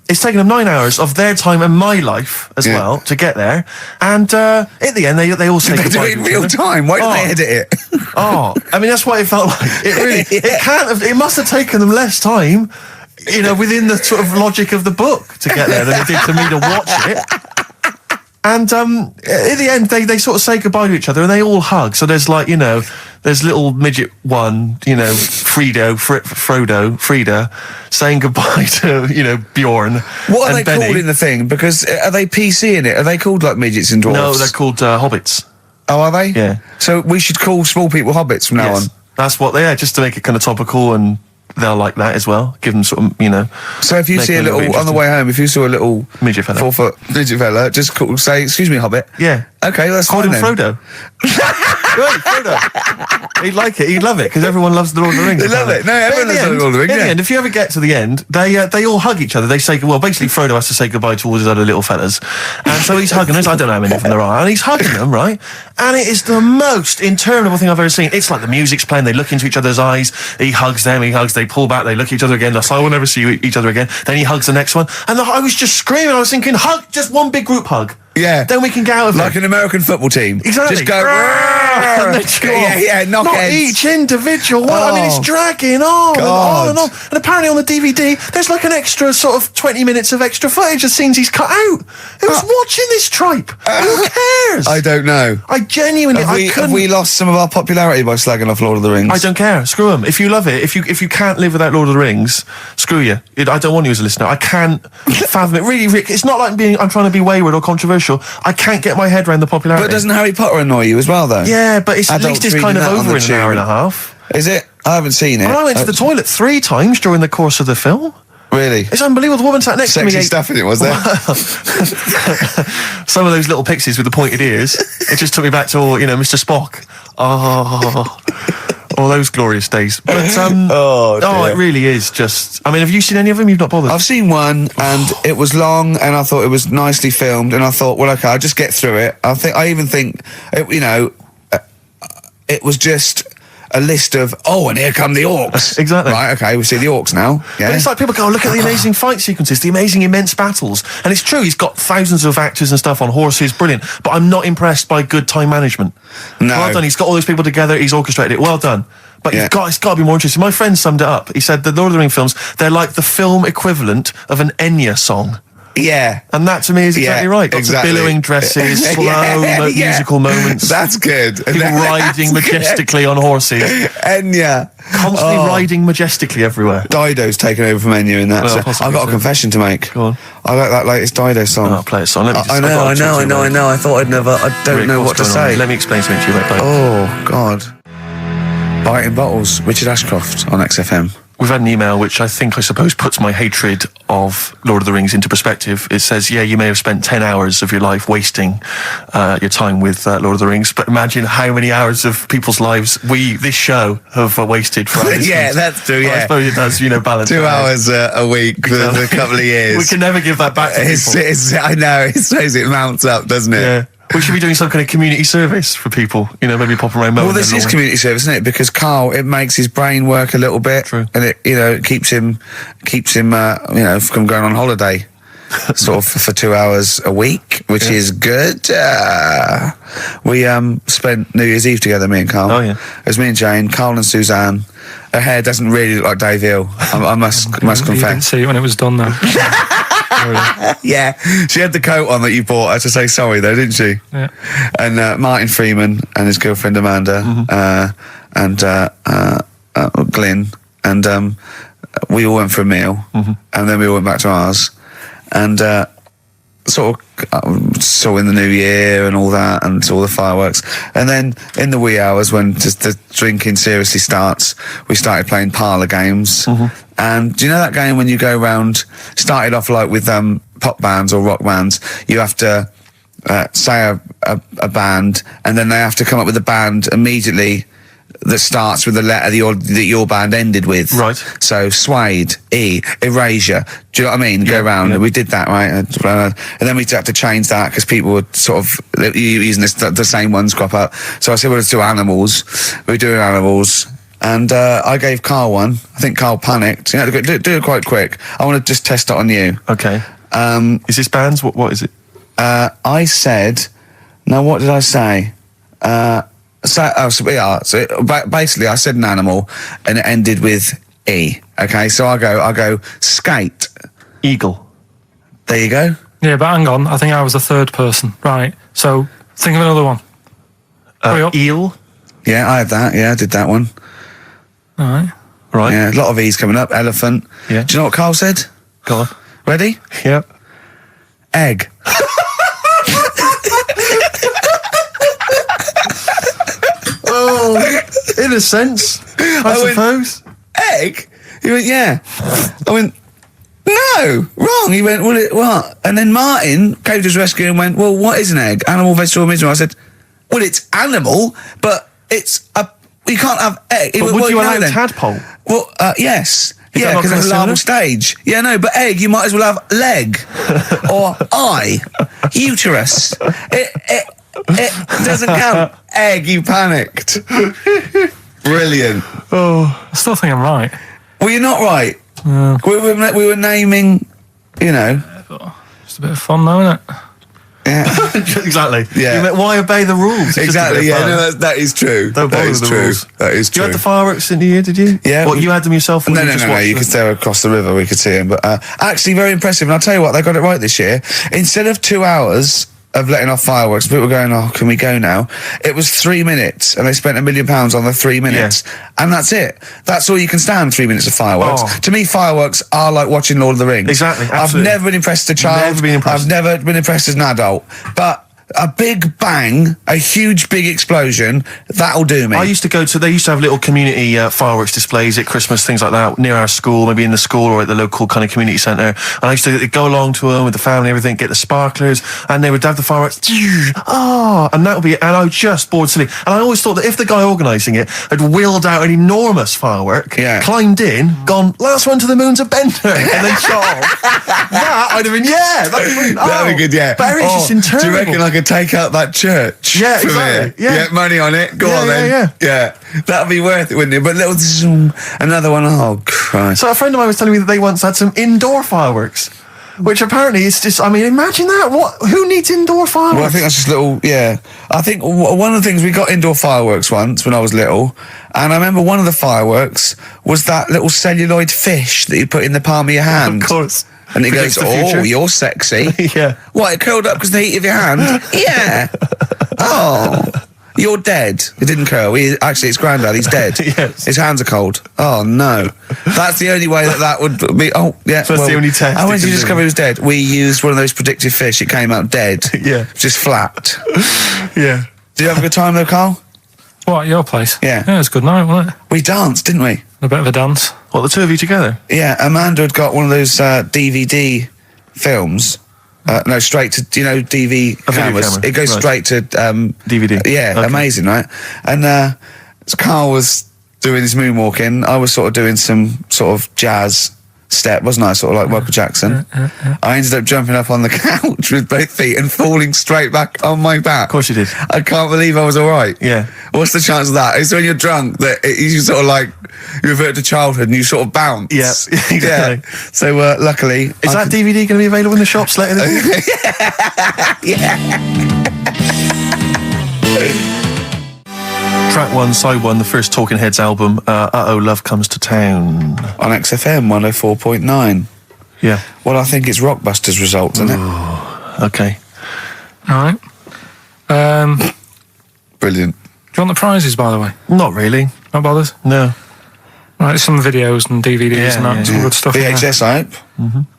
it's taken them 9 hours of their time and my life as well to get there. And at the end, they all say goodbye. They do it in real time. Why didn't they edit it? I mean, that's what it felt like. It really, it must have taken them less time, within the sort of logic of the book to get there than it did to me to watch it. And at the end, they sort of say goodbye to each other and they all hug. So there's like, there's little midget one, Frida, saying goodbye to, Bjorn. What are they called in the thing? Because are they PC in it? Are they called like midgets and dwarfs? No, they're called hobbits. Oh, are they? Yeah. So we should call small people hobbits from now on. That's what they are, just to make it kind of topical, and they'll like that as well. Give them sort of, So if you see a little, on the way home, if you saw a little midget fella, 4 foot midget fella, just say, "Excuse me, hobbit." Yeah. Okay, that's fine. Call him Frodo. Right, Frodo. He'd like it. He'd love it because everyone loves the Lord of the Rings. They love it. No, everyone loves the Lord of the Rings. In the end, if you ever get to the end, they all hug each other. They say, well, basically Frodo has to say goodbye to all his other little fellas, and so he's hugging us. I don't know how many of them there are, and he's hugging them, right? And it is the most interminable thing I've ever seen. It's like the music's playing. They look into each other's eyes. He hugs them. He hugs. They pull back. They look at each other again. That's like, we'll never see each other again. Then he hugs the next one, and I was just screaming. I was thinking, hug, just one big group hug. Yeah. Then we can get out of it. Like an American football team. Exactly. Just go, and knock Not heads. each individual one. I mean, it's dragging on and on and on. And apparently on the DVD, there's like an extra sort of 20 minutes of extra footage of scenes he's cut out. Who's watching this tripe? Who cares? I don't know. I genuinely, have we lost some of our popularity by slagging off Lord of the Rings? I don't care. Screw them. If you love it, if you can't live without Lord of the Rings, screw you. I don't want you as a listener. I can't fathom it. Really, Rick, it's not like I'm trying to be wayward or controversial. I can't get my head around the popularity. But doesn't Harry Potter annoy you as well, though? Yeah, but at least it's kind of over in an hour and a half. Is it? I haven't seen it. And I went to the toilet 3 times during the course of the film. Really? It's unbelievable. The woman sat next to me. Sexy stuff in it, was there? Some of those little pixies with the pointed ears. It just took me back to all, Mr. Spock. All those glorious days. But it really is just. I mean, have you seen any of them? You've not bothered. I've seen one, and it was long, and I thought it was nicely filmed, and I thought, well, okay, I'll just get through it. I even think, it was just a list of, and here come the orcs. Exactly. Right, okay, we see the orcs now. Yeah. But it's like people go, look at the amazing fight sequences, the amazing immense battles. And it's true, he's got thousands of actors and stuff on horses, brilliant. But I'm not impressed by good time management. No. Well done, he's got all those people together, he's orchestrated it, well done. But it's got to be more interesting. My friend summed it up. He said the Lord of the Rings films, they're like the film equivalent of an Enya song. Yeah. And that to me is exactly right. Lots of billowing dresses, slow musical moments. That's good. People riding majestically on horses. Enya. Constantly riding majestically everywhere. Dido's taken over from Enya in that. Well, so I've got a confession to make. Go on. I like that latest Dido song. Oh, play a song. Let me just, I know. I thought I don't know what to say. Let me explain something to you, mate. Oh, God. Biting Bottles, Richard Ashcroft on XFM. We've had an email which I suppose puts my hatred of Lord of the Rings into perspective. It says, you may have spent 10 hours of your life wasting your time with Lord of the Rings, but imagine how many hours of people's lives this show have wasted for our Yeah, that's true, I suppose it does, balance. 2 hours a week for a couple of years. We can never give that back to people. I know, it shows it mounts up, doesn't it? Yeah. We should be doing some kind of community service for people, maybe popping around. Well, this is community service, isn't it? Because Karl, it makes his brain work a little bit. True. And it keeps him, from going on holiday, sort of for 2 hours a week, which is good. We spent New Year's Eve together, me and Karl. Oh, yeah. It was me and Jane, Karl and Suzanne. Her hair doesn't really look like Dave Hill, I must confess. You didn't see it when it was done, though. Yeah, she had the coat on that you bought her to say sorry, though, didn't she? Yeah. And Martin Freeman and his girlfriend Amanda and Glyn and we all went for a meal and then we all went back to ours and sort of saw in the new year and all that and saw the fireworks, and then in the wee hours when just the drinking seriously starts, we started playing parlour games. And do you know that game when you go round, started off like with pop bands or rock bands, you have to say a band, and then they have to come up with a band immediately that starts with the letter that your band ended with. Right. So Suede, E, Erasure. Do you know what I mean? Go around. Yeah. We did that, right? And then we had to change that because people were sort of using the same ones crop up. So I said, well, let's do Animals. We're doing Animals. And I gave Karl one. I think Karl panicked. You know, do it quite quick. I want to just test it on you. Okay. Is this bands? What is it? I said... Now, what did I say? So basically, I said an animal, and it ended with E. Okay, so I go skate. Eagle. There you go. Yeah, but hang on. I think I was the third person. Right. So think of another one. Eel. Yeah, I had that. Yeah, I did that one. All right. Right. Yeah, a lot of E's coming up. Elephant. Yeah. Do you know what Karl said? Go on. Ready? Yep. Egg. Oh, in a sense, I suppose. Egg? He went, yeah. I went, no, wrong. He went, well, what? And then Martin came to his rescue and went, well, what is an egg? Animal, vegetable, mineral. I said, well, it's animal, but it's you can't have egg. But would you allow tadpole? Well, yes. Yeah, because it's a larval stage. Yeah, no, but egg, you might as well have leg or eye, uterus. It doesn't count. Egg, you panicked. Brilliant. Oh, I still think I'm right. Well, you're not right. Yeah. We were naming, you know. It's a bit of fun, though, isn't it? Yeah. Exactly. Yeah. You meant, why obey the rules? It's exactly. Yeah. No, that is true. Don't that bother is the true. rules. That is true. You had the fireworks in the year, did you? Yeah. What, you had them yourself? Or No. You You could stay across the river. We could see them, but actually very impressive. And I'll tell you what, they got it right this year. Instead of 2 hours of letting off fireworks, people were going, oh, can we go now? It was 3 minutes, and they spent £1 million on the 3 minutes, and that's it. That's all you can stand, 3 minutes of fireworks. Oh. To me, fireworks are like watching Lord of the Rings. Exactly, absolutely. I've never been impressed as a child. Never been impressed. I've never been impressed as an adult, but a big bang, a huge big explosion, that'll do me. They used to have little community fireworks displays at Christmas, things like that, near our school, maybe in the school or at the local kind of community centre. And I used to go along to them with the family and everything, get the sparklers, and they would have the fireworks, and that would be, and I was just bored silly. And I always thought that if the guy organising it had wheeled out an enormous firework, climbed in, gone, last one to the moon's a bender, and then shot off, that I'd have been, that'd be good, yeah. But everything's just internal. Do you reckon I could take out that church? Yeah, exactly. Yeah. Get money on it. Go on then. Yeah. That'd be worth it, wouldn't it? But little another one. Oh Christ. So a friend of mine was telling me that they once had some indoor fireworks, which apparently is just, I mean, imagine that. Who needs indoor fireworks? Well, I think that's just little, I think one of the things, we got indoor fireworks once when I was little, and I remember one of the fireworks was that little celluloid fish that you put in the palm of your hand. Of course. And it goes, oh, you're sexy. Yeah. What, it curled up because of the heat of your hand? Yeah. Oh, you're dead. It didn't curl. Actually, it's Grandad. He's dead. Yes. His hands are cold. Oh, no. That's the only way that would be. Oh, yeah. So that's the only test. How did you discover he was dead? We used one of those predictive fish. It came out dead. Yeah. Just flat. Yeah. Did you have a good time though, Karl? What, at your place? Yeah. Yeah, it was a good night, wasn't it? We danced, didn't we? A bit of a dance. What, the two of you together? Yeah, Amanda had got one of those DVD films. No, straight to, DV cameras. Camera. It goes straight to DVD. Yeah, Okay. amazing, right? And Karl was doing his moonwalking. I was sort of doing some sort of jazz step, wasn't I? Sort of like Michael Jackson. I ended up jumping up on the couch with both feet and falling straight back on my back. Of course you did. I can't believe I was all right. Yeah. What's the chance of that? It's when you're drunk that you sort of like, you revert to childhood and you sort of bounce. Yeah, exactly. Yeah. So luckily... Is that DVD going to be available in the shops later this year? Track 1, side 1, the first Talking Heads album, Uh-Oh, Love Comes to Town. On XFM 104.9. Yeah. Well, I think it's Rockbusters results, isn't it? Okay. All right. Brilliant. Do you want the prizes, by the way? Not really. Not bothered? No. Right, some videos and DVDs and that, some good stuff. VHS hype.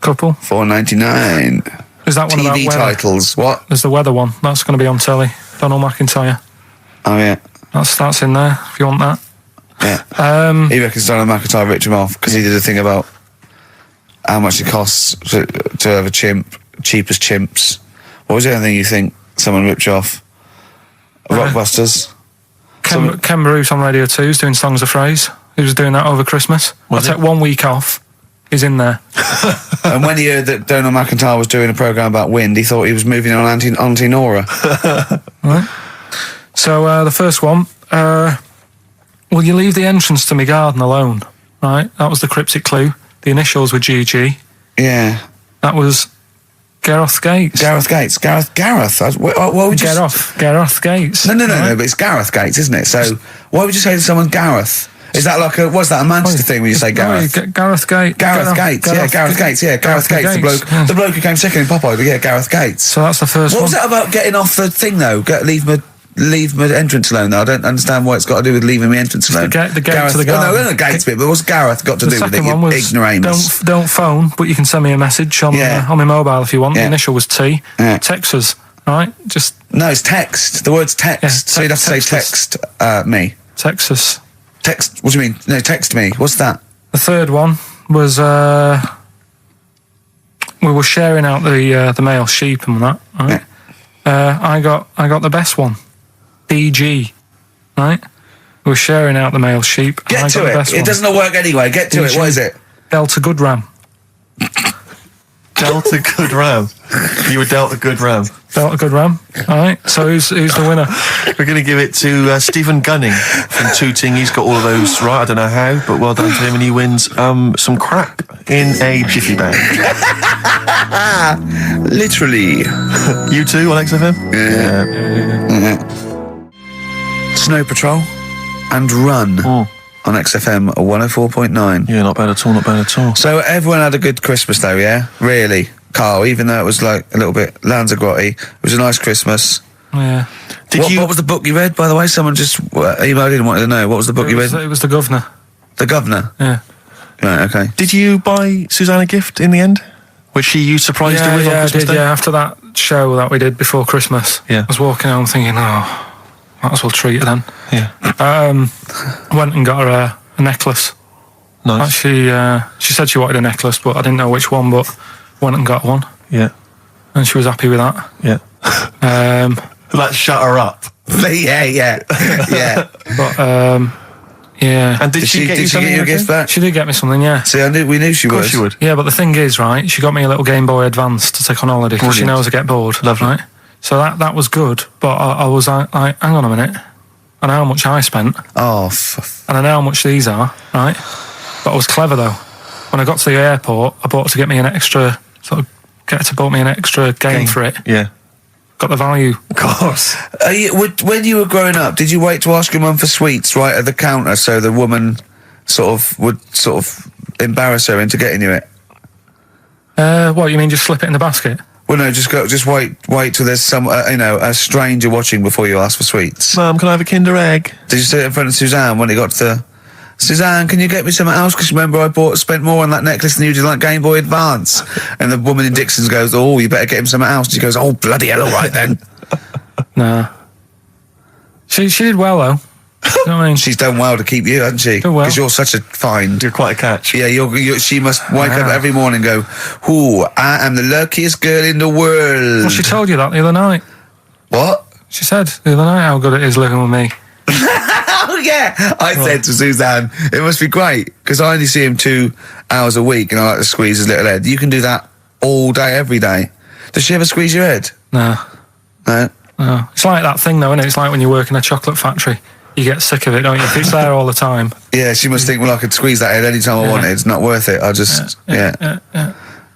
Couple. $4.99. Is that one about TV weather? titles. What? There's the weather one. That's going to be on telly. Donald McIntyre. Oh, yeah. That's in there, if you want that. Yeah. He reckons Donald McIntyre ripped him off because he did a thing about how much it costs to have a chimp, cheap as chimps. What was the other thing you think? Someone ripped you off. Rockbusters. Ken Bruce on Radio 2 is doing Songs of Phrase. He was doing that over Christmas. I took 1 week off. He's in there. And when he heard that Donald McIntyre was doing a programme about wind, he thought he was moving on Auntie Nora. Right. So the first one, will you leave the entrance to my garden alone? Right, that was the cryptic clue. The initials were GG. Yeah. That was Gareth Gates. Gareth. What would you Gareth Gates. No, but it's Gareth Gates, isn't it? So why would you say to someone Gareth? Is that like a Manchester thing when you say Gareth? Gareth Gates. Gareth Gates. The bloke who came second in Popeye. Yeah, Gareth Gates. So that's the first one. What was that about getting off the thing though? Leave my entrance alone though. I don't understand what it's got to do with leaving my entrance alone. The gate to the garden. No, the gates bit, but what's Gareth got to do with it? You ignoramus. Don't phone, but you can send me a message on my mobile if you want. The initial was T. Yeah. Text us, right? No, it's text. The word's text. Yeah, so you'd have to say text me. Text us. Text. What do you mean? No, text me. What's that? The third one was we were sharing out the male sheep and that. Right? Yeah. I got the best one. DG, right? We were sharing out the male sheep. Get to it. It doesn't work anyway. Get to it. What is it? Delta Good Ram. Delta Good Ram. You were Delta Good Ram. Delta Good Ram. All right. So who's the winner? We're going to give it to Stephen Gunning from Tooting. He's got all of those right. I don't know how, but well done to him, and he wins some crap in a jiffy bag. Literally. You too on XFM? Yeah. Snow Patrol and Run on XFM 104.9. Yeah, not bad at all. So everyone had a good Christmas though, yeah? Really? Carl, even though it was like a little bit Lanzagrotte, it was a nice Christmas. Yeah. What was the book you read, by the way? Someone just emailed in and wanted to know. What was the book you read? It was The Governor. The Governor? Yeah. Right, okay. Did you buy Suzanne a gift in the end? Which you surprised her with on Christmas Day? Yeah, after that show that we did before Christmas. Yeah. I was walking home thinking, might as well treat her then. Yeah. Went and got her a necklace. Nice. Actually, she said she wanted a necklace, but I didn't know which one, but went and got one. Yeah. And she was happy with that. Yeah. That shut her up. Yeah. But, yeah. And did she get you a gift back? She did get me something, yeah. See, we knew she would. Of course she would. Yeah, but the thing is, right, she got me a little Game Boy Advance to take on holiday because she knows I get bored. Lovely. Right? So that was good, but I was like, hang on a minute. I know how much I spent. Oh, and I know how much these are, right? But I was clever though. When I got to the airport, I bought her to get me an extra, bought me an extra game for it. Yeah. Got the value. Of course. When you were growing up, did you wait to ask your mum for sweets right at the counter so the woman would embarrass her into getting you it? What, you mean just slip it in the basket? Well, no, just wait till there's some, a stranger watching before you ask for sweets. Mum, can I have a Kinder Egg? Did you sit in front of Suzanne when it got to Suzanne, can you get me something else? Because remember I spent more on that necklace than you did, like Game Boy Advance. And the woman in Dixon's goes, oh, you better get him something else. She goes, oh, bloody hell, all right then. Nah. She did well, though. You know what I mean? She's done well to keep you, hasn't she? Because you're such a find. You're quite a catch. Yeah, she must wake up every morning and go, ooh, I am the luckiest girl in the world. Well, she told you that the other night. What? She said the other night how good it is living with me. Oh, yeah. I said to Suzanne, it must be great, because I only see him 2 hours a week and I like to squeeze his little head. You can do that all day, every day. Does she ever squeeze your head? No. No? No. It's like that thing, though, isn't it? It's like when you work in a chocolate factory. You get sick of it, don't you? If it's there all the time. Yeah, she must think, well, I could squeeze that head any time I wanted. It's not worth it. I'll just, yeah.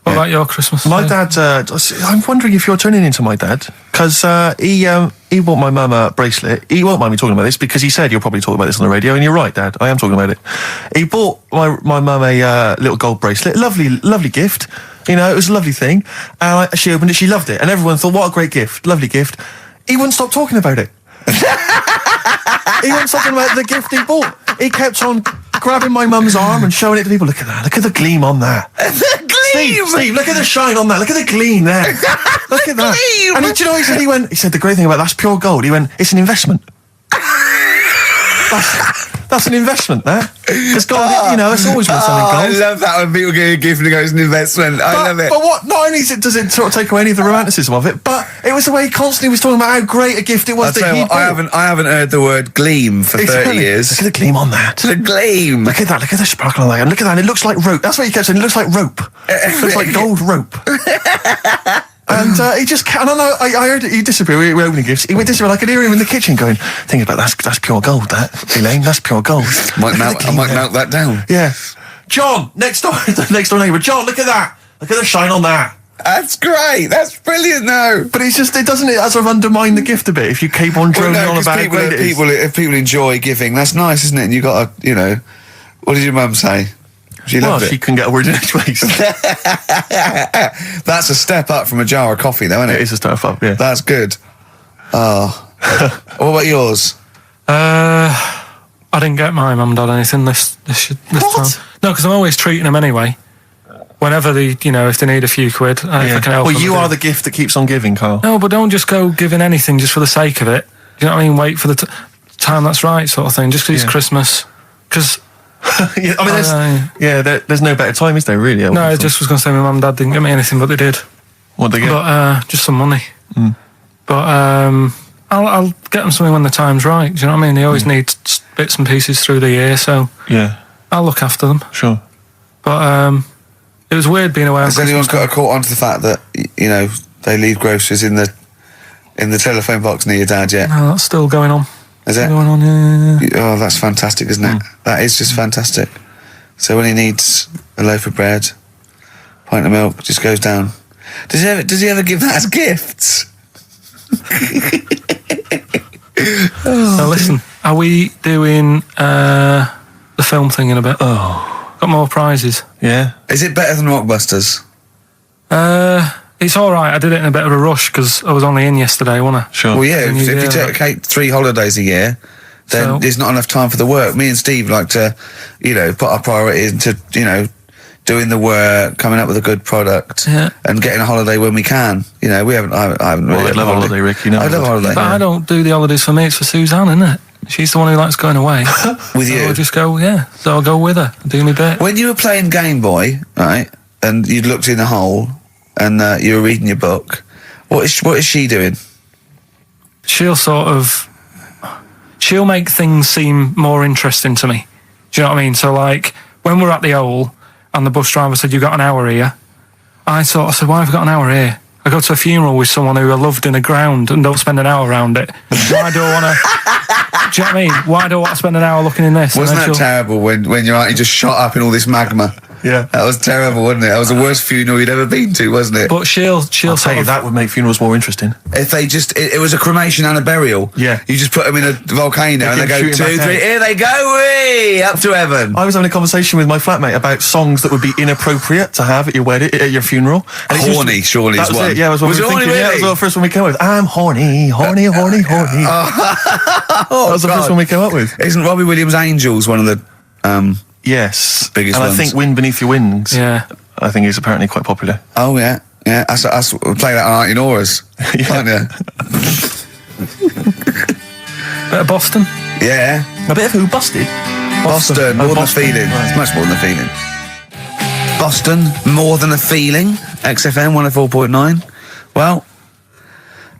What about your Christmas? My dad, I'm wondering if you're turning into my dad, because he bought my mum a bracelet. He won't mind me talking about this, because he said you'll probably talk about this on the radio, and you're right, Dad, I am talking about it. He bought my mum a little gold bracelet. Lovely gift. You know, it was a lovely thing. And she opened it, she loved it, and everyone thought, what a great gift, lovely gift. He wouldn't stop talking about it. He wouldn't stop talking about the gift he bought. He kept on grabbing my mum's arm and showing it to people. Look at that. Look at the gleam on that. The gleam! Steve, look at the shine on that. Look at the gleam there. Look at that. Gleam. And do you know what he said? He said, the great thing about that's pure gold. He went, it's an investment. That's an investment, that. Because gold, it's always worth something I gold. love that when people get a gift and it goes an investment. I love it. But what? Not only does it sort of take away any of the romanticism of it, but it was the way he constantly was talking about how great a gift it was that he bought. I haven't heard the word gleam for 30 years. Look at the gleam on that. The gleam. Look at that. Look at the sparkle on that. And look at that. It looks like rope. That's what he kept saying. It looks like rope. It looks like gold rope. And he just, I don't know, I heard it, he disappeared, we were opening gifts, he went disappear, I could hear him in the kitchen going, think about that's pure gold, that, Elaine, that's pure gold. I might melt that down. Yeah. John, next door neighbour, John, look at that, look at the shine on that. That's great, that's brilliant though. But it's just, it sort of undermine the gift a bit, if you keep on droning on about how great it is. If people enjoy giving, that's nice, isn't it? And you got to, what did your mum say? She loved it. She couldn't get a word in edgeways. That's a step up from a jar of coffee, though, isn't it? It is a step up, yeah. That's good. Oh. What about yours? I didn't get my mum and dad anything this time. No, because I'm always treating them anyway. Whenever if they need a few quid, if I can help them. Well, you are the gift that keeps on giving, Carl. No, but don't just go giving anything just for the sake of it. You know what I mean? Wait for the time that's right, sort of thing. Just because it's Christmas. Because... there's no better time, is there, really? No, I just was going to say my mum and dad didn't get me anything, but they did. What did they get? But just some money. But I'll get them something when the time's right. Do you know what I mean? They always need bits and pieces through the year, so I'll look after them. Sure. But it was weird being away. Has anyone got caught onto the fact that they leave groceries in the telephone box near your dad yet? No, that's still going on. Is it? Going on, yeah. Oh, that's fantastic, isn't it? That is just fantastic. So when he needs a loaf of bread, pint of milk, just goes down. Does he ever give that as gifts? Now listen, are we doing the film thing in a bit? Oh, got more prizes. Yeah. Is it better than Rockbusters? It's all right. I did it in a bit of a rush because I was only in yesterday, wasn't I? Sure. Well, yeah. If you take 3 holidays a year, then there's not enough time for the work. Me and Steve like to, put our priority into, doing the work, coming up with a good product, and getting a holiday when we can. We haven't. I haven't really. I'd love a holiday, Rick. I love a holiday. But I don't do the holidays for me. It's for Suzanne, isn't it? She's the one who likes going away. With you? I'll just go. Yeah. So I'll go with her. Do me bit. When you were playing Game Boy, right, and you'd looked in the hole. And you were reading your book. What is she doing? She'll make things seem more interesting to me. Do you know what I mean? So like when we're at the Owl and the bus driver said, "You got an hour here," I said, "Why have I got an hour here? I go to a funeral with someone who I loved in the ground and don't spend an hour around it. Why do I want to?" Do you know what I mean? Why do I want to spend an hour looking in this? Wasn't that terrible when you're out, you just shot up in all this magma? Yeah. That was terrible, wasn't it? That was the worst funeral you'd ever been to, wasn't it? But she'll tell you that would make funerals more interesting. If they it was a cremation and a burial. Yeah. You just put them in a volcano and they go 2, 3, here they go, wee, up to heaven. I was having a conversation with my flatmate about songs that would be inappropriate to have at your wedding, at your funeral. And horny, surely is one. It, yeah, was what we were thinking. Really? Yeah, that was the first one we came up with. I'm horny, horny, horny, horny. That was the first one we came up with. Isn't Robbie Williams' Angels one of the yes, biggest ones? And I think Wind Beneath Your Wings. Yeah, I think is apparently quite popular. Oh yeah, yeah. We'll play that on 19 Auras, aren't you? Bit of Boston. Yeah. A bit of who? Busted. Boston. More than a feeling. Right. It's much more than a feeling. Boston, more than a feeling. XFM 104.9. Well,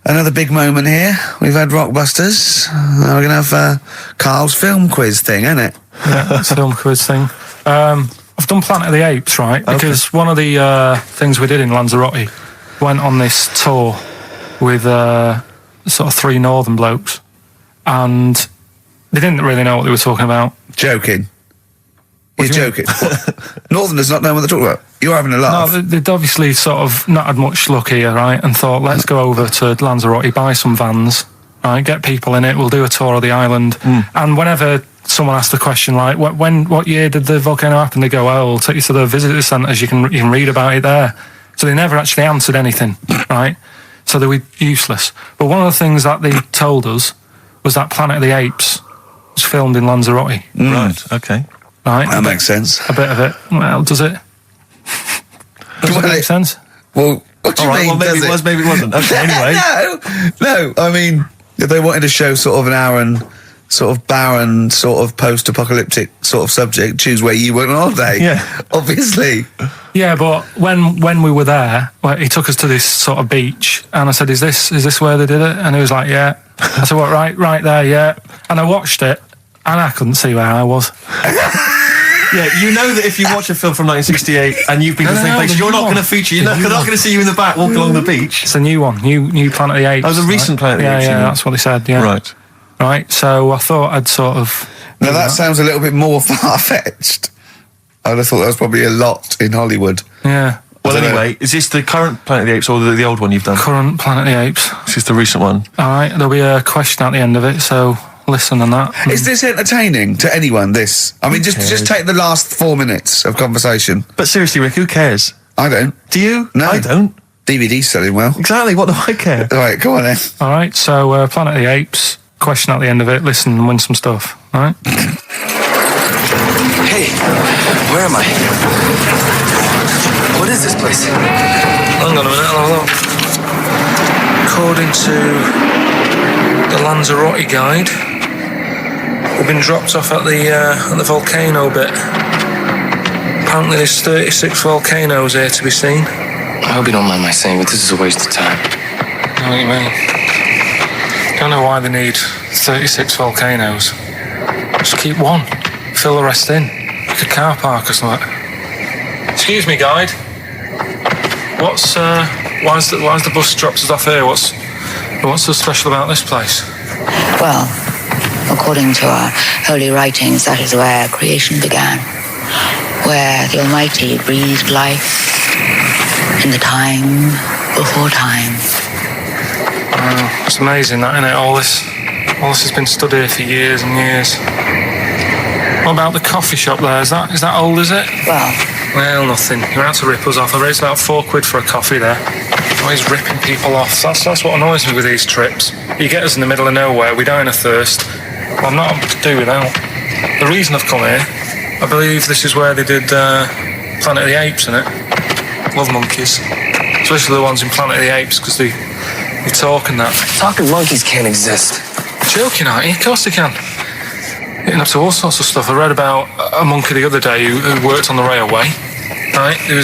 another big moment here. We've had Rockbusters. We're going to have Carl's film quiz thing, isn't it? Yeah, it's a film quiz thing. I've done Planet of the Apes, right? Because one of the things we did in Lanzarote went on this tour with sort of 3 northern blokes, and they didn't really know what they were talking about. Joking. You're joking. Northerners not knowing what they're talking about. You're having a laugh. No, they'd obviously sort of not had much luck here, right? And thought, let's go over to Lanzarote, buy some vans, right? Get people in it. We'll do a tour of the island. And whenever someone asked the question, like, what year did the volcano happen? They go, we'll take you to the visitor centres. You can read about it there. So they never actually answered anything, right? So they were useless. But one of the things that they told us was that Planet of the Apes was filmed in Lanzarote. Right. Okay. Right, that makes sense. A bit of it. Well, does it? Does it make sense? Well, what do you mean? Well, maybe it was, maybe it wasn't. Okay, anyway. No. I mean, if they wanted to show sort of an hour and sort of barren, sort of post-apocalyptic sort of subject, choose where you went on holiday. Yeah. Obviously. Yeah, but when we were there, he took us to this sort of beach, and I said, "Is this where they did it?" And he was like, "Yeah." I said, "What? Right there, yeah." And I watched it, and I couldn't see where I was. Yeah, you know that if you watch a film from 1968 and you've been to the same place, you're not going to feature. You're not going to see you in the back walking along the beach. It's a new one, new Planet of the Apes. Oh, the recent Planet of the Apes. Yeah, that's what they said. Yeah, right. So I thought I'd sort of. Now that sounds a little bit more far-fetched. I'd have thought that was probably a lot in Hollywood. Yeah. Well, anyway, is this the current Planet of the Apes or the old one you've done? Current Planet of the Apes. This is the recent one. All right, there'll be a question at the end of it, so listen on that. Is this entertaining to anyone, this? I mean, just take the last 4 minutes of conversation. But seriously, Rick, who cares? I don't. Do you? No. I don't. DVD's selling well. Exactly, what do I care? All right, come on then. All right, so Planet of the Apes, question at the end of it, listen and win some stuff, all right? Hey, where am I? What is this place? Hang on a minute, I'll have a look. According to the Lanzarote guide, we've been dropped off at the volcano bit. Apparently there's 36 volcanoes here to be seen. I hope you don't mind my saying, but this is a waste of time. I know what you mean. Don't know why they need 36 volcanoes. Just keep one. Fill the rest in. Like a car park or something. Excuse me, guide. Why's the bus dropped us off here? What's so special about this place? Well, according to our holy writings, that is where creation began, where the Almighty breathed life in the time before time. Wow, it's amazing that, isn't it? All this has been stood here for years and years. What about the coffee shop there? Is that old, is it? Well, nothing. You're out to rip us off. I raised about £4 for a coffee there. Always ripping people off. That's what annoys me with these trips. You get us in the middle of nowhere, we die in a thirst. Well, I'm not able to do without. The reason I've come here, I believe this is where they did Planet of the Apes, innit? Love monkeys. Especially the ones in Planet of the Apes, because they talk and that. Talking monkeys can't exist. Joking, aren't you? Of course they can. Getting up to all sorts of stuff. I read about a monkey the other day who worked on the railway. Right, there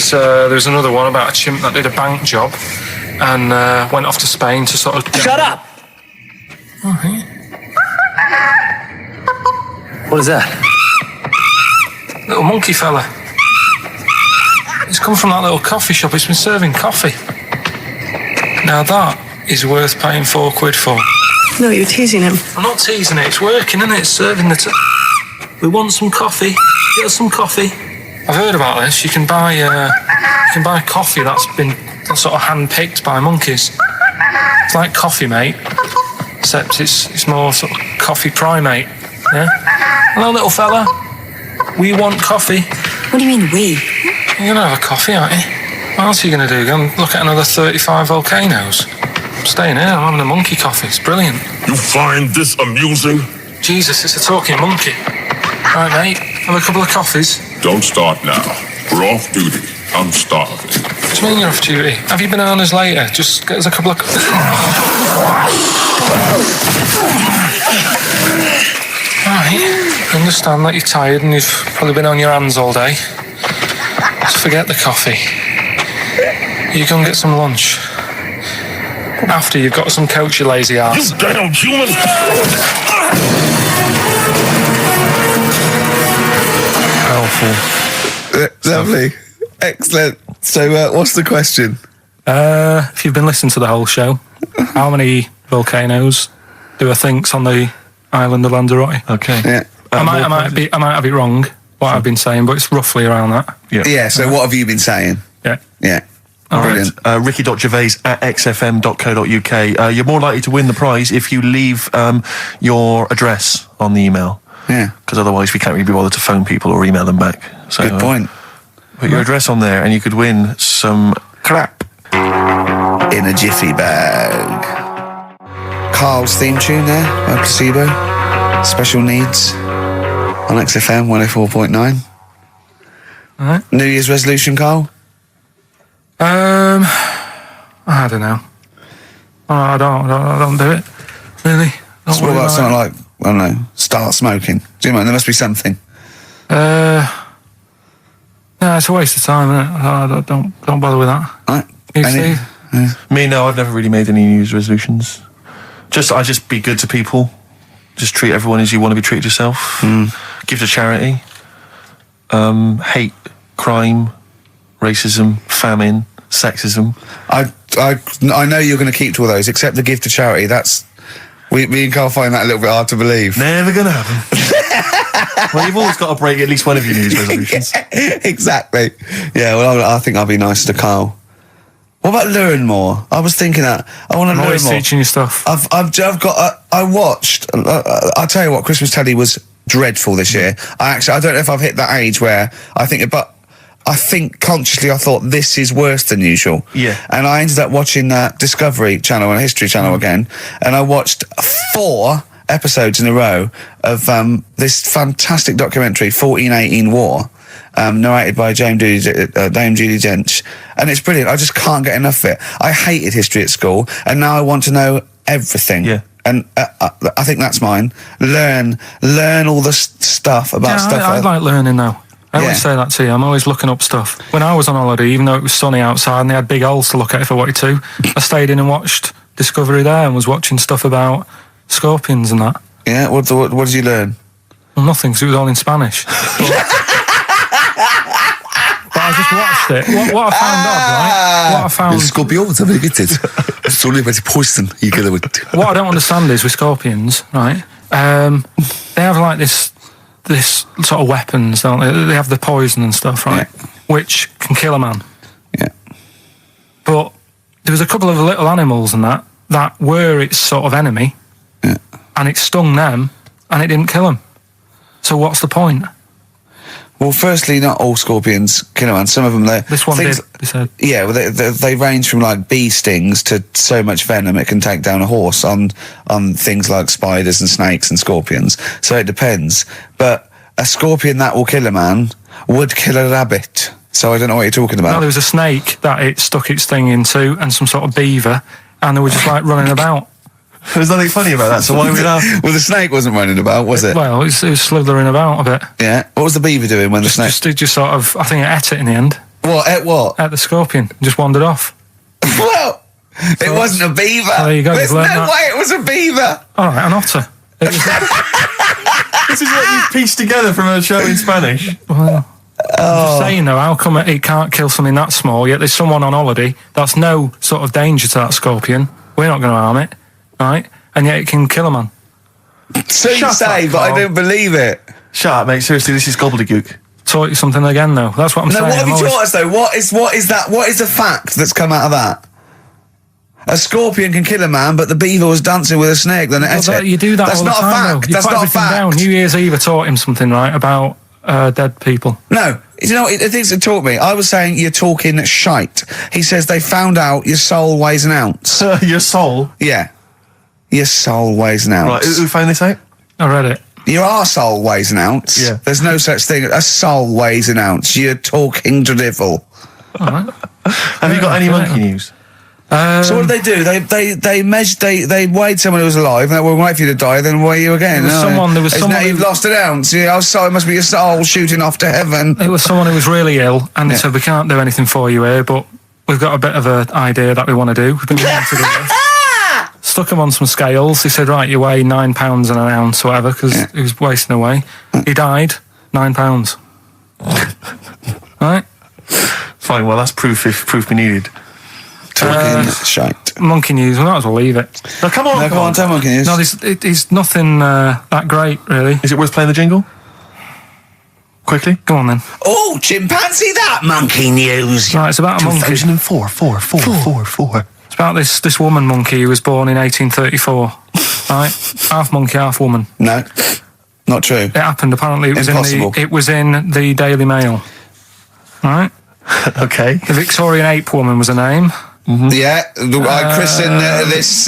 was another one about a chimp that did a bank job and went off to Spain to sort of. Shut up! Oh, hey. What is that? Little monkey fella. He's come from that little coffee shop. It's been serving coffee. Now that is worth paying £4 for. No, you're teasing him. I'm not teasing it. It's working, isn't it? It's serving the. We want some coffee. Get us some coffee. I've heard about this. You can buy coffee that's been sort of hand-picked by monkeys. It's like Coffee Mate, except it's more sort of coffee primate. Yeah. Hello, little fella. We want coffee. What do you mean, we? You're gonna have a coffee, aren't you? What else are you gonna do? Go and look at another 35 volcanoes? I'm staying here. I'm having a monkey coffee. It's brilliant. You find this amusing? Jesus, it's a talking monkey. Right, mate. Have a couple of coffees. Don't start now. We're off duty. I'm starving. What do you mean you're off duty? Have you bananas later? Just get us a couple of... Right. I understand that you're tired and you've probably been on your hands all day. Just forget the coffee. You go and get some lunch. After you've got some coach, you lazy ass. You damn human! Powerful. Lovely. Excellent. So, what's the question? If you've been listening to the whole show, how many volcanoes do I think's on the island of Lanzarote? Okay. Yeah. I might have it wrong, what I've been saying, but it's roughly around that. Yeah, so what have you been saying? Yeah. Yeah. Brilliant. Ricky.gervais at xfm.co.uk. You're more likely to win the prize if you leave your address on the email. Yeah. Because otherwise we can't really be bothered to phone people or email them back. So, Good point. Put your address on there and you could win some crap. In a jiffy bag. Carl's theme tune there by Placebo. Special Needs on XFM 104.9. All right. New Year's resolution, Carl? I don't know. I don't do it. Really. So what about something like, I don't know, start smoking? Do you know? There must be something. No, it's a waste of time, isn't it? Don't bother with that. Right. You, Steve? Me, no, I've never really made any New Year's resolutions. I just be good to people. Just treat everyone as you want to be treated yourself. Give to charity. Hate crime, racism, famine, sexism. I know you're going to keep to all those, except the give to charity. That's me and Carl find that a little bit hard to believe. Never going to happen. Well, you've always got to break at least one of your New Year's resolutions. Yeah, exactly. Yeah, well, I think I'll be nice to Carl. What about learn more? I was thinking that. I want to learn more. Always teaching you stuff. I watched, I'll tell you what, Christmas telly was dreadful this year. I don't know if I've hit that age where I think consciously I thought this is worse than usual. Yeah. And I ended up watching Discovery Channel and History Channel again, and I watched 4 episodes in a row of this fantastic documentary, 1418 War, narrated by Dame Judi Dench, and it's brilliant. I just can't get enough of it. I hated history at school, and now I want to know everything. Yeah. And I think that's mine. Learn all the stuff about stuff. I like learning now. I always say that to you. I'm always looking up stuff. When I was on holiday, even though it was sunny outside and they had big holes to look at if I wanted to, I stayed in and watched Discovery there and was watching stuff about scorpions and that. Yeah, what did you learn? Well, nothing, because it was all in Spanish. But I just watched it. What I found odd, right? What I found... Scorpions, I get it. It's only about poison. What I don't understand is with scorpions, right? They have like this sort of weapons, don't they? They have the poison and stuff, right? Yeah. Which can kill a man. Yeah. But there was a couple of little animals and that were its sort of enemy. Yeah. And it stung them and it didn't kill them. So what's the point? Well, firstly, not all scorpions kill a man. Some of them, this one did, they said. Yeah, well, they range from like bee stings to so much venom it can take down a horse on things like spiders and snakes and scorpions. So it depends. But a scorpion that will kill a man would kill a rabbit. So I don't know what you're talking about. No, there was a snake that it stuck its thing into and some sort of beaver, and they were just like running about. There's nothing funny about that, so why would that? Well, the snake wasn't running about, was it? Well, it was slithering about a bit. Yeah. What was the beaver doing when the snake... Just sort of, I think it ate it in the end. What? Ate what? Ate the scorpion. Just wandered off. Well, it wasn't a beaver. Oh, there you go. There's no way it was a beaver. All right, an otter. This is what you've pieced together from a show in Spanish. Well... I'm just saying though, how come it can't kill something that small, yet there's someone on holiday that's no sort of danger to that scorpion, we're not going to harm it, right? And yet it can kill a man. So you say, but I don't believe it. Shut up, mate. Seriously, this is gobbledygook. Taught you something again though, that's what I'm saying. What have you taught us though? What is that? What is the fact that's come out of that? A scorpion can kill a man, but the beaver was dancing with a snake, then it ate it. You do that that's all the not time, a fact. though. That's not a fact. Down. New Year's Eve I taught him something, right, about dead people. No, you know what things it taught me? I was saying you're talking shite. He says they found out your soul weighs an ounce. Your soul? Yeah. Your soul weighs an ounce. Right, who found this out? I read it. Your arsehole weighs an ounce. Yeah. There's no such thing. A soul weighs an ounce. You're talking drivel. All right. Have you got any monkey news? So what did they do? They measured. They weighed someone who was alive, and they will wait for you to die, then weigh you again. There was someone you've lost an ounce. Yeah, it must be your soul shooting off to heaven. It was someone who was really ill, and they said, we can't do anything for you here, but we've got a bit of an idea that we want to do. We've been wanting to do this. Stuck him on some scales. He said, right, you weigh 9 pounds an ounce or whatever, because he was wasting away. He died, 9 pounds. Right? Fine, well, that's proof if proof be needed. Talking shite. Monkey news, we might as well leave it. No, come on, tell monkey news. No, it's nothing that great, really. Is it worth playing the jingle? Quickly? Go on then. Oh, chimpanzee that monkey news. Right, it's about a monkey. 2004, four. It's about this woman monkey who was born in 1834. Right? Half monkey, half woman. No, not true. It happened, apparently. It was in the Daily Mail. Right? Okay. The Victorian ape woman was her name. Mm-hmm. Yeah, I christened this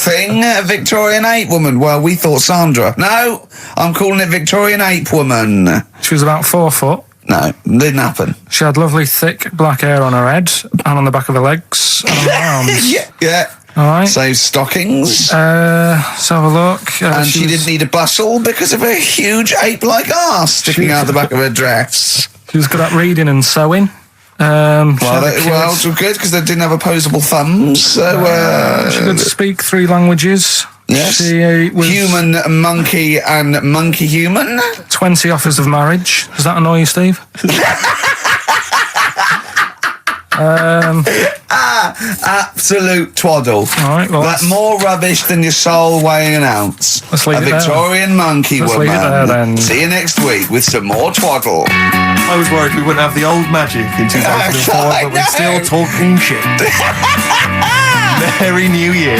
thing Victorian ape woman. Well, we thought Sandra. No, I'm calling it Victorian ape woman. She was about 4 foot. No, didn't happen. She had lovely thick black hair on her head and on the back of her legs and on her arms. Yeah. All right. Save stockings. Let's have a look. And she didn't need a bustle because of a huge ape-like arse sticking out the back of her dress. She was good at reading and sewing. Well, it's good because they didn't have opposable thumbs. So she could speak 3 languages. Yes. She was human, monkey, and monkey human. 20 offers of marriage. Does that annoy you, Steve? Absolute twaddle. All right, well, that's more rubbish than your soul weighing an ounce. Let's leave a Victorian monkey let's woman. Leave it there, then. See you next week with some more twaddle. I was worried we wouldn't have the old magic in 2004, but we're still talking shit. Merry New Year.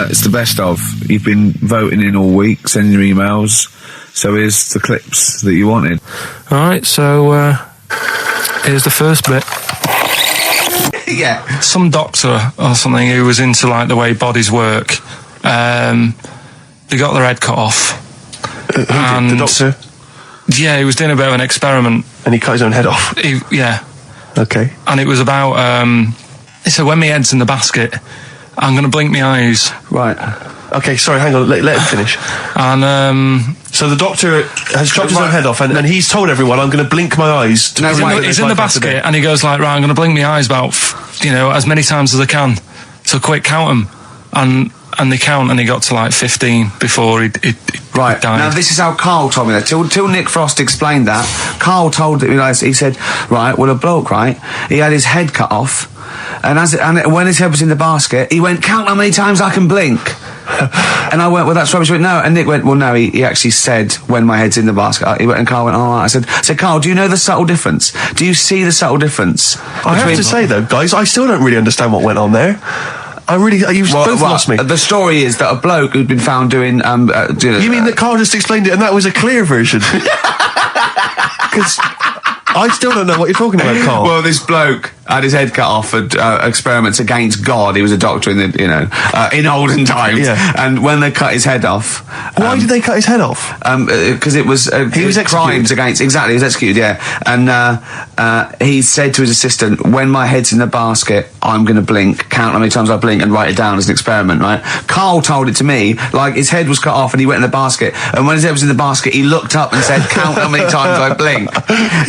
It's the best of. You've been voting in all week, sending your emails. So here's the clips that you wanted. All right, so here's the first bit. Yeah. Some doctor or something who was into like the way bodies work. They got their head cut off. And the doctor? Yeah, he was doing a bit of an experiment. And he cut his own head off? Yeah. Okay. And it was about, he said, when my head's in the basket, I'm going to blink my eyes. Right. Okay, sorry, hang on, let him finish. And, so the doctor has chopped his own head off, and he's told everyone, I'm going to blink my eyes. He's in the basket, and he goes like, right, I'm going to blink my eyes about, as many times as I can. So quick, count them. And they count, and he got to like 15 before he Right, died. now this is how Karl told me that. Till Nick Frost explained that, Karl told me, he said, right, well, a bloke, right, he had his head cut off, and when his head was in the basket, he went, count how many times I can blink. And I went, well, that's rubbish. He went, no. And Nick went, well, no, he actually said, when my head's in the basket. He went, and Karl went, all right. I said, Karl, do you know the subtle difference? Do you see the subtle difference? I have to say, though, guys, I still don't really understand what went on there. You've both lost me. The story is that a bloke who'd been found doing, You mean that Karl just explained it and that was a clear version? Because I still don't know what you're talking about, Karl. Well, this bloke had his head cut off at experiments against God. He was a doctor in the, in olden times. Yeah. And when they cut his head off... Why did they cut his head off? Because it was... he was executed. Crimes against... Exactly, he was executed, yeah. And he said to his assistant, when my head's in the basket, I'm going to blink, count how many times I blink and write it down as an experiment, right? Karl told it to me, like his head was cut off and he went in the basket. And when his head was in the basket, he looked up and said, count how many times I blink.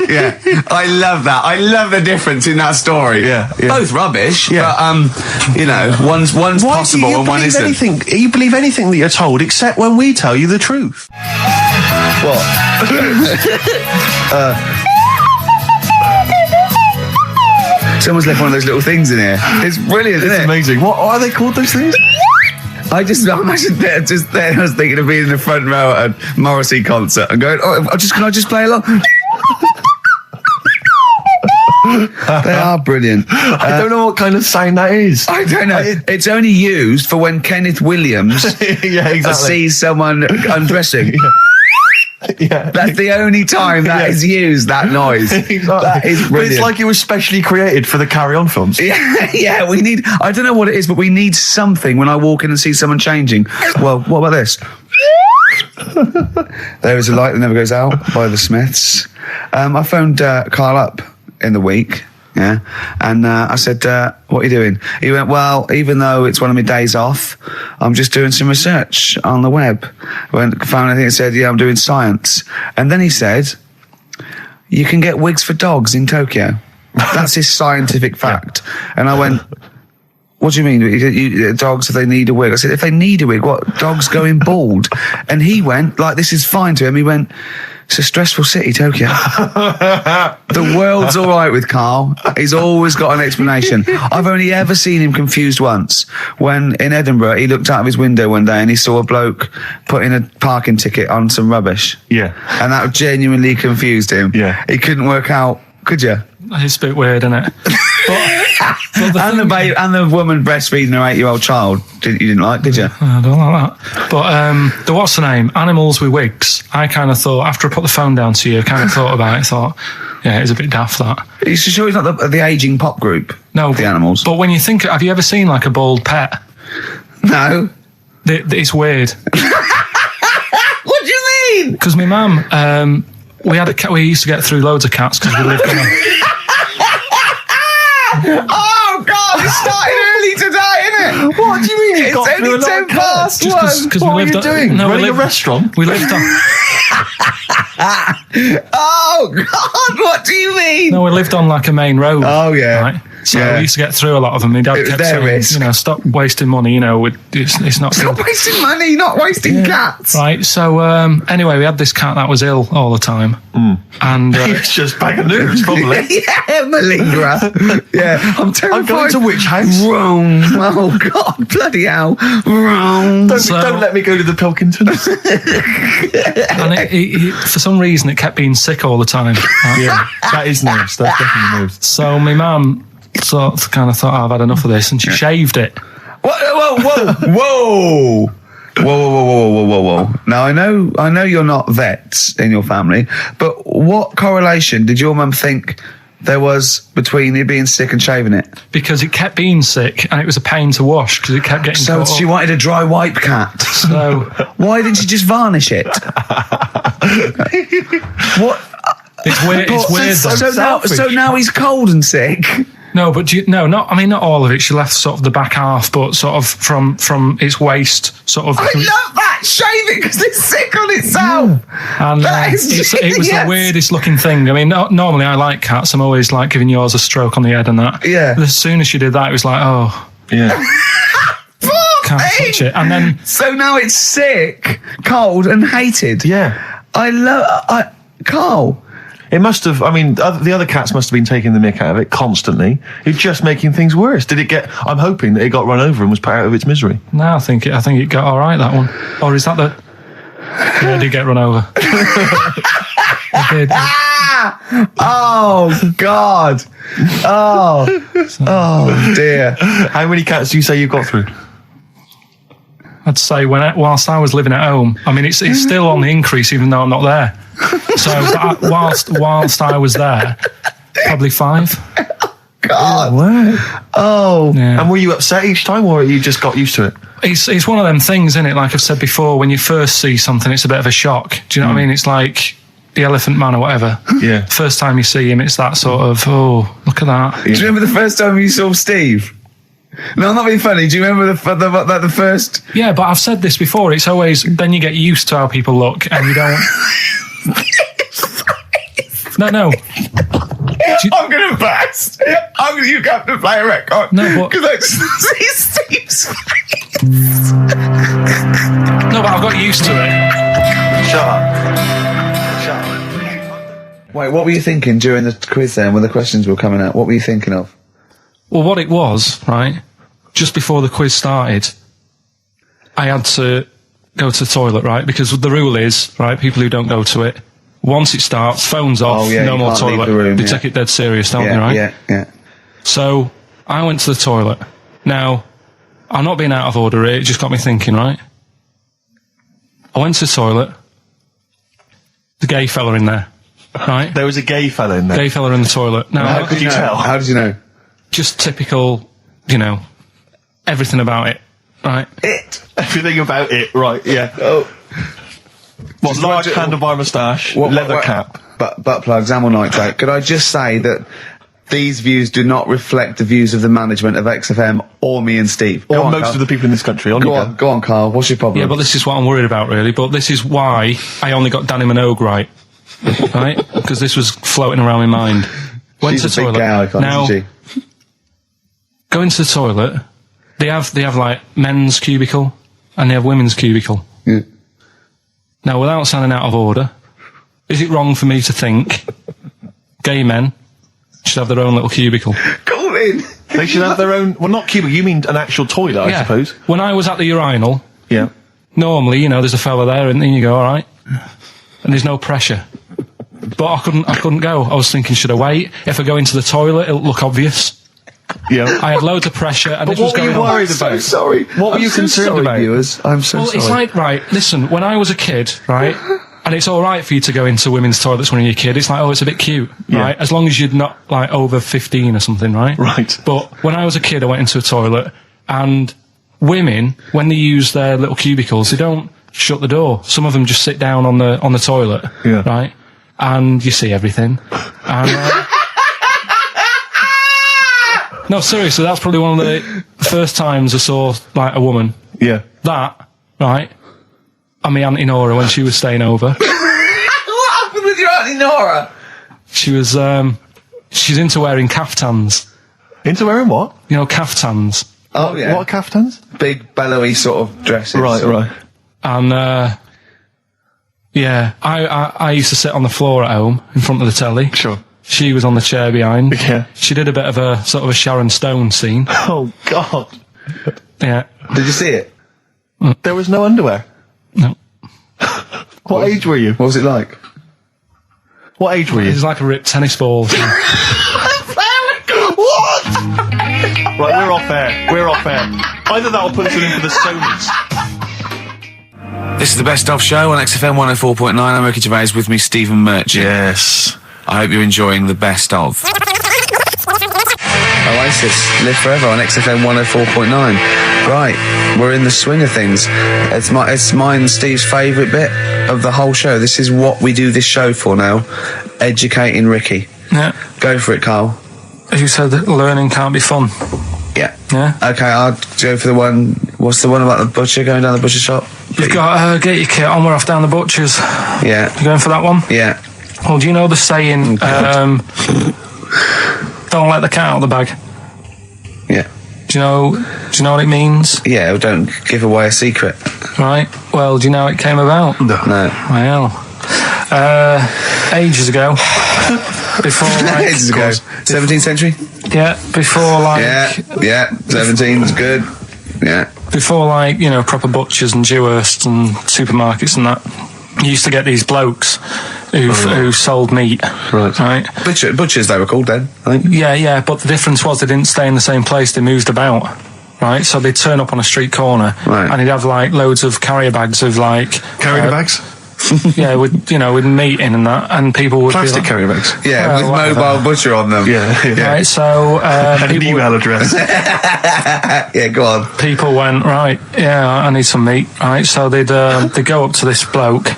Yeah. I love that. I love the difference in that story. Yeah. Both rubbish, but one's possible and one isn't. You believe anything that you're told except when we tell you the truth. What? Someone's left one of those little things in here. It's brilliant, isn't it? It's amazing. What are they called, those things? I imagine just there. I was thinking of being in the front row at a Morrissey concert and going, can I just play along? They are brilliant. I don't know what kind of sound that is. I don't know. It's only used for when Kenneth Williams sees someone undressing. Yeah. That's the only time that is used, that noise. Exactly. That is brilliant. But it's like it was specially created for the Carry On films. Yeah, we need... I don't know what it is, but we need something when I walk in and see someone changing. Well, what about this? There is a light that never goes out by the Smiths. I phoned Karl up in the week, and I said, what are you doing? He went, well, even though it's one of my days off, I'm just doing some research on the web. Found anything that said, I'm doing science. And then he said, you can get wigs for dogs in Tokyo. That's his scientific fact. And I went, what do you mean? Dogs, if they need a wig? I said, if they need a wig, what? Dogs going bald? And he went, like, this is fine to him. He went, it's a stressful city, Tokyo. The world's all right with Karl. He's always got an explanation. I've only ever seen him confused once. When in Edinburgh, he looked out of his window one day and he saw a bloke putting a parking ticket on some rubbish. Yeah. And that genuinely confused him. Yeah. He couldn't work out, could you? It's a bit weird, isn't it? And the woman breastfeeding her 8-year-old child, you didn't like, did you? I don't like that. But what's the name? Animals with wigs. I kind of thought, after I put the phone down to you, I kind of thought about it, thought, yeah, it's a bit daft, that. Are you sure he's not the ageing pop group? No. The Animals? But when you think, have you ever seen like a bald pet? No. It's weird. What do you mean? Because my mum, we had a cat, we used to get through loads of cats because we lived on a... got It's through only a lot 10 of cats. past one. Because What are you doing? No, Running a restaurant? We lived on. Oh, God, what do you mean? No, we lived on like a main road. Oh, yeah. Right? So Yeah. we used to get through a lot of them. My dad It was kept their saying, risk. you know, stop wasting money. You know, it's not Stop good. wasting money, not wasting cats. Right. So anyway, we had this cat that was ill all the time, and It's just bag of nerves, probably. Yeah, malingerer. Yeah, I'm terrified. I'm going to which house? Rome. Oh, God, bloody hell. Rome. Don't let me go to the Pilkingtons. and he, for some reason, it kept being sick all the time. Right? Yeah, that is nerves. That's definitely nerves. So my mum kind of thought, I've had enough of this, and she shaved it. Whoa. Whoa. Now, I know you're not vets in your family, but what correlation did your mum think there was between you being sick and shaving it? Because it kept being sick, and it was a pain to wash because it kept getting So caught she up. wanted a dry wipe cat. So Why didn't she just varnish it? What? it's weird. It's weird. though. So now he's cold and sick. No, but not all of it. She left sort of the back half, but sort of from its waist, sort of. I love that. Shave it because it's sick on itself. And That is it was the genius. weirdest looking thing. I mean, normally I like cats. I'm always like giving yours a stroke on the head and that. Yeah. But as soon as she did that, it was like, oh, Yeah. can't touch it. And then So now it's sick, cold, and hated. Yeah. Carl. It must have, I mean, the other cats must have been taking the mick out of it constantly. It's just making things worse. Did it get, I'm hoping that it got run over and was put out of its misery. no, I think it got all right, that one. Or is that the? Yeah, it did get run over. It did. Oh, God. Oh, dear. How many cats do you say you've got through? I'd say whilst I was living at home, I mean, it's still on the increase even though I'm not there. So whilst I was there, probably 5. God. Wow. Oh. Yeah. And were you upset each time, or you just got used to it? It's one of them things, isn't it? Like I've said before, when you first see something, it's a bit of a shock. Do you know what I mean? It's like the Elephant Man or whatever. Yeah. First time you see him, it's that sort of, oh, look at that. Do you remember the first time you saw Steve? No, I'm not being funny. Do you remember the first? Yeah, but I've said this before. It's always, then you get used to how people look and you don't... No. I'm going to burst. You have to play a record. No, but... Because I just see Steve's face. No, but I've got used to it. Shut up. Wait, what were you thinking during the quiz then when the questions were coming out? What were you thinking of? Well, what it was, right, just before the quiz started, I had to go to the toilet, right, because the rule is, right, people who don't go to it, once it starts, phones off, no more toilet. They take it dead serious, don't they, right? Yeah. So, I went to the toilet. Now, I'm not being out of order here, it just got me thinking, right? I went to the toilet, the gay fella in there, right? There was a gay fella in there. Gay fella in the toilet. Now, How could you tell? How did you know? just typical, everything about it, right? Everything about it, right, yeah. Oh. What, large handlebar moustache, leather cap. Butt plugs, amyl nitrate. Could I just say that these views do not reflect the views of the management of XFM or me and Steve. Or most of the people in this country. Go on, Carl. What's your problem? Yeah, but this is what I'm worried about, really. But this is why I only got Danny Minogue right. Right? Because this was floating around my mind. Went She's to the a big toilet. gay icon, now, isn't she? Going to the toilet, they have like men's cubicle and they have women's cubicle. Yeah. Now, without sounding out of order, is it wrong for me to think gay men should have their own little cubicle? Call in. They should have their own, well, not cubicle, you mean an actual toilet, I suppose. When I was at the urinal, Yeah. normally, there's a fella there and then you go, all right. And there's no pressure. But I couldn't go. I was thinking, should I wait? If I go into the toilet, it'll look obvious. Yeah. I had loads of pressure and But this was what were going you on. worried I'm so about? sorry. What were you concerned about? Viewers? I'm so Well, sorry. it's like, right, listen, when I was a kid, right, and it's all right for you to go into women's toilets when you're a kid, it's like, oh, it's a bit cute, right, as long as you're not, like, over 15 or something, right? Right. But when I was a kid, I went into a toilet, and women, when they use their little cubicles, they don't shut the door. Some of them just sit down on the toilet, right, and you see everything. And, no, seriously, that's probably one of the first times I saw, like, a woman Yeah. That, right, and my Auntie Nora when she was staying over. What happened with your Auntie Nora? She was, she's into wearing caftans. Into wearing what? You know, caftans. Oh, yeah. What caftans? Big, bellowy sort of dresses. Right. And, yeah, I used to sit on the floor at home in front of the telly. Sure. She was on the chair behind. Yeah. She did a bit of a sort of a Sharon Stone scene. Oh, God. Yeah. Did you see it? There was no underwear. No. What age were you? What was it like? What age were It you? was like a ripped tennis ball. What? Right, we're off air. Either that or put us in for the Sonys. This is the Best Of Show on XFM 104.9. I'm Ricky Gervais, with me Stephen Merchant. Yes. I hope you're enjoying the Best Of. Oasis, Live Forever on XFM 104.9. Right, we're in the swing of things. It's mine and Steve's favourite bit of the whole show. This is what we do this show for now. Educating Ricky. Yeah. Go for it, Carl. As you said, learning can't be fun. Yeah. Yeah. Okay, I'll go for the one. What's the one about the butcher, going down the butcher shop? You've got get your kit on, we're off down the butcher's. Yeah. You going for that one? Yeah. Well, do you know the saying, don't let the cat out of the bag? Yeah. Do you know what it means? Yeah, well, don't give away a secret. Right. Well, do you know how it came about? No. Well, ages ago. Before, like... Ages ago. 17th century? Yeah, before, like... Yeah, 17's good. Yeah. Before, like, you know, proper butchers and Dewhursts and supermarkets and that, you used to get these blokes who sold meat. Right. Butchers, they were called then, I think. Yeah, but the difference was they didn't stay in the same place, they moved about. Right, so they'd turn up on a street corner, right, and he'd have like loads of carrier bags of like carrier bags. Yeah, with meat in and that, and people would plastic be like, carrier bags. Yeah, with mobile butcher on them. Yeah. Right, so and an email address. Yeah, go on. People went, right, yeah, I need some meat. Right, so they'd go up to this bloke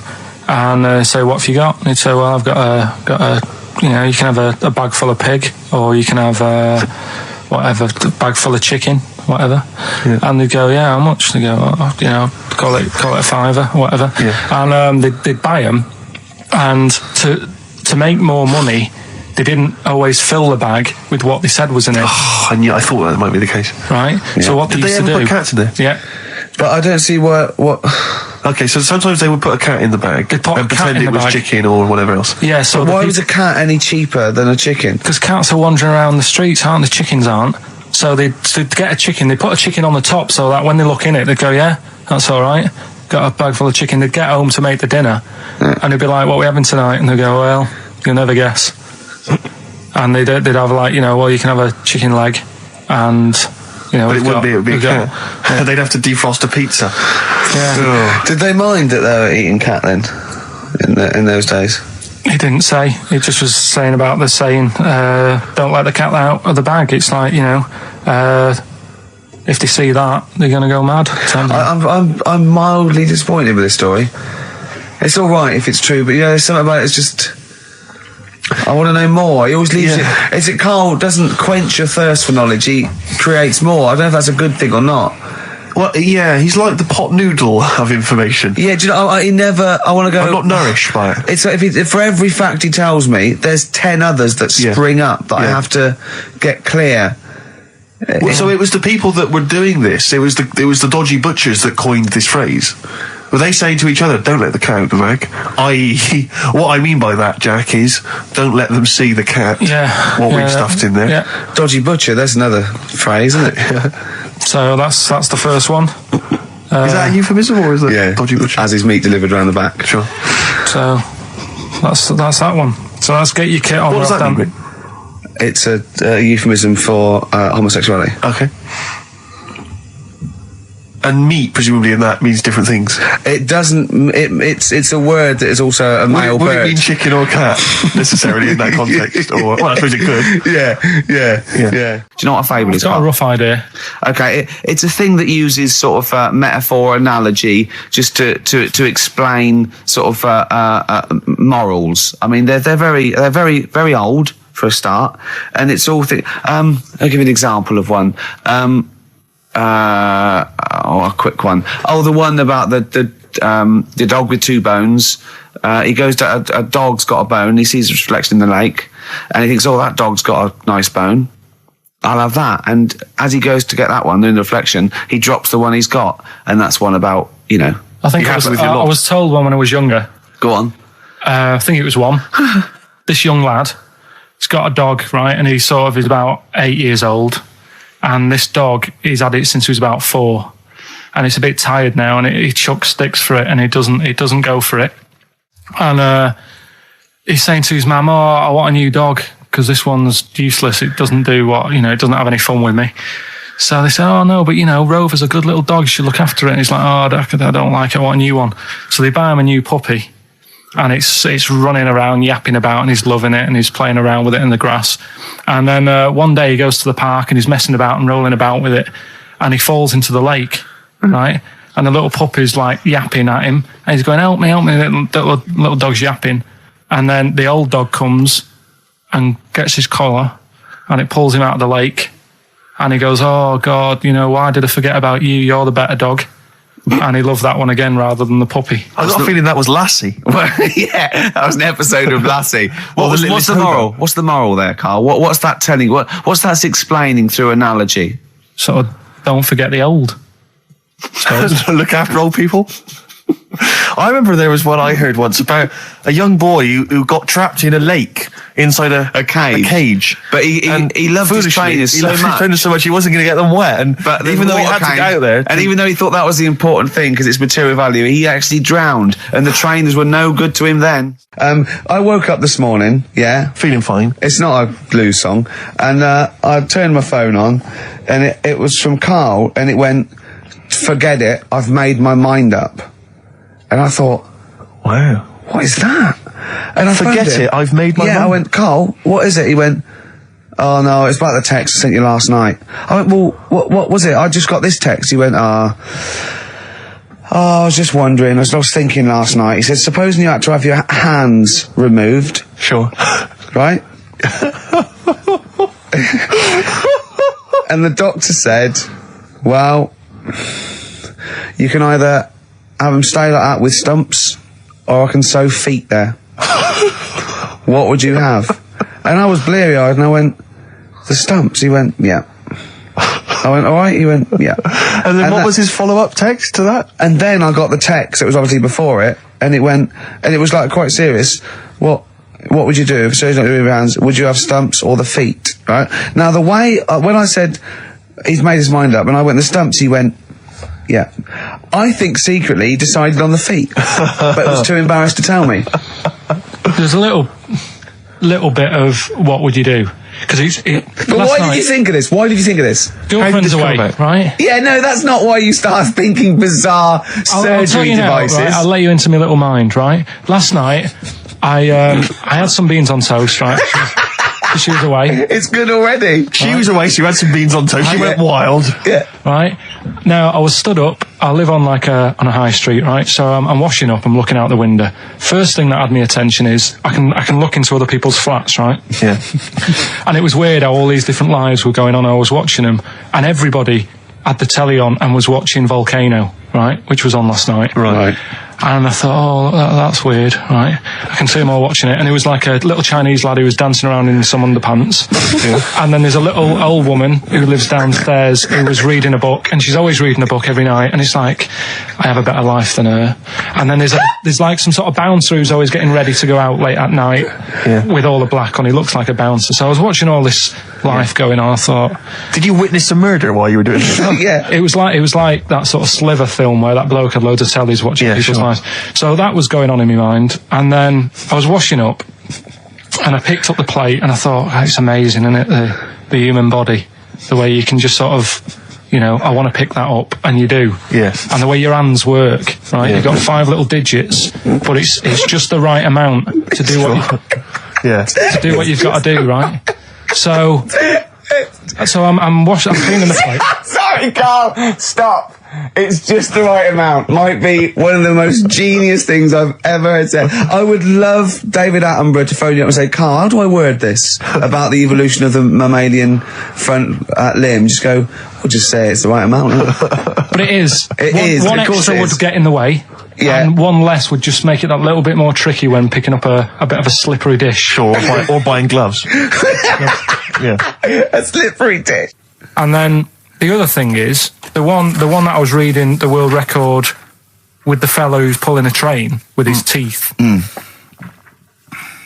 and say, what have you got? And he'd say, well, I've got a you know, you can have a bag full of pig, or you can have whatever, a bag full of chicken, whatever. Yeah. And they'd go, yeah, how much? They go, you know, call it a £5, whatever. Yeah. And they'd buy them, and to make more money, they didn't always fill the bag with what they said was in it. Oh, I thought that might be the case. Right. Yeah. So what did they used to do? Put cats in there? Yeah. But I don't see what. Okay, so sometimes they would put a cat in the bag and pretend it was chicken or whatever else. Yeah, so why was a cat any cheaper than a chicken? Because cats are wandering around the streets, aren't they? Chickens aren't. So to get a chicken, they put a chicken on the top so that when they look in it, they go, yeah, that's all right. Got a bag full of chicken. They'd get home to make the dinner, and they'd be like, what are we having tonight? And they'd go, well, you'll never guess. And they'd have like, you know, well, you can have a chicken leg, and... You know, but it wouldn't be a cat. Yeah. They'd have to defrost a pizza. Yeah. Did they mind that they were eating cat then? In those days? He didn't say. He just was saying about the saying, don't let the cat out of the bag. It's like, you know, if they see that, they're going to go mad. I'm mildly disappointed with this story. It's all right if it's true, but you know, there's something about it. It's just. I want to know more. He always leaves it. Is it Carl doesn't quench your thirst for knowledge? He creates more. I don't know if that's a good thing or not. Well, yeah, he's like the pot noodle of information. Yeah, do you know? He never. I want to go. I'm not nourished by it. It's like if for every fact he tells me, there's 10 others that spring up that I have to get clear. Well, so it was the people that were doing this. It was the dodgy butchers that coined this phrase. Were they saying to each other, don't let the cat out of the bag? I.e., what I mean by that, Jack, is don't let them see the cat. Yeah. What we've stuffed in there. Yeah. Dodgy butcher, that's another phrase, isn't it? So that's the first one. Is that a euphemism or is it dodgy butcher? As his meat delivered around the back. Sure. So that's that one. So let's get your kit on. What does that mean? It's a euphemism for homosexuality. Okay. And meat, presumably, in that means different things. It doesn't. It's a word that is also a male would bird. Would it mean chicken or cat necessarily in that context? Or well, I suppose it could. Yeah. Do you know what a fable is? I've got a rough idea. Okay, it's a thing that uses sort of metaphor, analogy, just to explain sort of morals. I mean, they're very old for a start, and it's all. I'll give you an example of one. a quick one. Oh, the one about the dog with two bones. He goes to a dog's got a bone. He sees a reflection in the lake, and he thinks, "Oh, that dog's got a nice bone. I'll have that." And as he goes to get that one in the reflection, he drops the one he's got, and that's one about I think I was told one when I was younger. Go on. I think it was one. This young lad, he's got a dog, right, and he's about 8 years old, and this dog, he's had it since he was about 4, and it's a bit tired now, and he chucks sticks for it, and it doesn't go for it, and he's saying to his mum, "Oh, I want a new dog because this one's useless. It doesn't do what it doesn't have any fun with me." So they say, "Oh no, but Rover's a good little dog. You should look after it." And he's like, "Oh, I don't like it. I want a new one." So they buy him a new puppy. And it's running around, yapping about, and he's loving it, and he's playing around with it in the grass. And then one day he goes to the park, and he's messing about and rolling about with it, and he falls into the lake, right? And the little puppy's like yapping at him, and he's going, help me, little dog's yapping. And then the old dog comes and gets his collar, and it pulls him out of the lake, and he goes, "Oh God, why did I forget about you? You're the better dog." And he loved that one again rather than the puppy. I got a feeling that was Lassie. Well, yeah, that was an episode of Lassie. What's the moral? What's the moral there, Carl? What's that telling? What's that explaining through analogy? Sort of, don't forget the old. Look after old people. I remember there was one I heard once about a young boy who got trapped in a lake inside a cage. But he loved his trainers so much. He wasn't going to get them wet. But even though he had to get out there, and even though he thought that was the important thing because it's material value, he actually drowned, and the trainers were no good to him then. I woke up this morning, feeling fine. It's not a blues song, and I turned my phone on, and it was from Carl, and it went, "Forget it, I've made my mind up." And I thought, wow, what is that? And I forget it, I've made my mind. I went, "Carl, what is it?" He went, "Oh no, it's about the text I sent you last night." I went, "Well, what was it? I just got this text." He went, I was just wondering, I was thinking last night. He said, "Supposing you had to have your hands removed." Sure. Right? And the doctor said, "Well, you can either have them stay like that with stumps, or I can sew feet there. What would you have?" And I was bleary-eyed, and I went, "The stumps." He went, "Yeah." I went, "All right." He went, "Yeah." And then what was his follow-up text to that? And then I got the text. It was obviously before it, and it went, and it was like quite serious. What would you do if surgeon not doing your hands? Would you have stumps or the feet? Right now, the way when I said he's made his mind up, and I went the stumps, he went, "Yeah." I think secretly he decided on the feet, but was too embarrassed to tell me. There's a little bit of what would you do? Because But why did you think of this? Why did you think of this? Girlfriend's away, right? Yeah, no, that's not why you start thinking bizarre surgery devices. Right? I'll let you into my little mind, right? Last night, I had some beans on toast, right? She was away. It's good already. She was away, she had some beans on toast, she went wild. Yeah. Right? Now, I was stood up, I live on on a high street, right? So I'm washing up, I'm looking out the window. First thing that had my attention is, I can look into other people's flats, right? Yeah. And it was weird how all these different lives were going on, I was watching them, and everybody had the telly on and was watching Volcano, right? Which was on last night. Right. And I thought, that's weird, right? I can see them all watching it. And it was like a little Chinese lad who was dancing around in some underpants. Yeah. And then there's a little old woman who lives downstairs who was reading a book, and she's always reading a book every night. And it's like, I have a better life than her. And then there's like some sort of bouncer who's always getting ready to go out late at night with all the black on. He looks like a bouncer. So I was watching all this life going on. I thought, did you witness a murder while you were doing this? Yeah. It was like that sort of Sliver film where that bloke had loads of tellies watching people's lives. So that was going on in my mind. And then I was washing up, and I picked up the plate, and I thought, it's amazing, isn't it? The human body, the way you can just sort of, I want to pick that up, and you do. Yeah. And the way your hands work, right? You've got 5 little digits, but it's just the right amount to do what you've got to do, right? So I'm cleaning the plate. Sorry, Carl. Stop. It's just the right amount. Might be one of the most genius things I've ever heard said. I would love David Attenborough to phone you up and say, Carl, how do I word this about the evolution of the mammalian front limb? Just go, I'll just say it's the right amount. But it is. One Of course extra it would is. get in the way. Yeah. And one less would just make it that little bit more tricky when picking up a bit of a slippery dish. Or buying gloves. Yeah. A slippery dish. And then the other thing is, the one that I was reading, the world record with the fellow who's pulling a train with his teeth.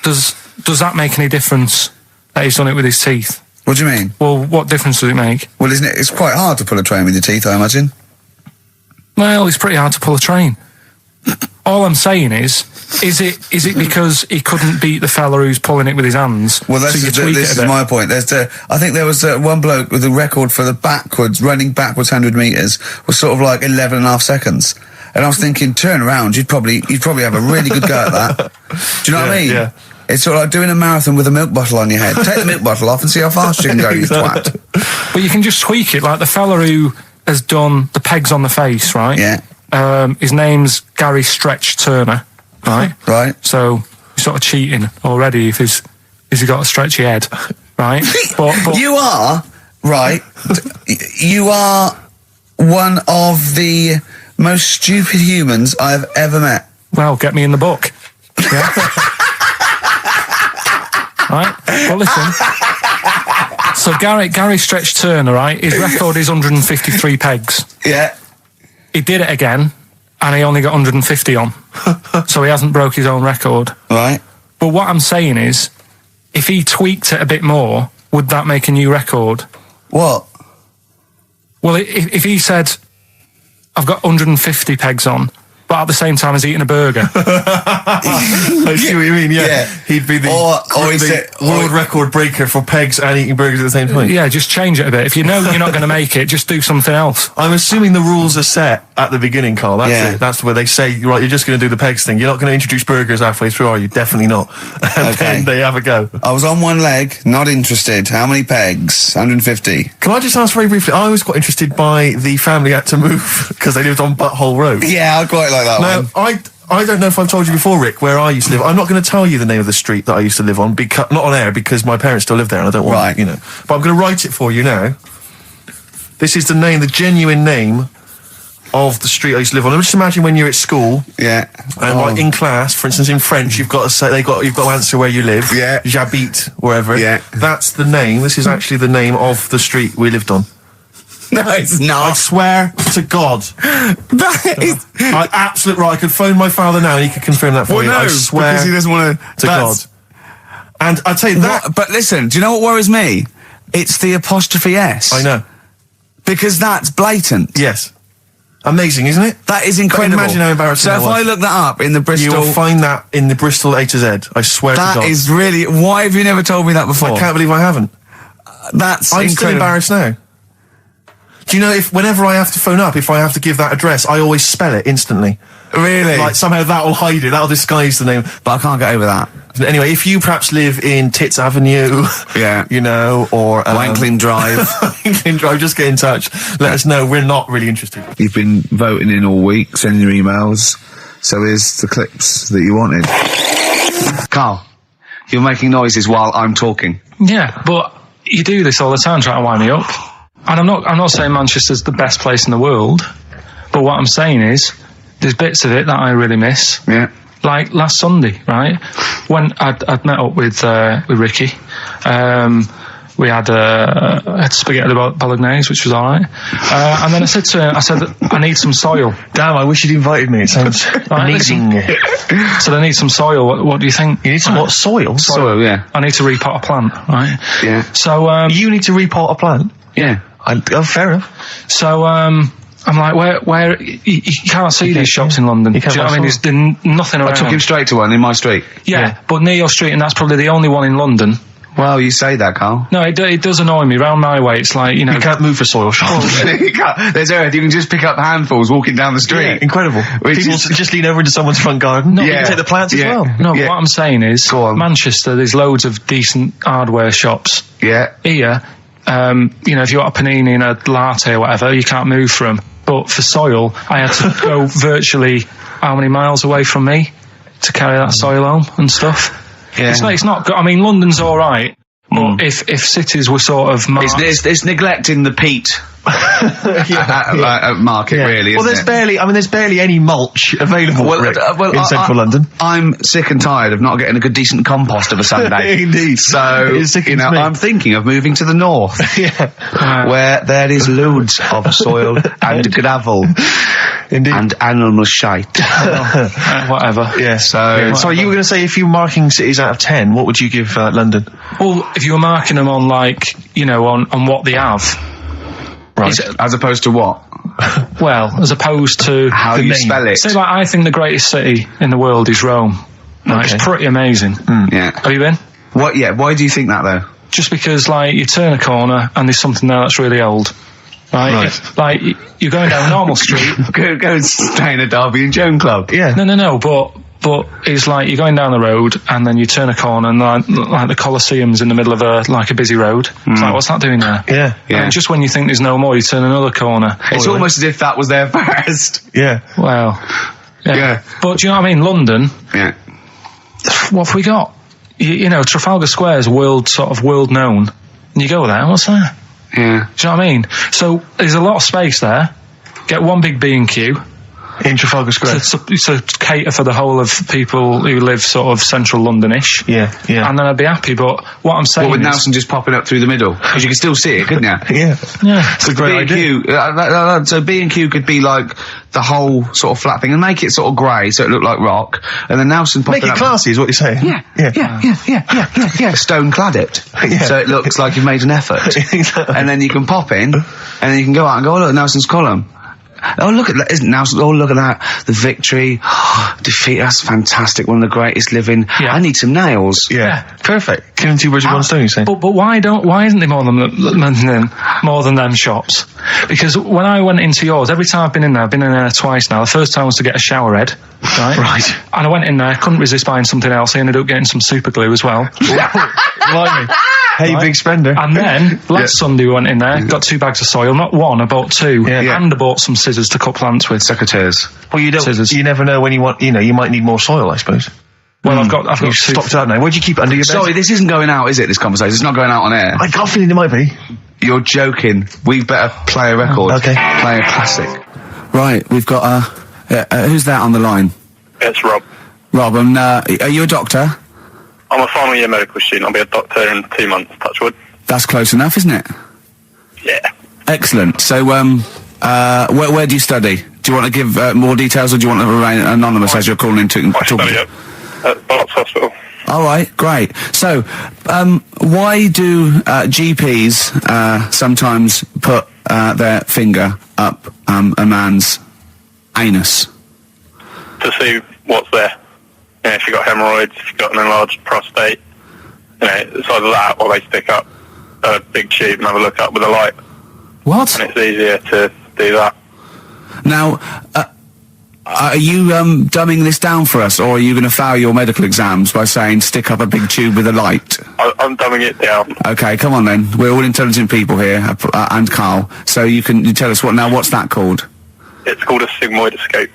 Does that make any difference that he's done it with his teeth? What do you mean? Well, what difference does it make? Well, isn't it? It's quite hard to pull a train with your teeth, I imagine. Well, it's pretty hard to pull a train. All I'm saying is it because he couldn't beat the fella who's pulling it with his hands? Well, this is my point. I think there was one bloke with the record for the running backwards 100 metres was sort of like 11 and a half seconds. And I was thinking, turn around, you'd probably have a really good go at that. Do you know what I mean? Yeah. It's sort of like doing a marathon with a milk bottle on your head. Take the milk bottle off and see how fast you can go, you twat. But you can just tweak it, like the fella who has done the pegs on the face, right? Yeah. His name's Gary Stretch Turner, right? Right. So you're sort of cheating already if he's got a stretchy head, right? but you are, right, you are one of the most stupid humans I've ever met. Well, get me in the book. Yeah. Right? Well, listen. So Gary Stretch Turner, right? His record is 153 pegs. Yeah. He did it again, and he only got 150 on. So he hasn't broke his own record. Right. But what I'm saying is, if he tweaked it a bit more, would that make a new record? What? Well, if he said, I've got 150 pegs on, but at the same time as eating a burger. I see what you mean, yeah. He'd be the world record breaker for pegs and eating burgers at the same time. Yeah, just change it a bit. If you know you're not going to make it, just do something else. I'm assuming the rules are set at the beginning, Carl. That's it. That's where they say, right, you're just going to do the pegs thing. You're not going to introduce burgers halfway through, are you? Definitely not. And then they have a go. I was on one leg, not interested. How many pegs? 150. Can I just ask very briefly, I was quite interested by the family had to move because they lived on Butthole Road. Yeah, I quite like that one. I don't know if I've told you before, Rick, where I used to live. I'm not going to tell you the name of the street that I used to live on, not on air, because my parents still live there and I don't want, But I'm going to write it for you now. This is the genuine name of the street I used to live on. Just imagine when you're at school. Yeah. And like in class, for instance, in French, you've got to say, you've got to answer where you live. Yeah. J'habite, wherever. Yeah. That's the name. This is actually the name of the street we lived on. No, it's not. I swear to God. That is... Absolutely right. I could phone my father now and he could confirm that for you. No, I swear because he doesn't want to God. And I tell you that... But listen, do you know what worries me? It's the apostrophe S. I know. Because that's blatant. Yes. Amazing, isn't it? That is incredible. But imagine how embarrassing that was. So if I look that up in the Bristol... You'll find that in the Bristol A to Z. I swear to God. That is really... Why have you never told me that before? I can't believe I haven't. That's I'm incredible. still embarrassed now. Do you know, whenever I have to phone up, if I have to give that address, I always spell it instantly. Really? Like, somehow that'll hide it, that'll disguise the name. But I can't get over that. Anyway, if you perhaps live in Tits Avenue, or... Wankling Drive. Wankling Drive, just get in touch. Let us know, we're not really interested. You've been voting in all week, sending your emails, so here's the clips that you wanted. Carl, you're making noises while I'm talking. Yeah, but you do this all the time trying to wind me up. And I'm not saying Manchester's the best place in the world, but what I'm saying is there's bits of it that I really miss. Yeah. Like last Sunday, right? When I'd met up with Ricky, we had spaghetti bolognese, which was all right. And then I said to him, I need some soil. Damn, I wish you'd invited me. It sounds amazing. So I need some soil. What do you think? You need some what? Soil? Soil, yeah. I need to repot a plant, right? Yeah. So you need to repot a plant? Yeah. Fair enough. So I'm like, where you can't see these shops in London. Do you know what I mean? There's nothing around. I took him straight to one in my street. Yeah, but near your street, and that's probably the only one in London. Well, you say that, Carl. No, it does annoy me. Round my way, it's like, you know... You can't move for soil shops. There's earth. You can just pick up handfuls walking down the street. Yeah, incredible. People just lean over into someone's front garden. No, you can take the plants as well. No, but what I'm saying is, Manchester, there's loads of decent hardware shops. Yeah. Here, you know, if you want a panini and a latte or whatever, you can't move from. But for soil, I had to go virtually how many miles away from me to carry that soil home and stuff. Yeah. It's not good. I mean, London's all right, but if cities were sort of marked... It's neglecting the peat market, really. Well, there's barely any mulch available in central London. I'm sick and tired of not getting a good, decent compost of a Sunday. Indeed. So, I'm thinking of moving to the north, where there is loads of soil and gravel. Indeed. And animal shite. Whatever. Yeah. So you were going to say, if you were marking cities out of 10, what would you give London? Well, if you were marking them on, like, on what they have. Right. As opposed to what? Well, as opposed to... How you spell it. So, like, I think the greatest city in the world is Rome. Right? Okay. It's pretty amazing. Yeah. Have you been? What? Yeah. Why do you think that, though? Just because, like, you turn a corner and there's something there that's really old. Right. Like, you're going down a normal street. go and stay in a Derby and Joan club. Yeah. No, but it's like you're going down the road and then you turn a corner and like the Colosseum's in the middle of a busy road. It's like, what's that doing there? Yeah. And just when you think there's no more, you turn another corner. It's almost as if that was there first. Yeah. Well. Yeah. But do you know what I mean? London. Yeah. What have we got? Trafalgar Square is world known. And you go there, what's there? Yeah. Do you know what I mean? So there's a lot of space there. Get one big B&Q. In Trafalgar Square. To cater for the whole of people who live sort of central Londonish. Yeah. And then I'd be happy, but what I'm saying with Nelson just popping up through the middle? Because you can still see it, couldn't you? Yeah. It's a great idea. So B&Q could be like the whole sort of flat thing and make it sort of grey so it looked like rock, and then Nelson popping up... Make it classy is what you're saying. Yeah. Stone clad it. Yeah. So it looks like you've made an effort. Exactly. And then you can pop in, and then you can go out and go, oh, look, Nelson's column. Oh, look at that. Isn't Nelson? Oh, look at that. The victory. Defeat. That's fantastic. One of the greatest living. Yeah. I need some nails. Yeah. Perfect. Killing two birds with one stone, you're saying? But why isn't there more than them shops? Because when I went into yours, every time I've been in there twice now. The first time was to get a shower head. Right. And I went in there, couldn't resist buying something else. I ended up getting some super glue as well. Blimey. Hey, big spender. And then, last Sunday we went in there, got 2 bags of soil, not one, I bought 2. And I bought some scissors to cut plants with. Secateurs. Well, you never know when you want, you might need more soil, I suppose. Well, I've got stocked out now. Where'd you keep it under your bed? Sorry, this isn't going out, is it, this conversation? It's not going out on air. I got a feeling it might be. You're joking. We better play a record. Okay. Play a classic. Right, we've got, who's that on the line? It's Rob. Rob, and, are you a doctor? I'm a final year medical student. I'll be a doctor in 2 months, touch wood. That's close enough, isn't it? Yeah. Excellent. So, where do you study? Do you want to give more details, or do you want to remain anonymous as you're calling in to I study at Barts Hospital. All right, great. So, why do GPs sometimes put their finger up a man's anus? To see what's there. If you've got hemorrhoids, if you've got an enlarged prostate, it's either that or they stick up a big tube and have a look up with a light. What? And it's easier to do that. Now, are you dumbing this down for us, or are you going to fail your medical exams by saying stick up a big tube with a light? I'm dumbing it down. Okay, come on then. We're all intelligent people here, and Carl. So you tell us what's that called? It's called a sigmoidoscope.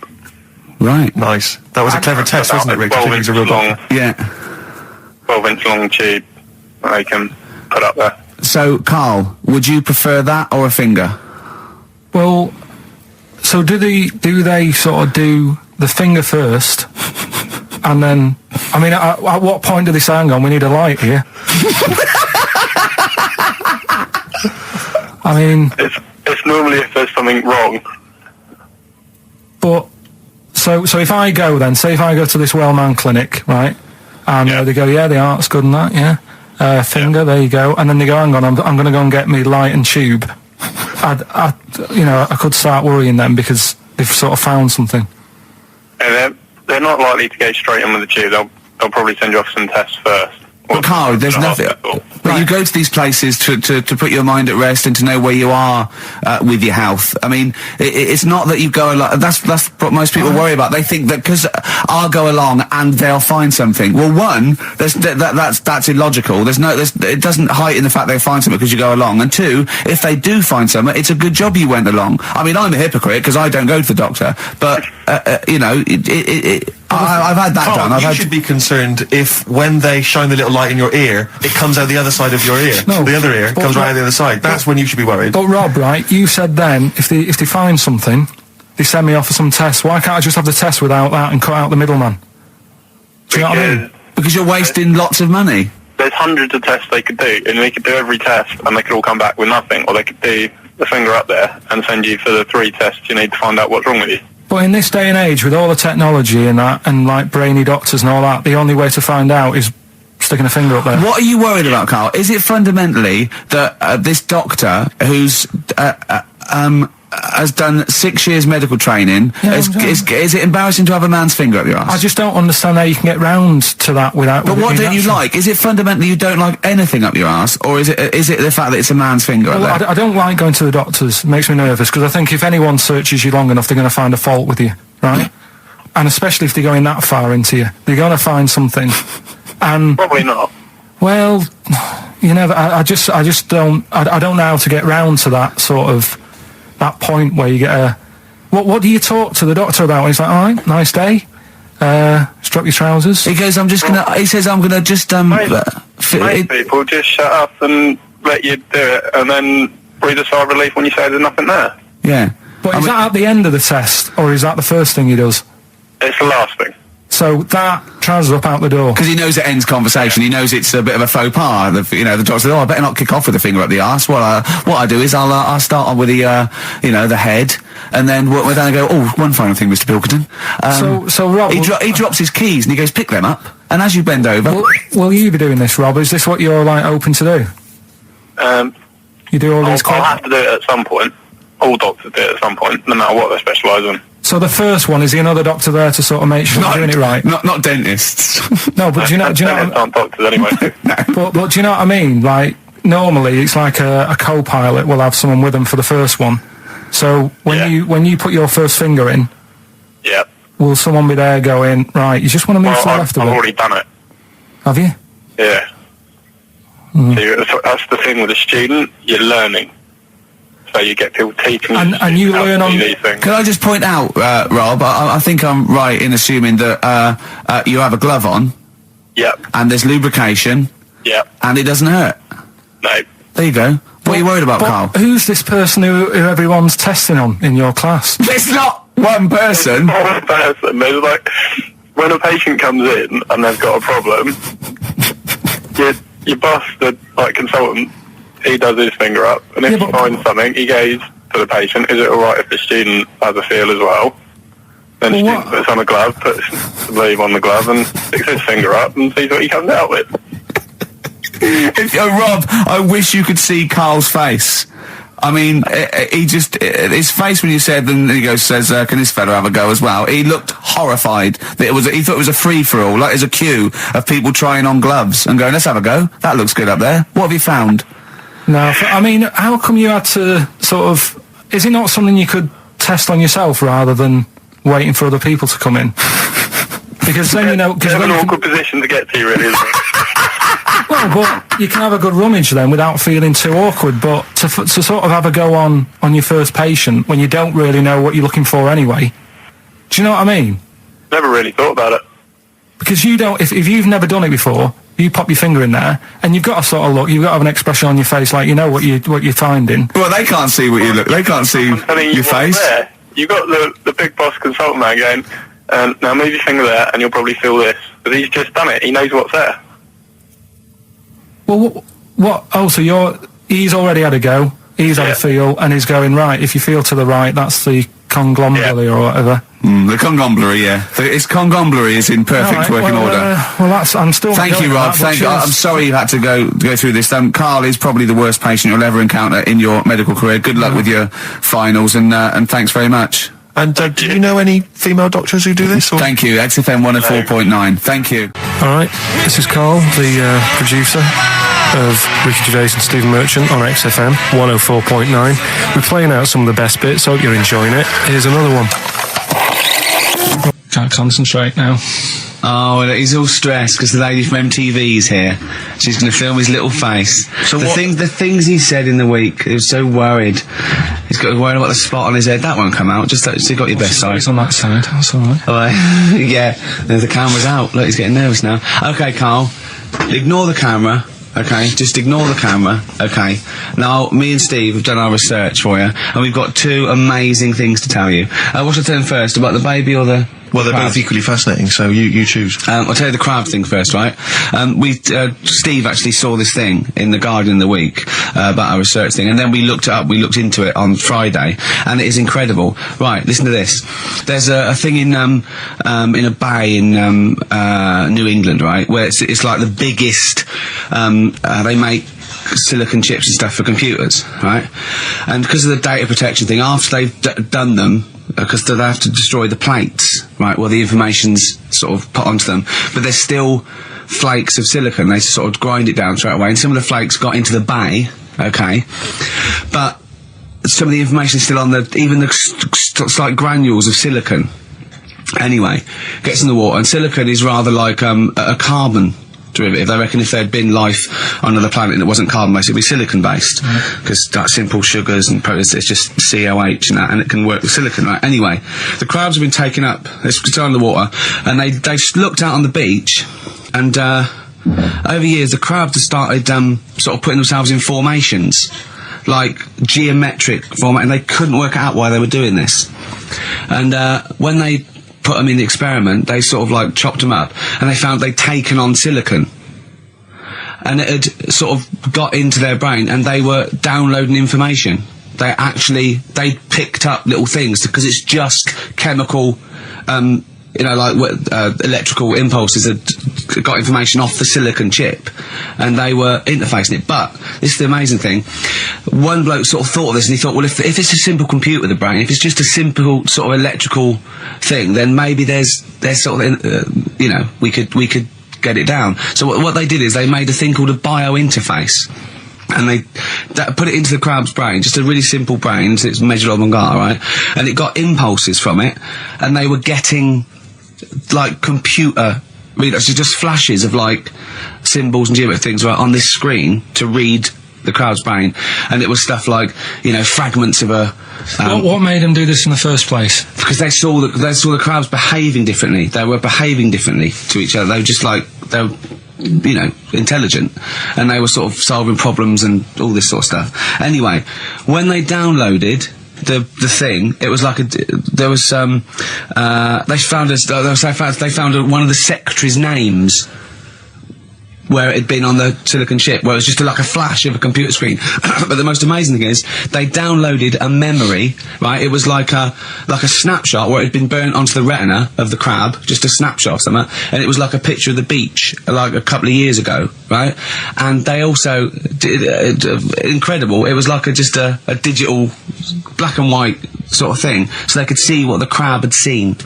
Right. Nice. That was a clever test, wasn't it, Rick? 12-inch long. Yeah. 12-inch long tube that they can put up there. So, Carl, would you prefer that or a finger? Well, so do they sort of do the finger first, and then, I mean, at what point do they say, hang on, we need a light here? I mean... It's normally if there's something wrong. But... So if I go then, say if I go to this well-known clinic, right, and they go, yeah, the art's good and that, finger, there you go, and then they go, hang on, I'm going to go and get me light and tube. I could start worrying them because they've sort of found something. And they're not likely to go straight in with the tube. They'll probably send you off some tests first. But Carl, there's nothing. But you go to these places to put your mind at rest and to know where you are with your health. I mean, it's not that you go along. That's what most people worry about. They think that because I'll go along and they'll find something. Well, one, that's illogical. It doesn't heighten the fact they find something because you go along. And two, if they do find something, it's a good job you went along. I mean, I'm a hypocrite because I don't go to the doctor, but you know, I've had that done. You should be concerned if when they shine the little light in your ear, it comes out the other side of your ear. No, the other ear comes right out the other side. That's when you should be worried. But Rob, right, you said then, if they find something, they send me off for some tests. Why can't I just have the test without that and cut out the middleman? Do you know what I mean? Because you're wasting lots of money. There's hundreds of tests they could do, and they could do every test, and they could all come back with nothing. Or they could do the finger up there and send you for the 3 tests you need to find out what's wrong with you. But in this day and age, with all the technology and that, and like brainy doctors and all that, the only way to find out is sticking a finger up there. What are you worried about, Carl? Is it fundamentally that this doctor who's has done 6 years medical training, is it embarrassing to have a man's finger up your ass? I just don't understand how you can get round to that without... But what don't you like? Is it fundamentally you don't like anything up your ass, or is it the fact that it's a man's finger up there? I don't like going to the doctors. It makes me nervous, because I think if anyone searches you long enough, they're going to find a fault with you, right? And especially if they're going that far into you, they're going to find something. And probably not. Well, you know, I just don't... I don't know how to get round to that sort of... that point where you get a... What do you talk to the doctor about? And he's like, all right, nice day. Strap your trousers. He goes, he says, I'm gonna just, most people just shut up and let you do it, and then breathe a sigh of relief when you say there's nothing there. Yeah. But is that at the end of the test, or is that the first thing he does? It's the last thing. So that trousers up out the door. Because he knows it ends conversation. He knows it's a bit of a faux pas. The doctor says, "Oh, I better not kick off with the finger up the arse." What I do is I'll start on with the the head, and then then I go, "Oh, one final thing, Mr. Pilkington." So Rob, he drops his keys and he goes, "Pick them up." And as you bend over, will you be doing this, Rob? Is this what you're like open to do? You do all these. I'll have to do it at some point. All doctors do it at some point, no matter what they specialise in. So the first one, is the another doctor there to sort of make sure you're doing it right? Not dentists. No, but do you know? Dentists aren't doctors anyway. No. But do you know what I mean? Like, normally it's like a co-pilot will have someone with them for the first one. So when you put your first finger in, will someone be there going, right, you just want to move to the left a bit? I've already done it. Have you? Yeah. So that's the thing with a student, you're learning. So you get people teaching and you learn on these things. Can I just point out, Rob, I think I'm right in assuming that you have a glove on. Yep. And there's lubrication. Yep. And it doesn't hurt. No. There you go. What are you worried about, Carl? Who's this person who everyone's testing on in your class? It's not one person. It's not one person. There's like, when a patient comes in and they've got a problem, your boss, the consultant, he does his finger up, and if he finds something, he goes to the patient, is it alright if the student has a feel as well? Then the student puts on a glove, puts the sleeve on the glove, and sticks his finger up and sees what he comes out with. Rob, I wish you could see Carl's face. I mean, his face when you said, and he says, can this fella have a go as well? He looked horrified. That he thought it was a free-for-all, like there's a queue of people trying on gloves and going, let's have a go. That looks good up there. What have you found? No, I mean, how come you had to sort of... Is it not something you could test on yourself rather than waiting for other people to come in? Because then, you know... It's an awkward position to get to, really, isn't it? Well, but you can have a good rummage then without feeling too awkward, but to sort of have a go on your first patient when you don't really know what you're looking for anyway, do you know what I mean? Never really thought about it. Because you don't... If you've never done it before... You pop your finger in there, and you've got to sort of look. You've got to have an expression on your face, like you know what you're finding. Well, they can't see what you look. They can't see your face. There. You got the big boss consultant man going, now move your finger there, and you'll probably feel this. But he's just done it. He knows what's there. Well, what? Oh, so he's already had a go. He's had a feel, and he's going right. If you feel to the right, that's the conglomerate or whatever. The conglomerate, yeah. Its conglomerate is in perfect working order. I'm still. Thank you, Rob. I'm sorry you had to go through this. Carl is probably the worst patient you'll ever encounter in your medical career. Good luck with your finals, and thanks very much. And do you know any female doctors who do this? Or? Thank you. XFM 104.9. Thank you. All right. This is Carl, the producer. of Ricky Gervais and Stephen Merchant on XFM 104.9. We're playing out some of the best bits. Hope you're enjoying it. Here's another one. Can't concentrate now. Oh, he's all stressed because the lady from MTV's here. She's going to film his little face. So the things he said in the week, he was so worried. He's got worried about the spot on his head. That won't come out. Just so you got your best side. It's on that side. That's all right. Yeah, the camera's out. Look, he's getting nervous now. Okay, Carl, ignore the camera. Okay, just ignore the camera. Okay. Now, me and Steve have done our research for you, and we've got two amazing things to tell you. What should I tell them first, about the baby or the... Well, they're both equally fascinating, so you choose. I'll tell you the crab thing first, right? Steve actually saw this thing in The Guardian in the week about our research thing, and then we looked it up, we looked into it on Friday, and it is incredible. Right, listen to this. There's a thing in a bay in New England, right, where it's like the biggest, they make silicon chips and stuff for computers, right? And because of the data protection thing, after they've done them, because they have to destroy the plates, right, where the information's sort of put onto them, but there's still flakes of silicon. They sort of grind it down straight away, and some of the flakes got into the bay, okay, but some of the information is still on even the slight granules of silicon. Anyway, gets in the water, and silicon is rather like a carbon derivative. I reckon if there'd been life on another planet and it wasn't carbon-based, it'd be silicon-based. Because like simple sugars and proteins, it's just COH and that, and it can work with silicon, right? Anyway, the crabs have been taken up, they're still in the water, and they've looked out on the beach, and over years the crabs have started sort of putting themselves in formations, like geometric format, and they couldn't work out why they were doing this. And when they put them in the experiment, they sort of like chopped them up, and they found they'd taken on silicon, and it had sort of got into their brain, and they were downloading information. They picked up little things, because it's just chemical, like electrical impulses that got information off the silicon chip, and they were interfacing it. But this is the amazing thing. One bloke sort of thought of this, and he thought, well, if it's a simple computer, the brain, if it's just a simple sort of electrical thing, then maybe there's sort of, we could get it down. So what they did is they made a thing called a biointerface. And they put it into the crab's brain, just a really simple brain, so it's measured on Mangala, right? And it got impulses from it, and they were getting like computer readers, so just flashes of like symbols and geometric things right on this screen to read the crab's brain, and it was stuff like fragments of a. What made them do this in the first place? Because they saw the crabs behaving differently. They were behaving differently to each other. They were just like intelligent, and they were sort of solving problems and all this sort of stuff. Anyway, when they downloaded the thing, it was like they found one of the secretary's names where it had been on the silicon chip, where it was just like a flash of a computer screen. But the most amazing thing is, they downloaded a memory, right? It was like a snapshot where it had been burnt onto the retina of the crab, just a snapshot or something, and it was like a picture of the beach, like a couple of years ago, right? And they also did, incredible, it was like just a digital black and white sort of thing, so they could see what the crab had seen.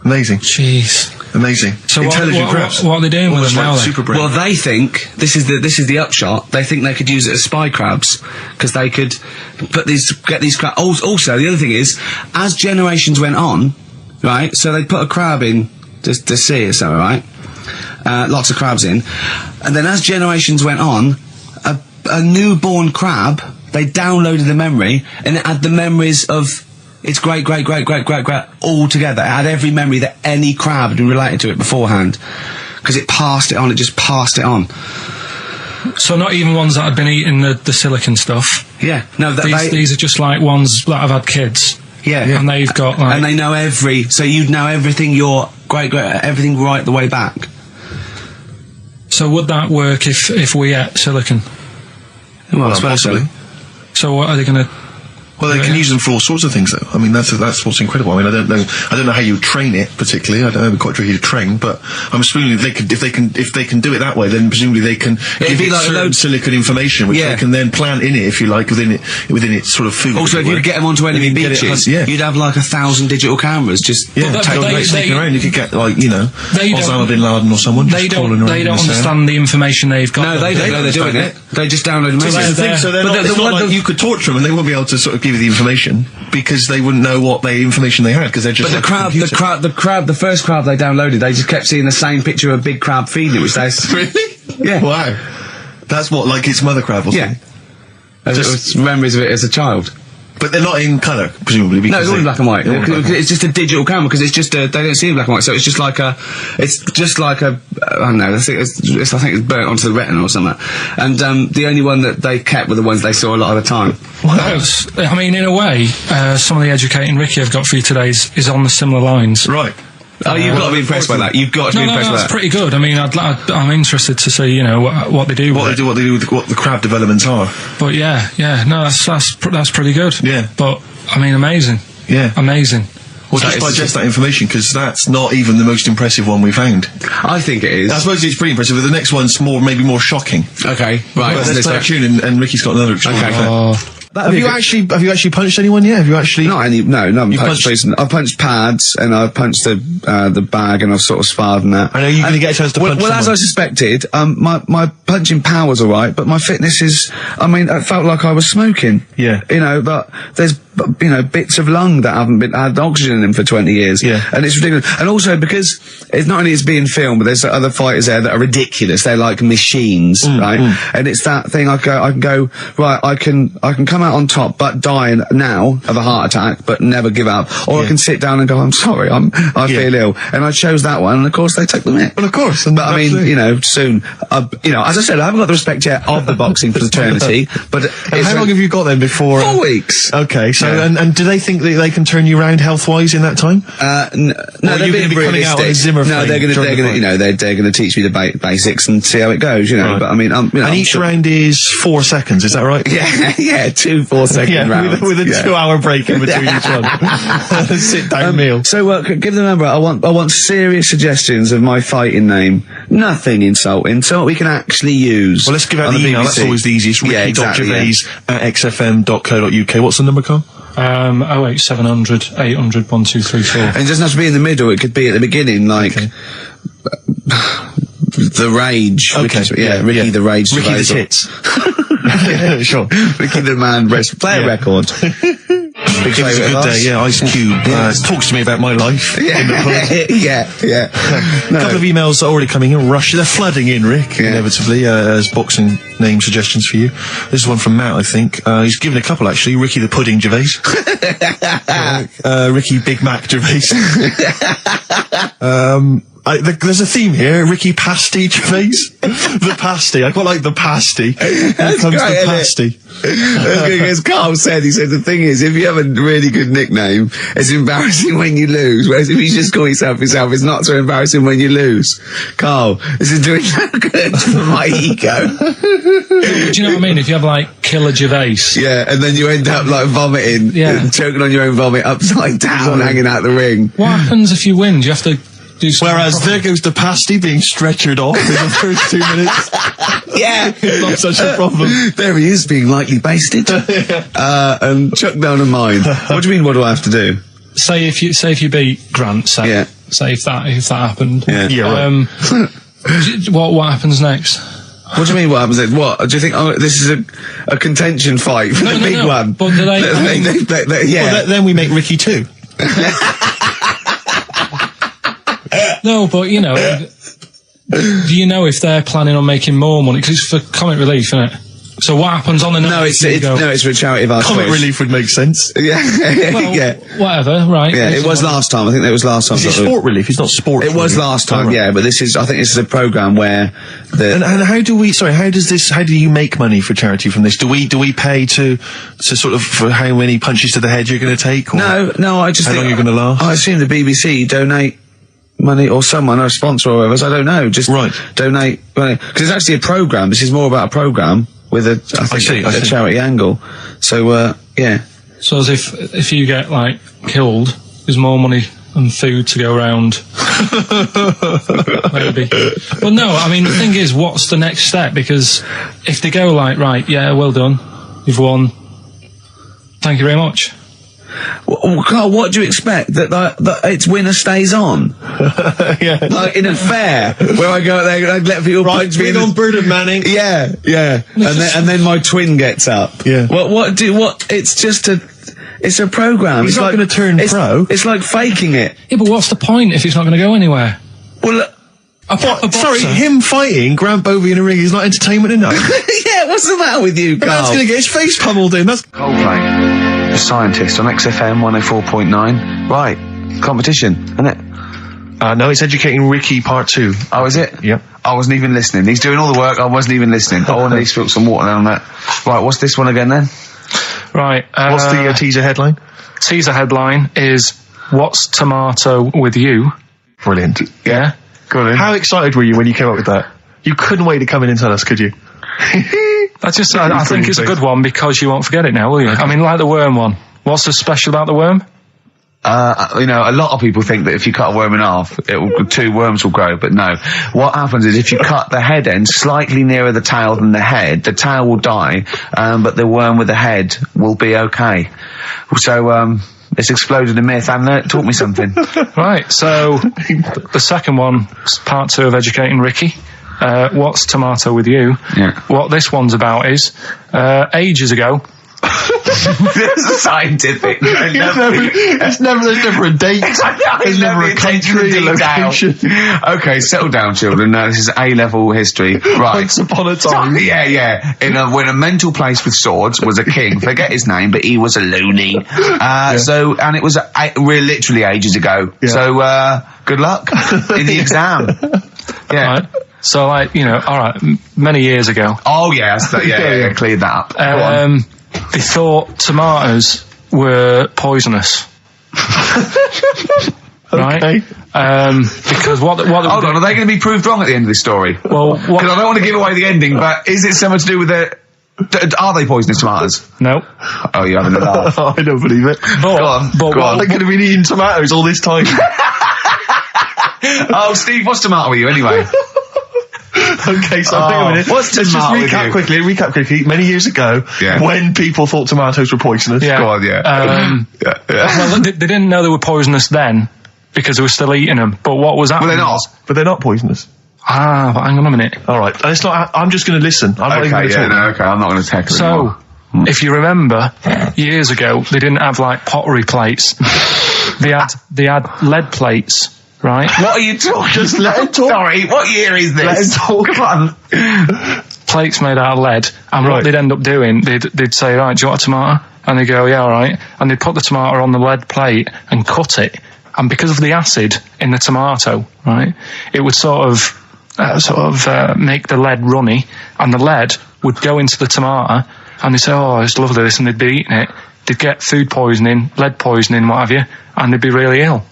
Amazing. Jeez. Amazing. So intelligent crabs. What are they doing with them now? Super brain. Well, they think this is the upshot. They think they could use it as spy crabs, because they could get these crabs. Also, the other thing is, as generations went on, right? So they put a crab in the sea or something, right? Lots of crabs in, and then as generations went on, a newborn crab, they downloaded the memory, and it had the memories of its great all together. It had every memory that any crab had been related to it beforehand, because it passed it on. It just passed it on. So not even ones that had been eating the silicon stuff. Yeah, no. These are just like ones that have had kids. Yeah, and they've got like, and they know so you'd know everything. Your everything right the way back. So would that work if we ate silicon? Well, possibly. So what are they going to? Well, they can use them for all sorts of things, though. I mean, that's what's incredible. I mean, I don't know how you train it particularly. I don't know, it'd be quite tricky to train, but I'm assuming if they can do it that way, then presumably they can give it certain silicon information, which they can then plant in it, if you like, within its sort of food. Also, if you get them onto enemy beaches, you'd have like 1,000 digital cameras just sneaking around. You could get Osama bin Laden or someone. They don't understand the information they've got. No, they don't know they're doing it. They just download them. It's not like you could torture them and they won't be able to sort of give you the information because they wouldn't know what information they had because they're just. But the first crab they downloaded, they just kept seeing the same picture of a big crab feeding it, which they really. Yeah. Wow. That's what, like its mother crab or something. Yeah. Just memories of it as a child. But they're not in colour, presumably. No, it's all in black and white. It's just a digital camera because it's just they don't see in black and white, so it's just like a I don't know. I think it's burnt onto the retina or something. And the only one that they kept were the ones they saw a lot of the time. Well, I mean, in a way, some of the educating Ricky I've got for you today is on the similar lines. Right. Oh, you've got to be impressed by that. You've got to be impressed by that. That's pretty good. I mean, I'm interested to see, what they do. What they do with what the crab developments are. But that's pretty good. Yeah. But I mean, amazing. Yeah. Amazing. Well, just digest that information because that's not even the most impressive one we found. I think it is. I suppose it's pretty impressive, but the next one's maybe more shocking. Okay, right. Let's play a tune, and Ricky's got another extraordinary. Have you actually punched anyone yet? Have you actually? No, I've punched pads and I've punched the bag and I've sort of sparred and that. I know you're going to get a chance to punch someone. As I suspected, my punching power was alright, but my fitness is. I mean, it felt like I was smoking. Yeah. But there's bits of lung that haven't had oxygen in them for 20 years. Yeah. And it's ridiculous. And also because it's not only is being filmed, but there's other fighters there that are ridiculous. They're like machines, right? And it's that thing. I can go right. I can come out on top, but die now of a heart attack, but never give up. Or I can sit down and go, I'm sorry, I feel ill. And I chose that one, and of course they took the mick. Well, of course. But I mean, soon. As I said, I haven't got the respect yet of the boxing fraternity. But how long have you got then before? 4 weeks. Okay, so and do they think that they can turn you around health-wise in that time? No, they're going to be coming out on Zimmer. No, they're going to teach me the basics and see how it goes. Right. But I mean, and each round is 4 seconds. Is that right? Yeah, 2 4-second rounds with a 2-hour break in between each one. Sit down meal. So give the number. I want serious suggestions of my fighting name. Nothing insulting. So what we can actually use. Well, let's give out the email. That's always the easiest. Ricky.Gervais at xfm.co.uk. What's the number, Carl? 08700 800 1234. And it doesn't have to be in the middle. It could be at the beginning, like the Rage. Okay. Ricky the Rage. Ricky the Tits. Sure. Ricky the Man. Play a record. It was a good day, Ice Cube talks to me about my life in the pub. A couple of emails are already coming in, they're flooding in, Rick, inevitably, as boxing name suggestions for you. This is one from Matt, I think. He's given a couple, actually. Ricky the Pudding Gervais. Ricky Big Mac Gervais. There's a theme here. Ricky Pasty Gervais. The pasty. I quite like the pasty. Here comes the pasty. As Carl said, he said the thing is, if you have a really good nickname, it's embarrassing when you lose. Whereas if you just call yourself, it's not so embarrassing when you lose. Carl, this is doing so good for my ego. Do you know what I mean? If you have like Killer Gervais. Yeah, and then you end up like vomiting, and choking on your own vomit upside down, hanging out the ring. What happens if you win? Do you have to do something? Whereas there goes the pasty being stretchered off in the first 2 minutes. Not such a problem. There he is, being lightly basted. And chucked down a mine. What do you mean, what do I have to do? Say if you beat Grant, say if that happened. Right. What happens next? What do you mean, what happens next? What? Do you think, this is a contention fight for the big one? But do they... Well, then we make Ricky 2. No, but do you know if they're planning on making more money? Because it's for comic relief, isn't it? So what happens on the night? No, it's for a charity of our comic choice. relief would make sense. Whatever, right? Yeah, it was last time. I think that was last time. It's sport relief. It's not sport. It was last time, but I think this is a program where and how do you make money for charity from this? Do we pay to sort of for how many punches to the head you're going to take? Or no, I just how long you're going to last? I assume the BBC donate money, or someone, or a sponsor or whatever, I don't know, just donate money. Because it's actually a programme. This is more about a programme with a charity angle. So, So as if you get, like, killed, there's more money and food to go around. Maybe. But no, I mean, the thing is, what's the next step? Because if they go like, right, yeah, well done, you've won, thank you very much. Well, Carl, what do you expect? That it's winner stays on? Yeah. Like in a fair, where I go there, I let people punch me on Bernard Manning. Yeah. And then my twin gets up. Yeah. It's just it's a program. He's not going to turn pro. It's like faking it. Yeah, but what's the point if it's not going to go anywhere? Well, sorry, him fighting Grant Bovey in a ring is not entertainment enough. Yeah, what's the matter with you, Carl? That's going to get his face pummeled in. That's Coldplay, The Scientist on XFM 104.9. Right, competition, isn't it? No, it's Educating Ricky Part 2. Oh, is it? Yep. I wasn't even listening. He's doing all the work, I wasn't even listening. I want to spill some water down that. Right, what's this one again then? Right. What's the teaser headline? Teaser headline is, What's Tomato with You? Brilliant. Yeah? Good. How excited were you when you came up with that? You couldn't wait to come in and tell us, could you? I think it's a good one because you won't forget it now, will you? Okay. I mean, like the worm one. What's so special about the worm? A lot of people think that if you cut a worm in half, two worms will grow, but no. What happens is if you cut the head end slightly nearer the tail than the tail will die, but the worm with the head will be okay. So, it's exploded a myth, and it taught me something. Right, so the second one, part 2 of Educating Ricky. What's Tomato with You? Yeah. What this one's about is, ages ago. It's scientific. There's never a date. There's never a country, a location. Okay, settle down, children. This is A-level history. Right. Once upon a time. Yeah. When a mental place with swords was a king, forget his name, but he was a loony. So, and it was literally ages ago. Yeah. So, good luck in the exam. Yeah. Right. So, alright, many years ago. Oh, yeah, cleared that up. Go on. They thought tomatoes were poisonous. Right? Okay. Because what hold on, are they going to be proved wrong at the end of this story? Well, because I don't want to give away the ending, but is it something to do with are they poisonous tomatoes? No. Oh, you're having a laugh. I don't believe it. Go on. They're going to be eating tomatoes all this time. Oh, Steve, what's tomato with you anyway? Okay, so hang on a minute. Let's just recap quickly. Many years ago, when people thought tomatoes were poisonous. Yeah. Go on, Well, they didn't know they were poisonous then because they were still eating them. But what was happening? But they're not poisonous. But hang on a minute. All right, and it's not. I'm just going to listen. I'm not even going to talk. I'm not going to tackle it anymore. If you remember, years ago they didn't have like pottery plates. They had lead plates. Right? What are you talking? Just let him talk. Sorry, what year is this? Let him talk. Come on. Plates made out of lead, and what they'd end up doing, they'd say, right, do you want a tomato? And they'd go, yeah, all right. And they'd put the tomato on the lead plate and cut it, and because of the acid in the tomato, right, it would sort of make the lead runny, and the lead would go into the tomato, and they'd say, oh, it's lovely this, and they'd be eating it. They'd get food poisoning, lead poisoning, what have you, and they'd be really ill.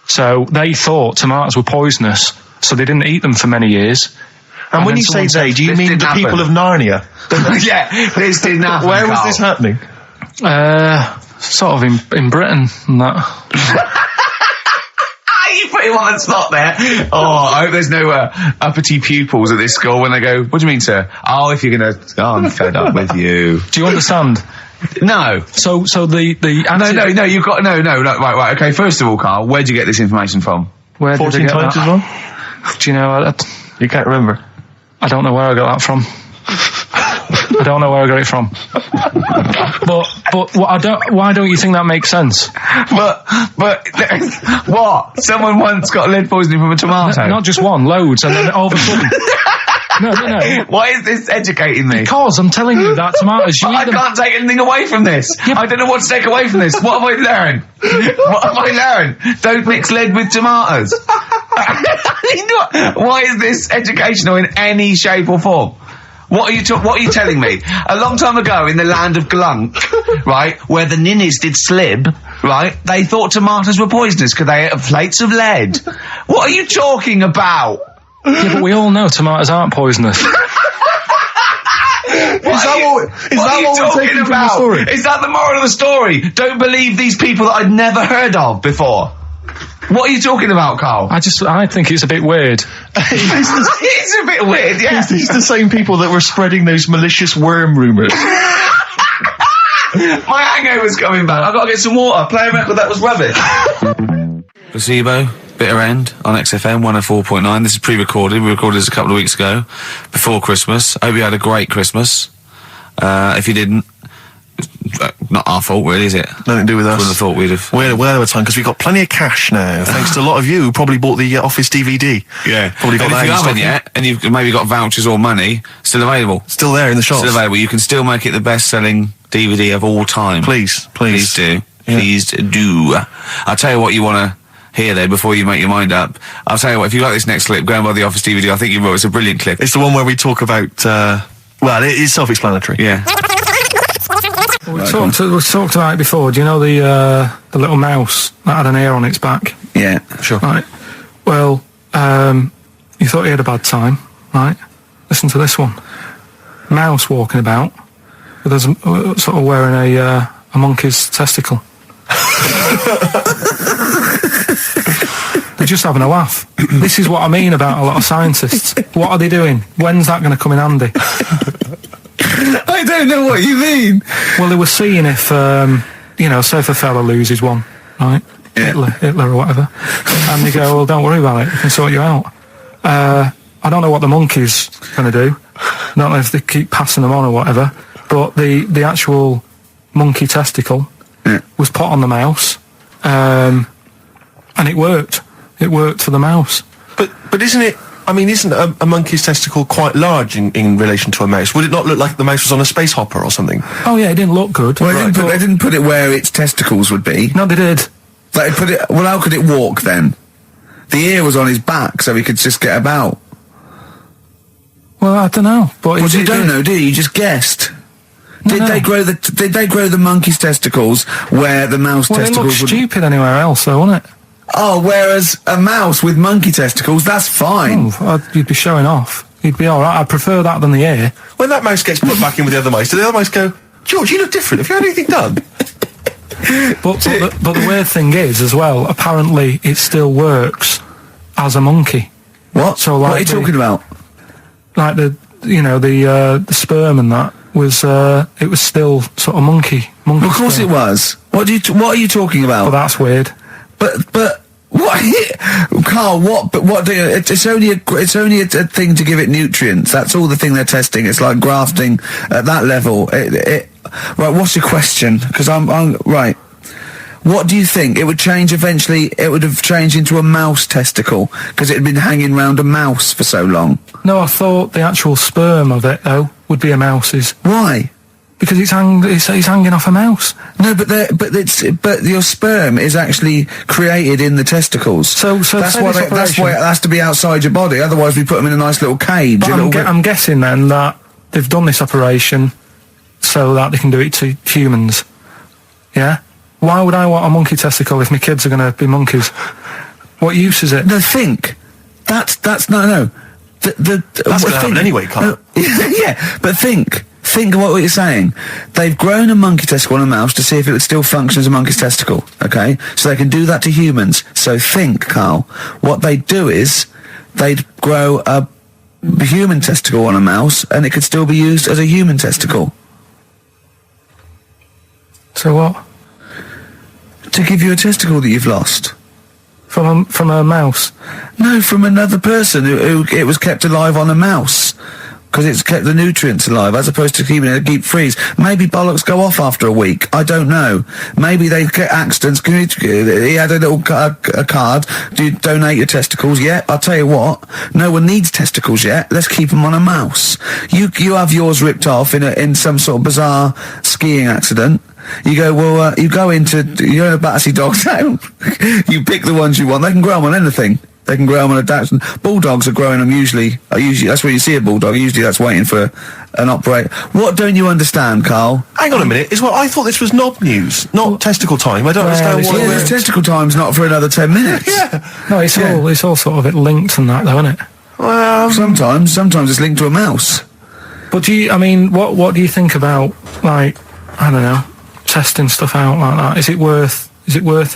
So they thought tomatoes were poisonous, so they didn't eat them for many years. And when you say they, do you mean the people of Narnia? Yeah, this didn't happen. Where was this happening? Sort of in Britain and that. You put him on the spot there. Oh, I hope there's no uppity pupils at this school when they go, what do you mean, sir? Oh, if you're going to... Oh, I'm fed up with you. Do you understand? No. So the No, you've got... No, right, okay, first of all, Carl, where'd you get this information from? Where 14 times as well? Do you know... You can't remember? I don't know where I got that from. I don't know where I got it from. But why don't you think that makes sense? But what? Someone once got lead poisoning from a tomato? Not just one, loads, and then all of a sudden... No. Why is this educating me? Because I'm telling you that tomatoes... I can't take anything away from this. Yeah, I don't know what to take away from this. What have I learned? What have I learned? Don't mix lead with tomatoes. Why is this educational in any shape or form? What are you telling me? A long time ago in the land of Glunk, right, where the ninnies did slib, right, they thought tomatoes were poisonous because they ate plates of lead. What are you talking about? Yeah, but we all know tomatoes aren't poisonous. It's Is that what we're taking from the story? Is that the moral of the story? Don't believe these people that I'd never heard of before. What are you talking about, Carl? I think it's a bit weird. It's a bit weird, yeah. It's the same people that were spreading those malicious worm rumours. My hangover's coming back. I've got to get some water. Play a record that was rubbish. Placebo, Bitter End on XFM 104.9. This is pre-recorded. We recorded this a couple of weeks ago, before Christmas. I hope you had a great Christmas. If you didn't, not our fault, really, is it? Nothing to do with us. Wouldn't have thought we'd have. We're of time because we've got plenty of cash now, thanks to a lot of you who probably bought the Office DVD. Yeah. Probably got that. If you haven't yet, and you've maybe got vouchers or money, still available. Still there in the shops. Still available. You can still make it the best-selling DVD of all time. Please do. Yeah. Please do. I'll tell you what you want to hear though before you make your mind up. I'll tell you what, if you like this next clip, go and buy the Office DVD. I think you will. It's a brilliant clip. It's the one where we talk about, well, it is self-explanatory. Yeah. We talked about it before. Do you know the little mouse that had an ear on its back? Yeah, sure. Right. Well, you thought he had a bad time, right? Listen to this one. Mouse walking about with us, sort of wearing a monkey's testicle. They're just having a laugh. This is what I mean about a lot of scientists. What are they doing? When's that going to come in handy? I don't know what you mean. Well, they were seeing if, say if a fella loses one, right? Yeah. Hitler or whatever. And they go, well, don't worry about it. We can sort you out. I don't know what the monkey's going to do. I don't know if they keep passing them on or whatever. But the actual monkey testicle was put on the mouse. And it worked. It worked for the mouse. But isn't it... I mean, isn't a monkey's testicle quite large in relation to a mouse? Would it not look like the mouse was on a space hopper or something? Oh, yeah, it didn't look good. Well, they didn't put it where its testicles would be. No, they did. They put it... Well, how could it walk, then? The ear was on his back, so he could just get about. Well, I don't know. But you don't know, do you? You just guessed. Did they grow the monkey's testicles where the mouse testicles would... Well, it looked stupid anywhere else, though, wouldn't it? Oh, whereas a mouse with monkey testicles, that's fine. Oh, you'd be showing off. You'd be all right. I'd prefer that than the ear. When that mouse gets put back in with the other mice, do the other mice go, George, you look different. Have you had anything done? but the weird thing is, as well, apparently it still works as a monkey. What? So, like, what are you talking about? Like the sperm and that was it was still sort of monkey. Of course it was. What are you talking about? Well, that's weird. But what, Carl? It's only a thing to give it nutrients. That's all the thing they're testing. It's like grafting at that level. Right. What's your question? Because I'm right. What do you think? It would change eventually. It would have changed into a mouse testicle because it had been hanging round a mouse for so long. No, I thought the actual sperm of it though would be a mouse's. Why? Because it's hanging off a mouse. No, but your sperm is actually created in the testicles. So that's why it has to be outside your body. Otherwise, we put them in a nice little cage. But I'm guessing then that they've done this operation so that they can do it to humans. Yeah. Why would I want a monkey testicle if my kids are going to be monkeys? What use is it? No, think. That's no. That's going to happen anyway, Carl. Yeah, but think. Think of what you're saying. They've grown a monkey testicle on a mouse to see if it would still function as a monkey's testicle, okay? So they can do that to humans. So think, Carl. What they'd do is they'd grow a human testicle on a mouse and it could still be used as a human testicle. So what? To give you a testicle that you've lost. From a mouse? No, from another person who it was kept alive on a mouse. Because it's kept the nutrients alive, as opposed to keeping it in a deep freeze. Maybe bollocks go off after a week. I don't know. Maybe they get accidents. He had a little a card. Do you donate your testicles? Yeah, I'll tell you what. No one needs testicles yet. Let's keep them on a mouse. You have yours ripped off in some sort of bizarre skiing accident. You go, well, you're in a Battersea Dog Town. You pick the ones you want. They can grow them on anything. They can grow them on a Dachshund. Bulldogs are growing them usually, that's where you see a bulldog. Usually that's waiting for an operator. What don't you understand, Carl? Hang on a minute. I thought this was knob news, not testicle time. I don't understand what... Yeah, testicle time's not for another 10 minutes. Yeah. No, it's all sort of linked and that, though, isn't it? Well, sometimes it's linked to a mouse. But what do you think about, like, I don't know, testing stuff out like that? Is it worth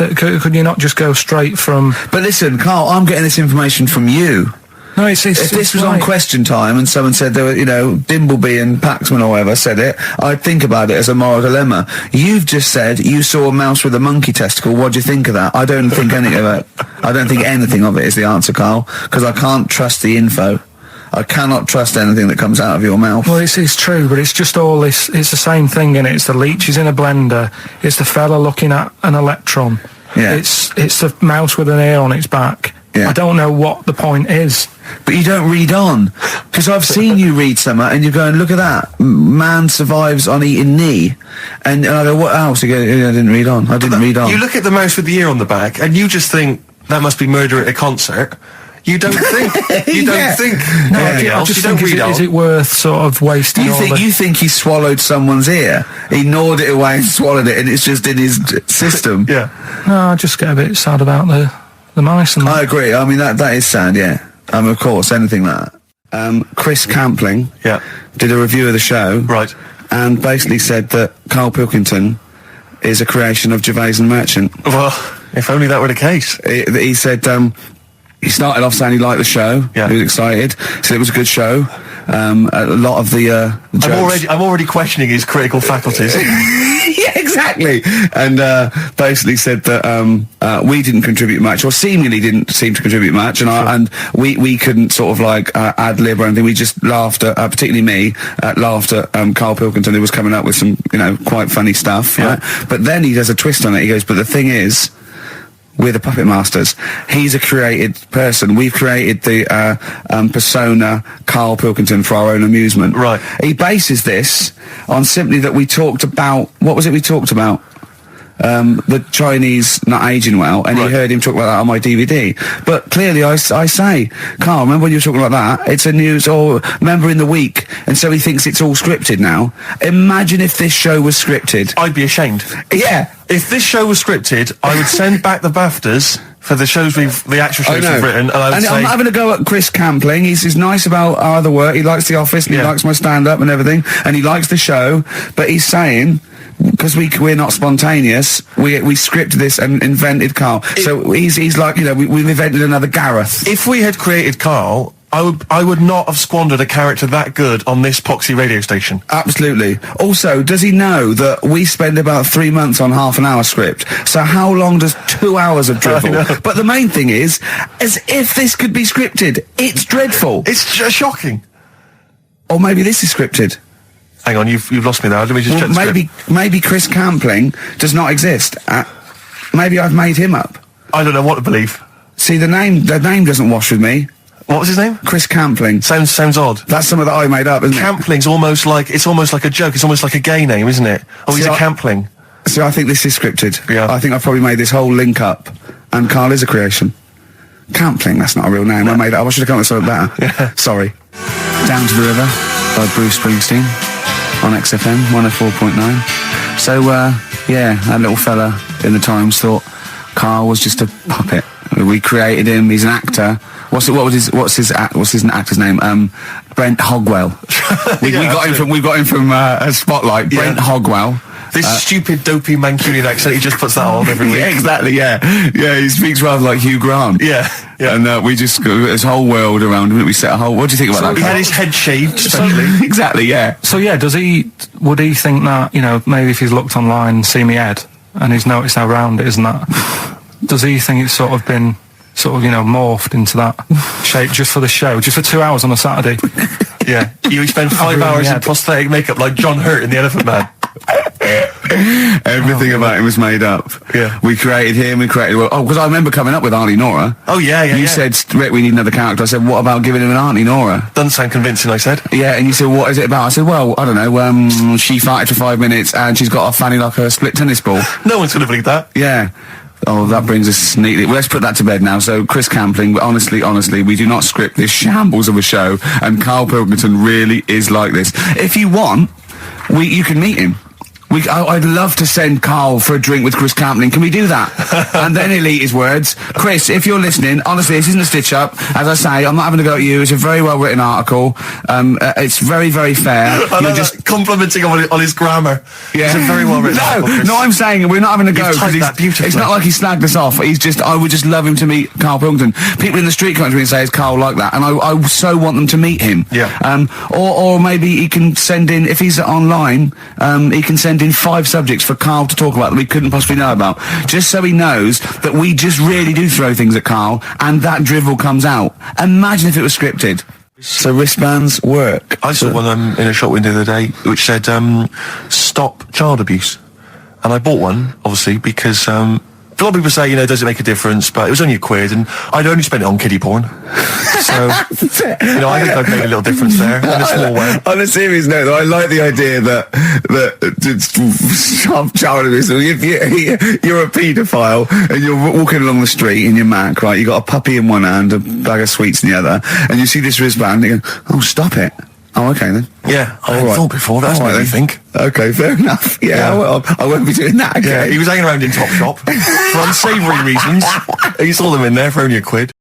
it? Could you not just go straight from... But listen, Carl, I'm getting this information from you. No, if this was on Question Time and someone said there were, Dimbleby and Paxman or whoever said it, I'd think about it as a moral dilemma. You've just said you saw a mouse with a monkey testicle. What do you think of that? I don't think anything of it. I don't think anything of it is the answer, Carl, because I can't trust the info. I cannot trust anything that comes out of your mouth. Well, it's true, but it's just all this. It's the same thing, and it's the leeches in a blender. It's the fella looking at an electron. Yeah. It's the mouse with an ear on its back. Yeah. I don't know what the point is. But you don't read on. Because I've seen you read something and you're going, look at that. Man survives on eating knee. And I go, what else? You go, I didn't read on. I didn't read on. You look at the mouse with the ear on the back and you just think, that must be murder at a concert. You don't think. You don't think. No, I just think, is it worth sort of wasting You think he swallowed someone's ear? He gnawed it away and swallowed it and it's just in his system? Yeah. No, I just get a bit sad about the mice and that. I agree. I mean, that is sad, yeah. Of course, anything like that. Chris Campling did a review of the show. Right. And basically said that Karl Pilkington is a creation of Gervais and Merchant. Well, if only that were the case. He said... he started off saying he liked the show. Yeah. He was excited. Said it was a good show. A lot of the jokes. I'm already questioning his critical faculties. Yeah, exactly. And basically said that we didn't contribute much, or seemingly didn't seem to contribute much, and we couldn't sort of like ad lib or anything. We just laughed at, particularly me, laughed at Karl Pilkington, who was coming up with some quite funny stuff. Yeah. Right? But then he does a twist on it. He goes, but the thing is, we're the puppet masters. He's a created person. We've created the persona Karl Pilkington for our own amusement. Right. He bases this on simply that we talked about... What was it we talked about? The Chinese not aging well, and he heard him talk about that on my DVD. But clearly I say, Carl, remember when you were talking about that? It's a news, or remember in the week, and so he thinks it's all scripted now. Imagine if this show was scripted. I'd be ashamed. Yeah. If this show was scripted, I would send back the BAFTAs for the shows the actual shows we've written, and I would say... I'm having a go at Chris Campling. He's nice about our other work. He likes The Office, and he likes my stand-up and everything, and he likes the show, but he's saying... Because we're not spontaneous, we scripted this and invented Karl. So he's like, we've invented another Gareth. If we had created Karl, I would not have squandered a character that good on this poxy radio station. Absolutely. Also, does he know that we spend about 3 months on half an hour script? So how long does 2 hours of drivel? But the main thing is, as if this could be scripted, it's dreadful. It's shocking. Or maybe this is scripted. Hang on, you've lost me now. Let me just check the script. Maybe Chris Campling does not exist. Maybe I've made him up. I don't know what to believe. See, the name doesn't wash with me. What was his name? Chris Campling. Sounds odd. That's something that I made up, isn't it? Campling's almost like a joke. It's almost like a gay name, isn't it? Oh, he's a Campling. See, I think this is scripted. Yeah. I think I've probably made this whole link up, and Karl is a creation. Campling, that's not a real name. I made it up. I should have come up with something better. Yeah. Sorry. Down to the River by Bruce Springsteen on XFM 104.9. So, that little fella in the Times thought Karl was just a puppet. We created him. He's an actor. What's his actor's name? Brent Hogwell. We got him from Spotlight. Brent Hogwell. This stupid, dopey Mancunian accent, he just puts that on every week. Yeah, exactly, yeah. Yeah, he speaks rather like Hugh Grant. Yeah. And we just got this whole world around him. We set a whole... What do you think about that? He had his head shaved, especially. Exactly, yeah. So, would he think that, maybe if he's looked online and seen me head, and he's noticed how round it is and that, does he think it's sort of been, morphed into that shape just for the show, just for 2 hours on a Saturday? Yeah. You spend 5 hours in prosthetic makeup like John Hurt in The Elephant Man. Everything about him was made up. Yeah. We created him, because I remember coming up with Auntie Nora. Oh, yeah. You said, Rick, we need another character. I said, what about giving him an Auntie Nora? Doesn't sound convincing, I said. Yeah, and you said, what is it about? I said, well, I don't know, she farted for 5 minutes and she's got a fanny like a split tennis ball. No one's going to believe that. Yeah. Oh, that brings us neatly. Well, let's put that to bed now. So, Chris Campling, honestly, we do not script this shambles of a show, and Karl Pilkington really is like this. If you want, you can meet him. I'd love to send Karl for a drink with Chris Campling. Can we do that? And then he'll eat his words. Chris, if you're listening, honestly, this isn't a stitch-up. As I say, I'm not having a go at you. It's a very well-written article. It's very, very fair. You're just complimenting him on his grammar. Yeah. It's a very well-written article. No, I'm saying we're not having a go. That beautifully. It's not like he slagged us off. I would just love him to meet Karl Pilkington. People in the street come to me and say, is Karl like that? And I so want them to meet him. Yeah. Or maybe he can send in, if he's online, he can send in 5 subjects for Karl to talk about that we couldn't possibly know about, just so he knows that we just really do throw things at Karl and that drivel comes out. Imagine if it was scripted. So wristbands work. I saw one in a shop window the other day which said stop child abuse, and I bought one obviously because a lot of people say, does it make a difference? But it was only £1, and I'd only spent it on kiddie porn. So, I think I'd make a little difference there in a small way. On a serious note, though, I like the idea that child abuse. If you're a paedophile and you're walking along the street in your Mac, right? You got a puppy in one hand, a bag of sweets in the other, and you see this wristband, and you go, "Oh, stop it." Oh, okay then. Yeah, I hadn't thought before. That's what you think. Okay, fair enough. Yeah. I won't be doing that again. Yeah, he was hanging around in Topshop for unsavoury reasons. You saw them in there for only £1.